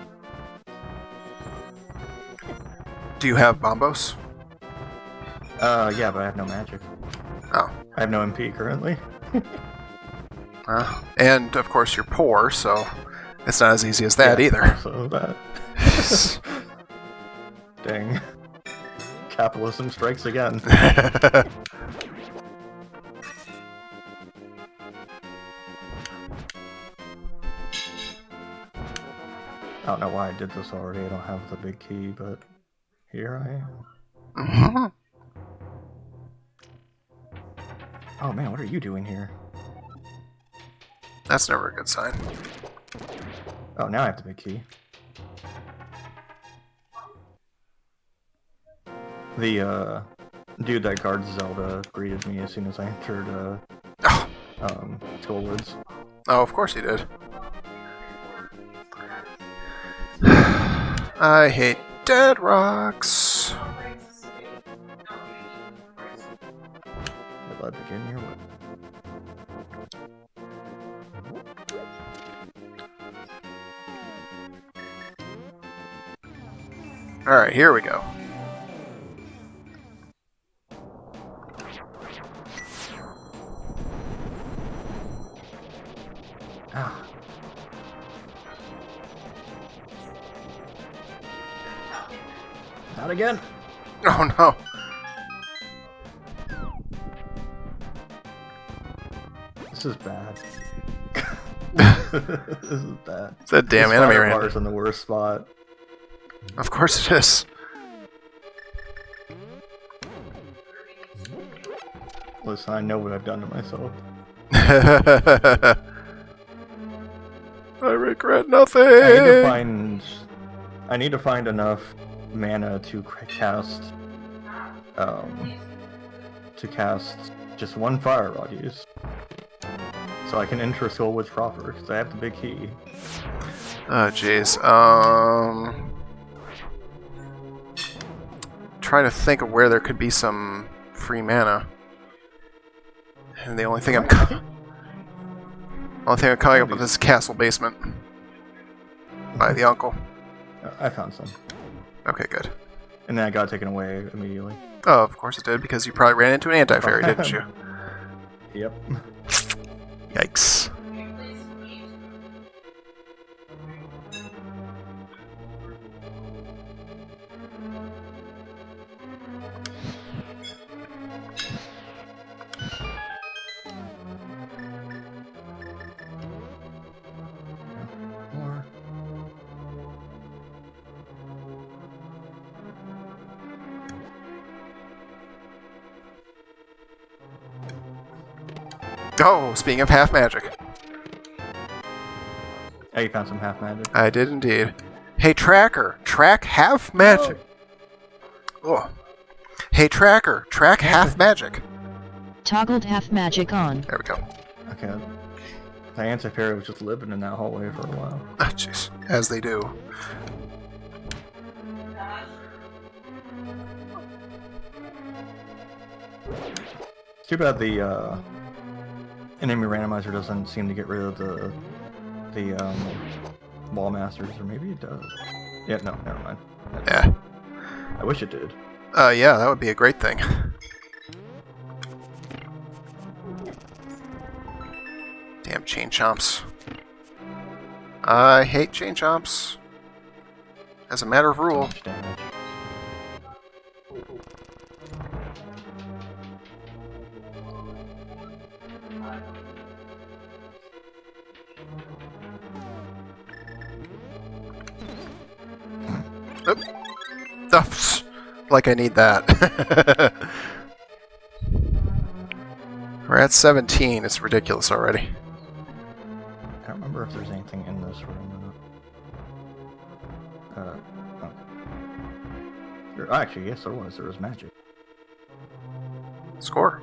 Do you have bombos? Yeah, but I have no magic. Oh. I have no MP currently. And of course you're poor, so it's not as easy as that either. So that. Dang. Capitalism strikes again. I don't know why I did this already. I don't have the big key, but here I am. Mm-hmm. Oh man, what are you doing here? That's never a good sign. Oh, now I have the big key. The dude that guards Zelda greeted me as soon as I entered Skullwoods. Oh, of course he did. I hate dead rocks. Did I begin here? What? Alright, here we go. Ah. Not again! Oh no. This is bad. This is bad. It's that damn This enemy fire ran. bar's in the worst spot. Of course it is. Listen, I know what I've done to myself. I regret nothing. I need to find enough mana to cast just one fire rod use. So I can enter Skullwoods proper, because I have the big key. Oh jeez. Trying to think of where there could be some free mana. And the only thing I'm coming up with is castle basement by the uncle. I found some. Okay, good. And then I got taken away immediately. Oh, of course it did, because you probably ran into an anti-fairy, didn't you? Yep. Yikes. More. Oh, speaking of half magic. Oh, you found some half magic? I did indeed. Hey, Tracker, track half magic. Oh. Hey, Tracker, track half magic. Toggled half magic on. There we go. Okay. The anti-fairy was just living in that hallway for a while. Ah, jeez. As they do. It's too bad the enemy randomizer doesn't seem to get rid of the wall masters, or maybe it does. Yeah, no, never mind. Yeah. I wish it did. Yeah, that would be a great thing. Damn chain chomps. I hate chain chomps. As a matter of rule. Much damage. Oop. Oh, like I need that. We're at 17. It's ridiculous already. I don't remember if there's anything in this room or not. Actually, yes, there was. There was magic. Score.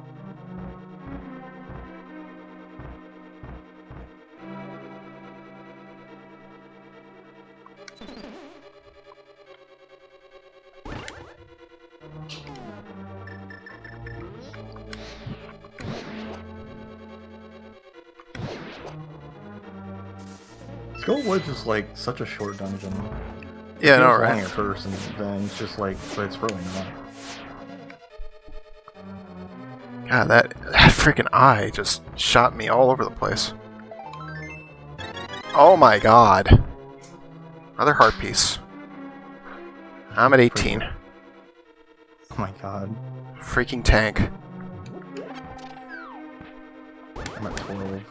Skullwoods is like such a short dungeon. Yeah, It no, feels right? long at first, and then it's just like, but it's really not. God, that freaking eye just shot me all over the place. Oh my god. Another heart piece. I'm at 18. Oh my god. Freaking tank. I'm at 12.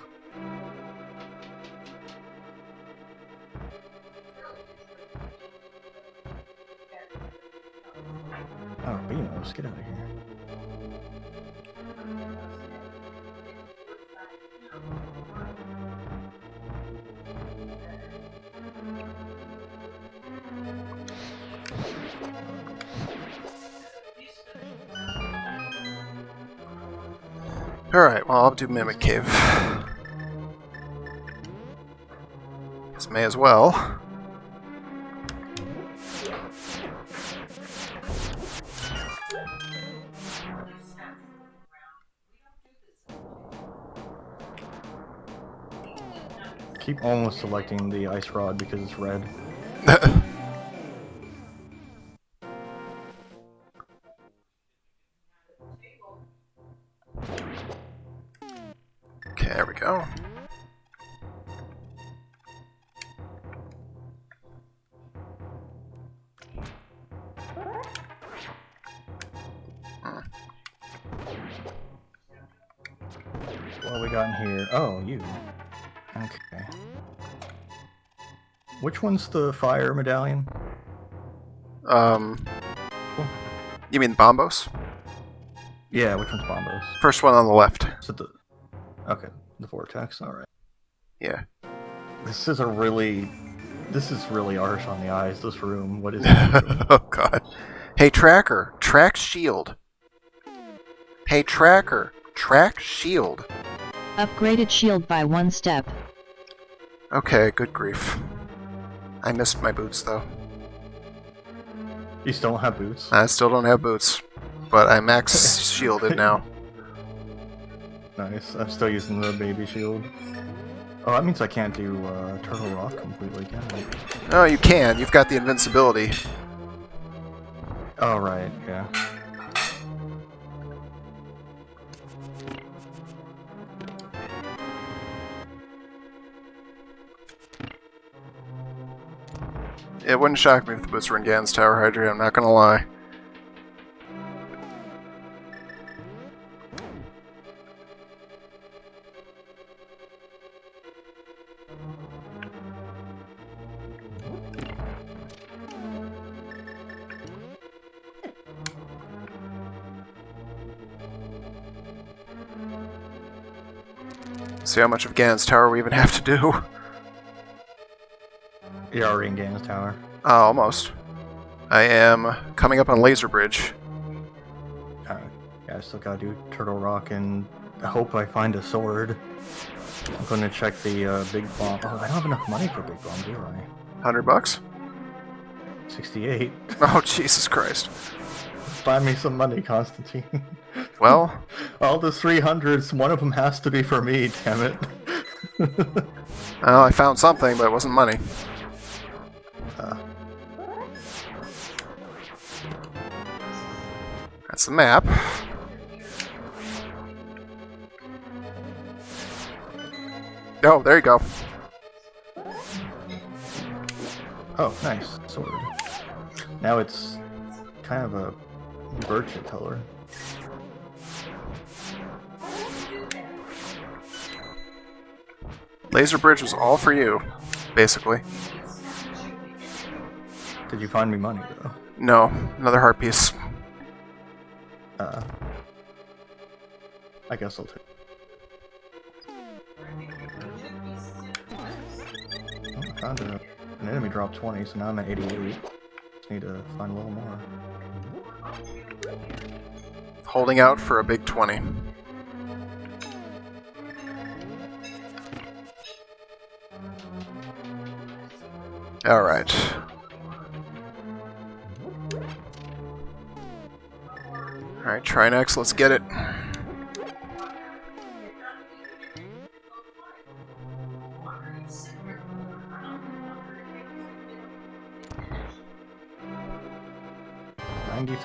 Oh, Beanos, get out of here. Alright, well, I'll do Mimic Cave. Guess may as well. Keep almost selecting the ice rod because it's red. Okay, there we go. What we got in here? Oh, you. Okay. Which one's the fire medallion? You mean Bombos? Yeah, which one's Bombos? First one on the left. Is it the... Okay, the vortex, alright. Yeah. This is really harsh on the eyes, this room. What is it? Oh god. Hey Tracker, track shield. Hey Tracker, track shield. Upgraded shield by 1 step. Okay, good grief. I missed my boots though. You still don't have boots? I still don't have boots, but I'm max shielded now. Nice. I'm still using the baby shield. Oh, that means I can't do Turtle Rock completely, can I? Oh, you can. You've got the invincibility. Oh, right, yeah. It wouldn't shock me if the boots were in Gan's Tower Hydrate, I'm not gonna lie. See how much of Gan's Tower we even have to do. You're already in Gaines Tower. Almost. I am coming up on Laser Bridge. Yeah, I still gotta do Turtle Rock and I hope I find a sword. I'm gonna check the Big Bomb. Oh, I don't have enough money for Big Bomb, do I? $100? 68. Oh, Jesus Christ. Find me some money, Constantine. Well, All the 300s, one of them has to be for me, damn it. well, I found something, but it wasn't money. That's the map. Oh, there you go. Oh, nice. Sword. Now it's kind of a birch color. Laser Bridge was all for you, basically. Did you find me money, though? No, another heart piece. I guess I'll take. Oh, I found an enemy drop 20, so now I'm at 88. Just need to find a little more. Holding out for a big 20. Alright. Alright, try next, let's get it.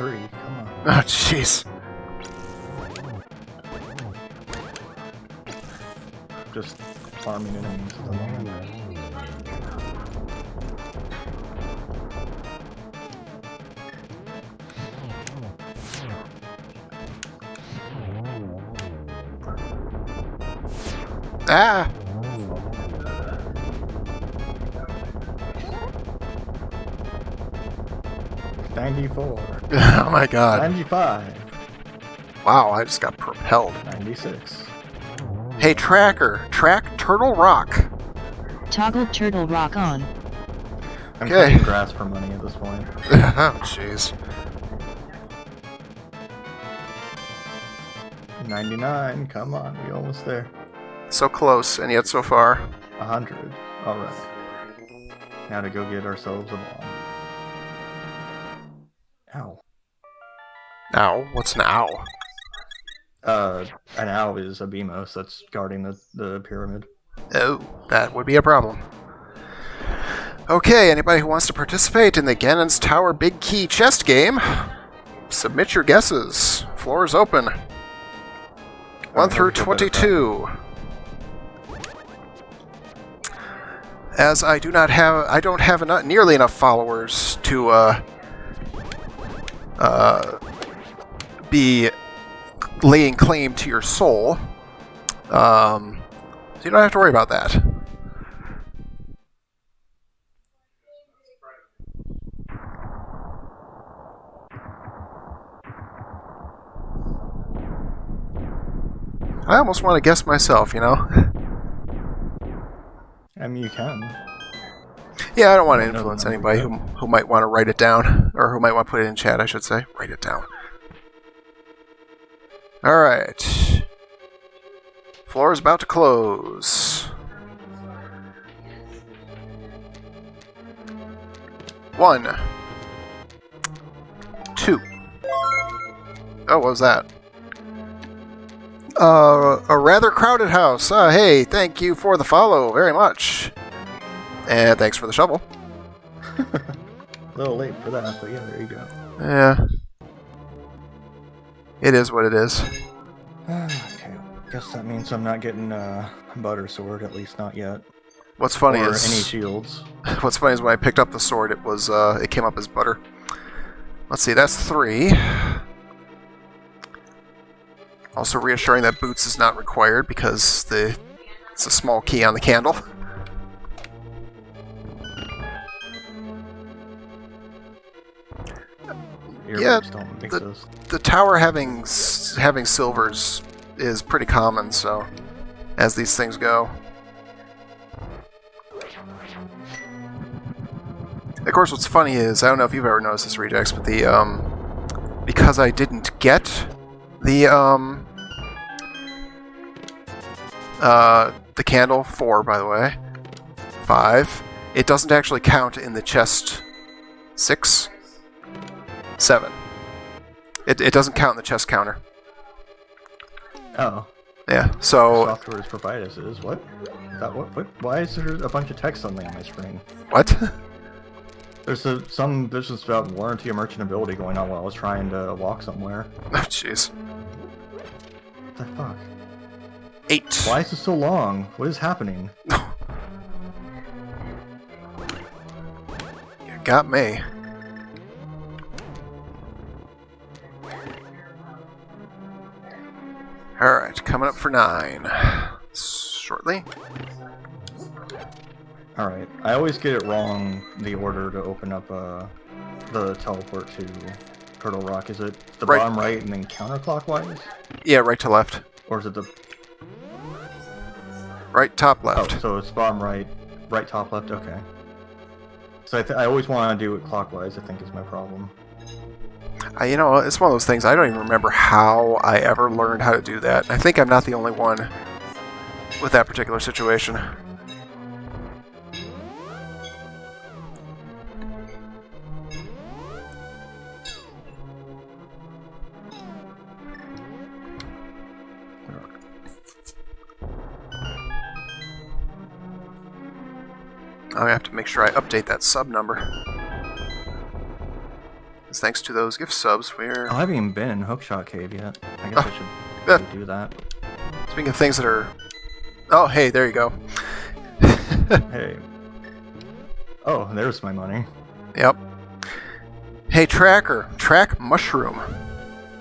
93. Come on. Oh, jeez. Just farming enemies at the moment. Ah! 94. Oh my god. 95. Wow, I just got propelled. 96. Hey, Tracker, track Turtle Rock. Toggle turtle rock on. I'm Okay. cutting grass for money at this point. Oh, jeez. 99. Come on, we almost there. So close, and yet so far. 100. Alright. Now to go get ourselves a bomb. Ow. Ow? What's an ow? An owl is a Beamos that's guarding the pyramid. Oh, that would be a problem. Okay, anybody who wants to participate in the Ganon's Tower Big Key chest game, submit your guesses. Floor is open. 1 through 22. As I don't have nearly enough followers to be laying claim to your soul, so you don't have to worry about that. I almost want to guess myself, you know? I mean, you can. Yeah, I don't want to I know the influence number, anybody who might want to write it down, or who might want to put it in chat, I should say. Write it down. Alright. Floor is about to close. 1. 2. Oh, what was that? A rather crowded house. Hey, thank you for the follow very much. And thanks for the shovel. A little late for that, but yeah, there you go. Yeah. It is what it is. Okay, guess that means I'm not getting butter sword, at least not yet. What's funny or is any shields. What's funny is when I picked up the sword, it came up as butter. Let's see, that's 3. Also reassuring that boots is not required because it's a small key on the candle. Yeah, Earbuds don't exist. The tower having silvers is pretty common, so as these things go. Of course, what's funny is, I don't know if you've ever noticed this, Rejects, but because I didn't get the candle, 4, by the way, 5, it doesn't actually count in the chest 6, 7. It doesn't count in the chest counter. Oh. Yeah, so... Software is provided as is. What? What? Why is there a bunch of text suddenly on my screen? What? There's some business about warranty or merchantability going on while I was trying to walk somewhere. Oh, jeez. What the fuck? 8. Why is this so long? What is happening? You got me. Alright, coming up for 9. Shortly. Alright, I always get it wrong, the order to open up the teleport to Turtle Rock. Is it the Right. bottom right and then counterclockwise? Yeah, right to left. Or is it the... Right, top, Oh, left. so it's bottom right, right top left, okay. So I always want to do it clockwise, I think is my problem. You know, it's one of those things, I don't even remember how I ever learned how to do that. I think I'm not the only one with that particular situation. I have to make sure I update that sub number. thanks to those gift subs, we're... I haven't even been in Hookshot Cave yet. I guess I should yeah. really do that. Speaking of things that are... Oh, hey, there you go. Hey. Oh, there's my money. Yep. Hey, Tracker. Track mushroom.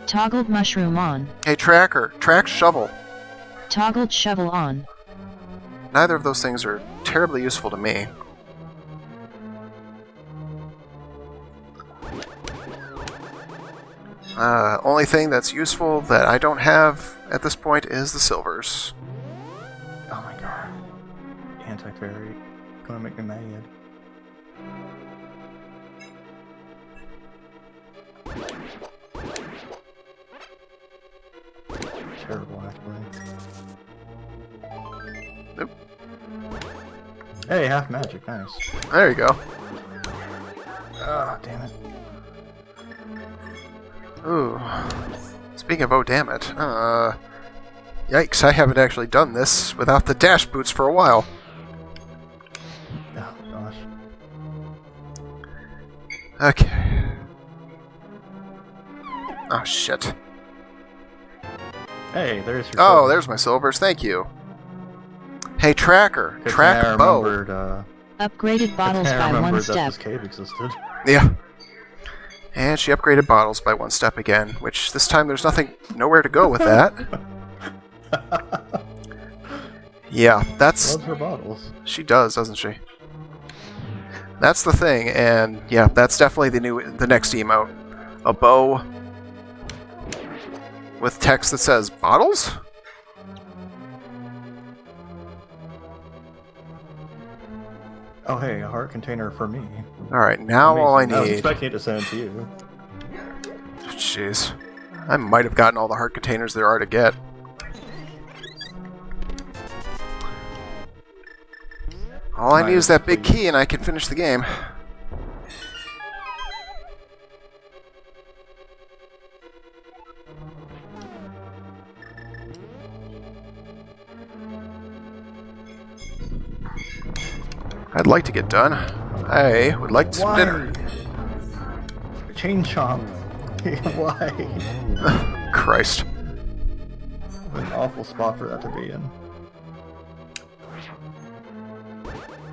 Toggled mushroom on. Hey, Tracker. Track shovel. Toggled shovel on. Neither of those things are terribly useful to me. Only thing that's useful that I don't have at this point is the silvers. Oh my god. Anti-fairy. Gonna make me mad. Terrible, actually. Nope. Hey, half magic, nice. There you go. Ah, damn it. Ooh. Speaking of oh damn it, yikes, I haven't actually done this without the dash boots for a while. Oh, gosh. Okay. Oh shit. Hey, there's your Oh, silver. there's my silvers, thank you. Hey, Tracker, Good track thing I bow. remembered, Upgraded bottles I by remembered one that step. this cave existed. Yeah. And she upgraded bottles by one step again, which this time there's nowhere to go with that. Yeah, that's... Loves her bottles. She does, doesn't she? That's the thing, and yeah, that's definitely the next emote. A bow with text that says bottles? Oh, hey, a heart container for me. Alright, now all I Amazing. I was need... expecting it to send it to you. Jeez. I might have gotten all the heart containers there are to get. All I need is that big key and I can finish the game. I'd like to get done. I would like some dinner. Chain chomp. Why? Christ. An awful spot for that to be in.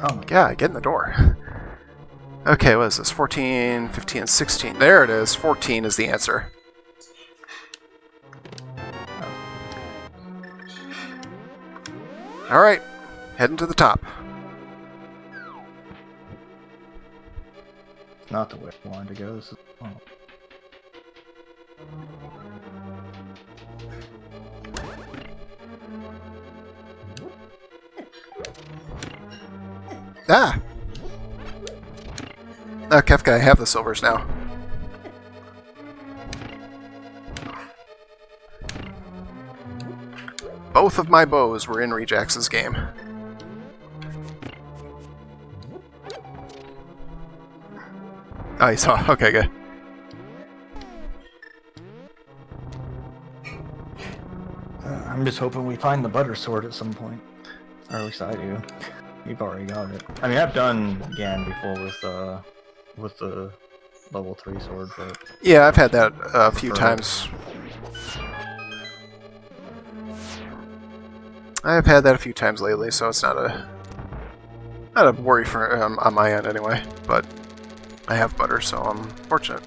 Oh my god. Yeah, get in the door. Okay, what is this? 14, 15, 16. There it is. 14 is the answer. Alright, heading to the top. Not the way I wanted to go. This is... oh. Ah! Oh, Kefka, I have the silvers now. Both of my bows were in Rejax's game. Oh, you saw. Okay, good. I'm just hoping we find the butter sword at some point. Or at least I do. You've already got it. I mean, I've done Gan before with the level 3 sword, but... Yeah, I've had that a few times. I've had that a few times lately, so it's not a worry for on my end anyway. But I have butter, so I'm fortunate.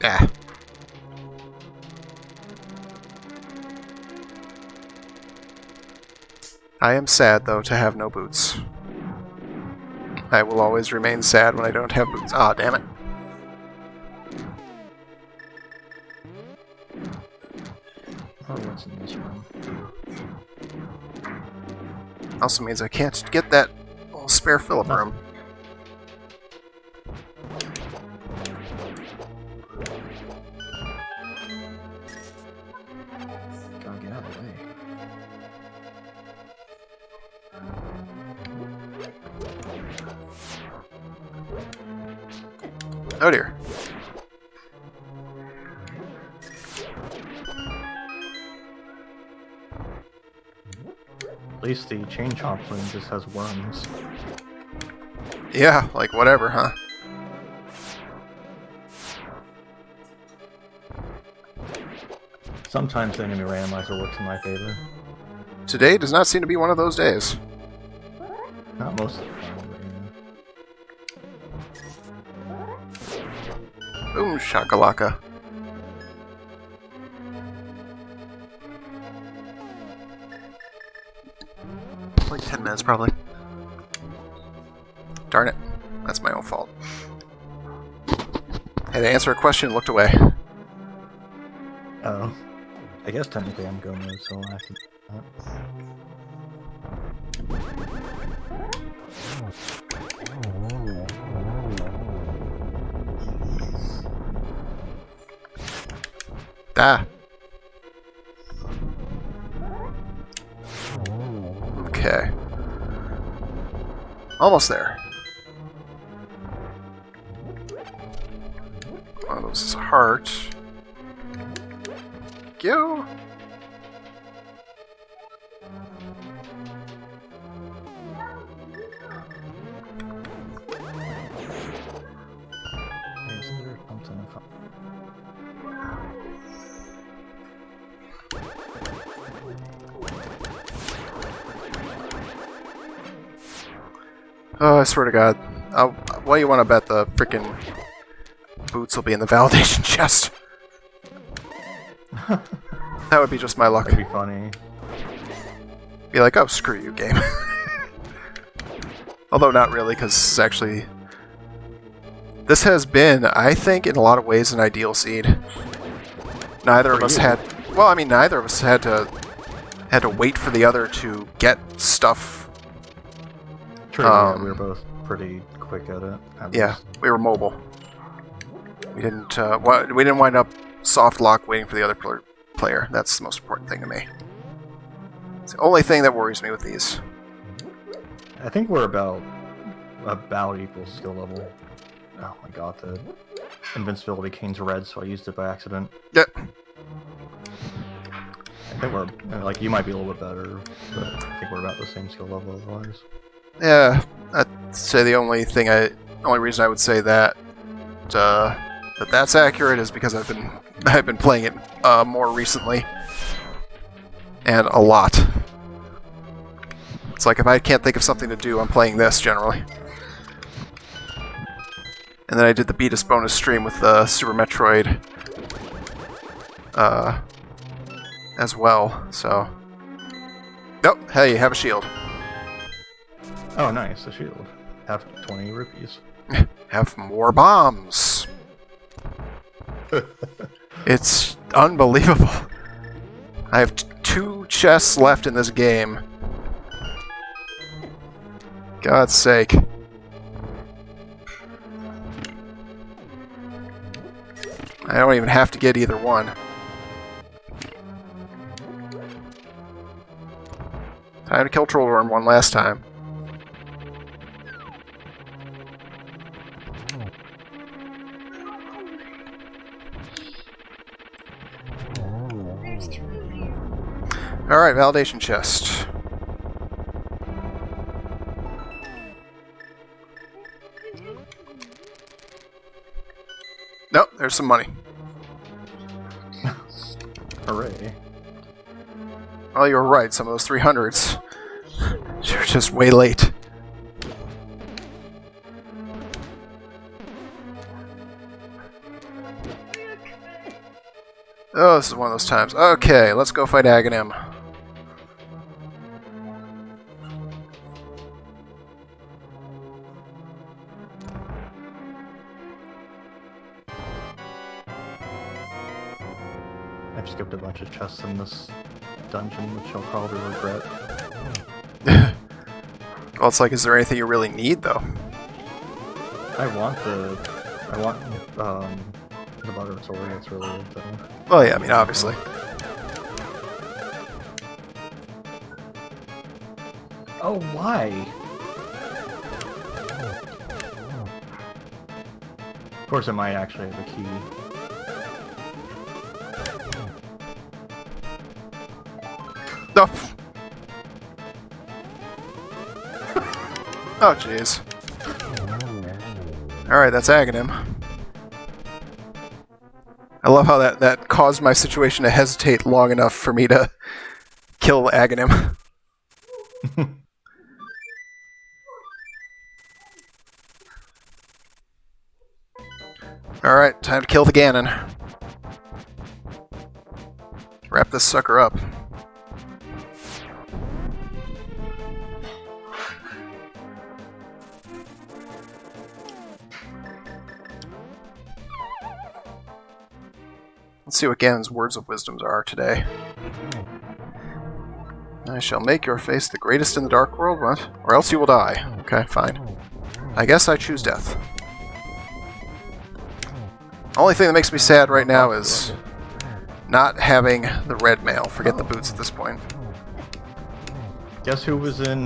Ah. I am sad, though, to have no boots. I will always remain sad when I don't have boots. Ah, damn it. Oh, what's in this room? Also means I can't get that little spare Phillip room. Gotta get out of the way. Oh dear. least the chain chompling just has worms. Yeah, like whatever, huh? Sometimes the enemy randomizer works in my favor. Today does not seem to be one of those days. Not most of the time, but yeah. Boom shakalaka. Like 10 minutes probably. Darn it. That's my own fault. Had to answer a question and looked away. Oh. I guess technically I'm go mode, so I'll have to do that. Ah. Okay. Almost there. One of those is a heart. Go. Isn't there something fun? Oh, I swear to God. What do you want to bet the freaking boots will be in the validation chest? That would be just my luck. That'd be funny. Be like, oh, screw you, game. Although not really, because actually... This has been, I think, in a lot of ways, an ideal seed. Neither of us had... Well, I mean, neither of us had to wait for the other to get stuff. True, yeah, we were both pretty quick at it. Yeah, we were mobile. We didn't wind up soft lock waiting for the other player. That's the most important thing to me. It's the only thing that worries me with these. I think we're about equal skill level. Oh my god, the invincibility cane's red, so I used it by accident. Yep. I think we're, like, you might be a little bit better, but I think we're about the same skill level otherwise. Yeah, I'd say the only reason I would say that that's accurate is because I've been playing it more recently, and a lot. It's like if I can't think of something to do, I'm playing this generally. And then I did the Beatus bonus stream with Super Metroid as well. So, oh, hey, have a shield. Oh, nice, a shield. Have 20 rupees. Have more bombs. It's unbelievable. I have 2 chests left in this game. God's sake. I don't even have to get either one. Time to kill Trollworm one last time. Alright, validation chest. Nope, there's some money. Hooray. Oh, you were right, some of those 300s. You're just way late. Oh, this is one of those times. Okay, let's go fight Aghanim. I've skipped a bunch of chests in this dungeon, which I'll probably regret. Well, it's like, is there anything you really need, though? I want the butter sword, that's really it, though. Well, yeah, I mean, obviously. Oh, why? Of course, it might actually have a key. No. Oh, jeez. Alright, that's Aghanim. I love how that caused my situation to hesitate long enough for me to kill Aghanim. Alright, time to kill the Ganon. Wrap this sucker up. Let's see what Ganon's words of wisdoms are today. I shall make your face the greatest in the Dark World, what? Or else you will die. Okay, fine. I guess I choose death. Only thing that makes me sad right now is not having the red mail. Forget the boots at this point. Guess who was in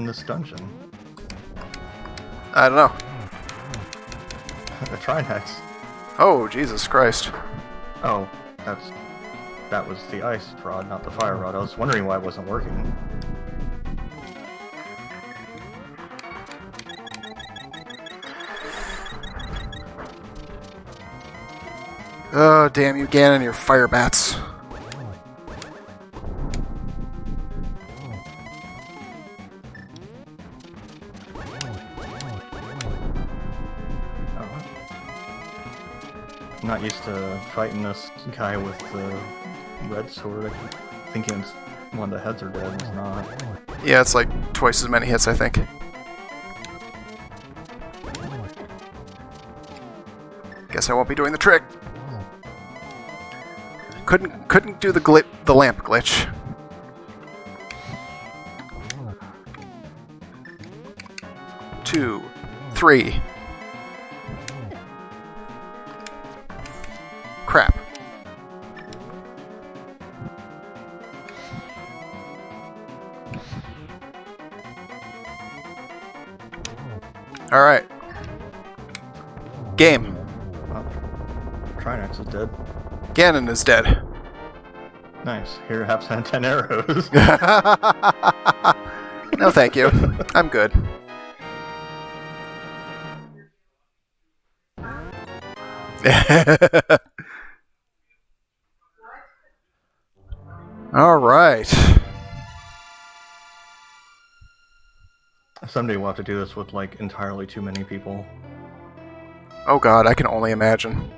this dungeon? I don't know. A Trinex. Oh, Jesus Christ. Oh, that was the ice rod, not the fire rod. I was wondering why it wasn't working. Oh, damn you, Ganon, your fire bats. I'm not used to fighting this guy with the red sword. I keep thinking it's one of the heads are dead, and it's not. Yeah, it's like twice as many hits, I think. Guess I won't be doing the trick. Couldn't do the lamp glitch. Two, three. Crap. All right. Game. Trinex is dead. Ganon is dead. Nice. Here, have 10 arrows. No, thank you. I'm good. All right. Someday we'll have to do this with, like, entirely too many people. Oh god, I can only imagine.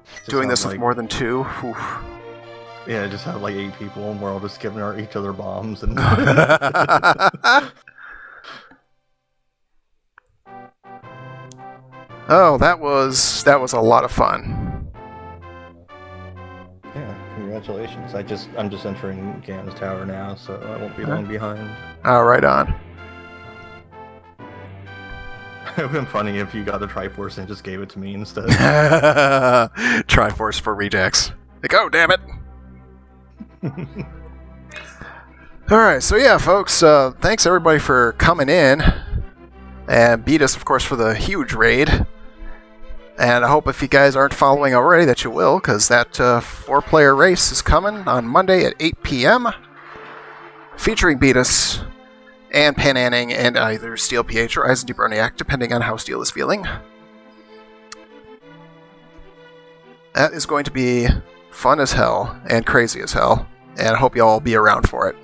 Just Doing have, this with like, more than two? Oof. Yeah, just have, like, 8 people, and we're all just giving each other bombs, and... Oh, that was a lot of fun. Yeah, congratulations. I'm just entering Ganon's tower now, so I won't be long behind. Oh, right on. It would have been funny if you got the Triforce and just gave it to me instead. Triforce for rejects. Like, oh, damn it. Alright, so yeah, folks, thanks everybody for coming in. And beat us, of course, for the huge raid. And I hope if you guys aren't following already that you will, because that 4-player race is coming on Monday at 8 p.m. featuring Beatus and Pananning and either Steel PH or Eisen Deeperniak, depending on how Steel is feeling. That is going to be fun as hell and crazy as hell, and I hope you all be around for it.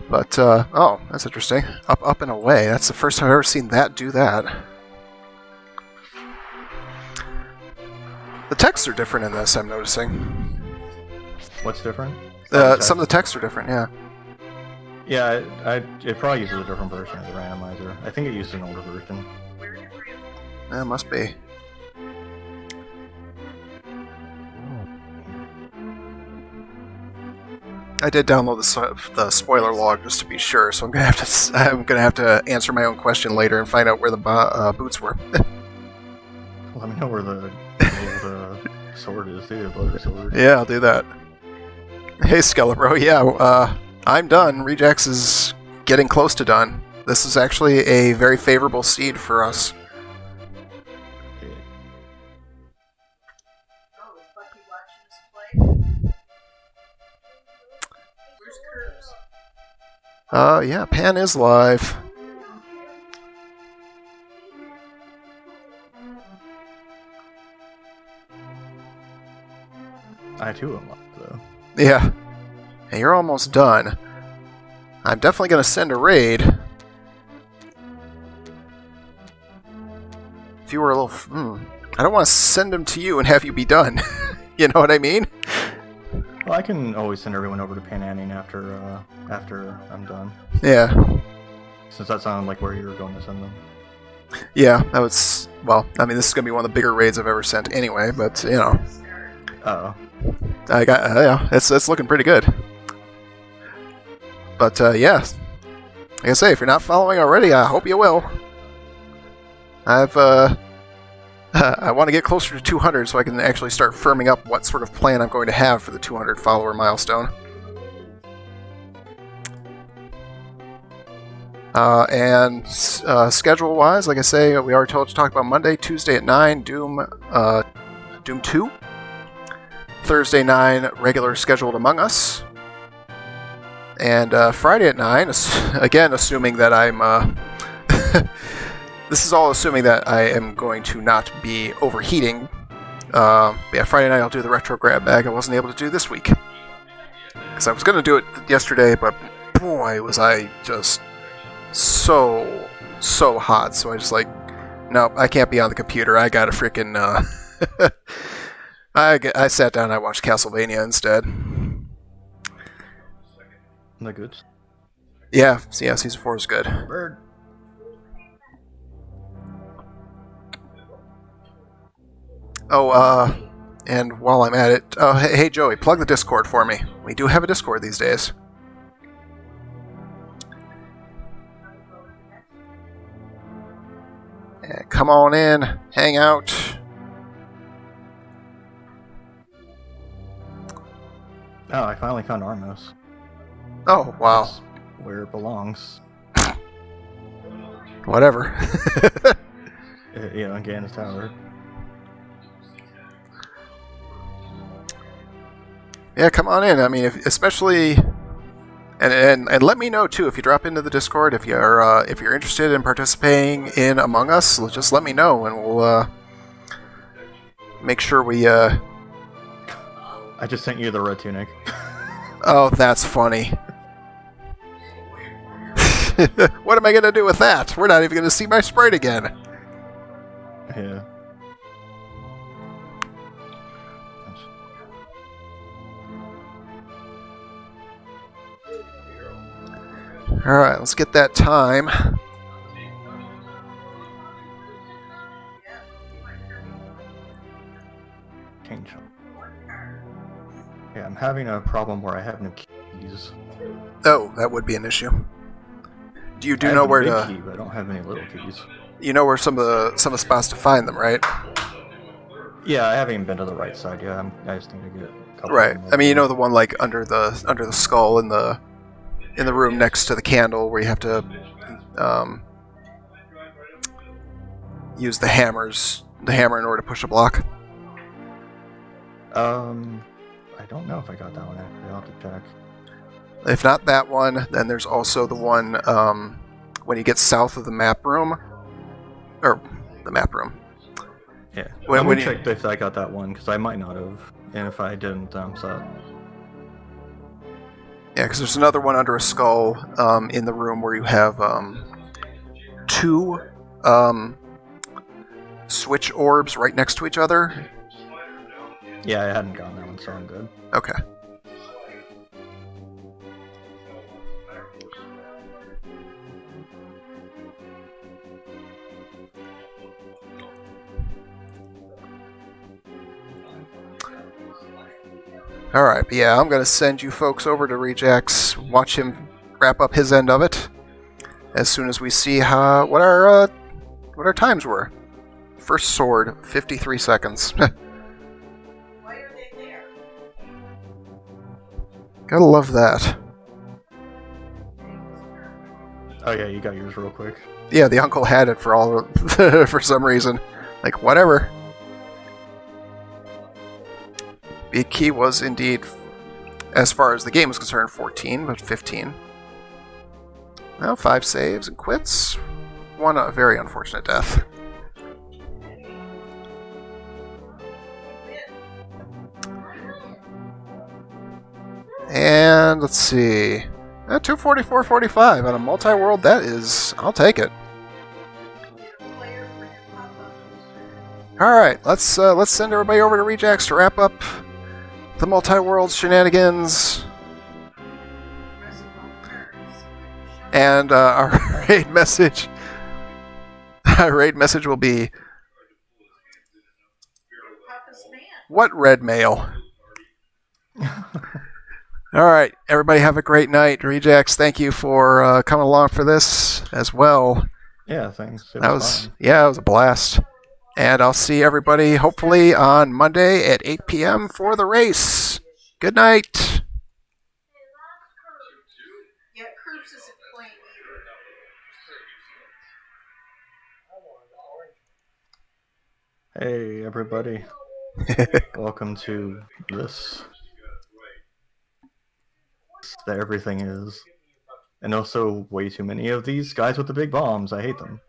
But, oh, that's interesting. Up, and away. That's the first time I've ever seen that do that. The texts are different in this, I'm noticing. What's different? Some of the texts are different, yeah. Yeah, it probably uses a different version of the randomizer. I think it used an older version. Yeah, it must be. I did download the spoiler log just to be sure, so I'm gonna have to answer my own question later and find out where the boots were. Let me know where the old sword is, too, the butter sword. Yeah, I'll do that. Hey, Skelebro, yeah, I'm done. Regex is getting close to done. This is actually a very favorable seed for us. Oh, is Bucky watching us play? there's curbs. Yeah, Pan is live. I too am locked, though. Yeah. Hey, you're almost done. I'm definitely going to send a raid. If you were a little... I don't want to send them to you and have you be done. You know what I mean? Well, I can always send everyone over to Pananning after I'm done. Yeah. Since that sounded like where you were going to send them. Yeah, that was... Well, I mean, this is going to be one of the bigger raids I've ever sent anyway, but, you know. Uh-oh. Yeah, it's looking pretty good. But, yeah. Like I say, if you're not following already, I hope you will. I want to get closer to 200 so I can actually start firming up what sort of plan I'm going to have for the 200 follower milestone. And schedule-wise, like I say, we already told you to talk about Monday, Tuesday at 9, Doom 2. Thursday 9, regular scheduled Among Us. And Friday at 9, again, assuming that I'm... This is all assuming that I am going to not be overheating. Yeah, Friday night I'll do the retro grab bag I wasn't able to do this week. Because I was going to do it yesterday, but boy, was I just so hot. So I just like, no, I can't be on the computer. I got to freaking... I sat down and I watched Castlevania instead. The goods. Yeah, season 4 is good. Bird. Oh, and while I'm at it, hey Joey, plug the Discord for me. We do have a Discord these days. Yeah, come on in, hang out. Oh, I finally found Armos. Oh, wow. That's where it belongs. Whatever. You know, in Ganon's Tower. Yeah, come on in. I mean, especially, and let me know too if you drop into the Discord. If you're interested in participating in Among Us, just let me know, and we'll make sure we. I just sent you the red tunic. Oh, that's funny. What am I gonna do with that? We're not even gonna see my sprite again. Yeah. Alright, let's get that time. Change them. Yeah, I'm having a problem where I have no keys. Oh, that would be an issue. Do you I know have a where big to? key, but I don't have any little keys. You know where some of the spots to find them, right? Yeah, I haven't even been to the right side yet. I just need to get a couple. Right. of them I mean, you over. know the one like under the skull in the room next to the candle where you have to use the hammer in order to push a block. I don't know if I got that one actually. I'll have to check. If not that one, then there's also the one when you get south of the map room, or the map room. Yeah. When Let me you- check if I got that one because I might not have, and if I didn't, so. Yeah, because there's another one under a skull in the room where you have two switch orbs right next to each other. Yeah, I hadn't gotten that one, so I'm good. Okay. Alright, but yeah, I'm going to send you folks over to Rejax, watch him wrap up his end of it, as soon as we see what our times were. First sword, 53 seconds. Why are they there? Gotta love that. Oh yeah, you got yours real quick. Yeah, the uncle had it for some reason. Like, whatever. Big Key was indeed As far as the game is concerned, 14, but 15. Well, 5 saves and quits. One very unfortunate death. And let's see. 244.45 on a multi-world. That is, I'll take it. All right, let's send everybody over to Rejax to wrap up the multi-world shenanigans. And our raid message. Our raid message will be, what red mail? All right, everybody have a great night. Rejax, thank you for coming along for this as well. Yeah, thanks. It was a blast. And I'll see everybody hopefully on Monday at 8 p.m. for the race. Good night. Yeah, Croops isn't playing either. Hey, everybody. Welcome to this. That everything is. And also way too many of these guys with the big bombs. I hate them.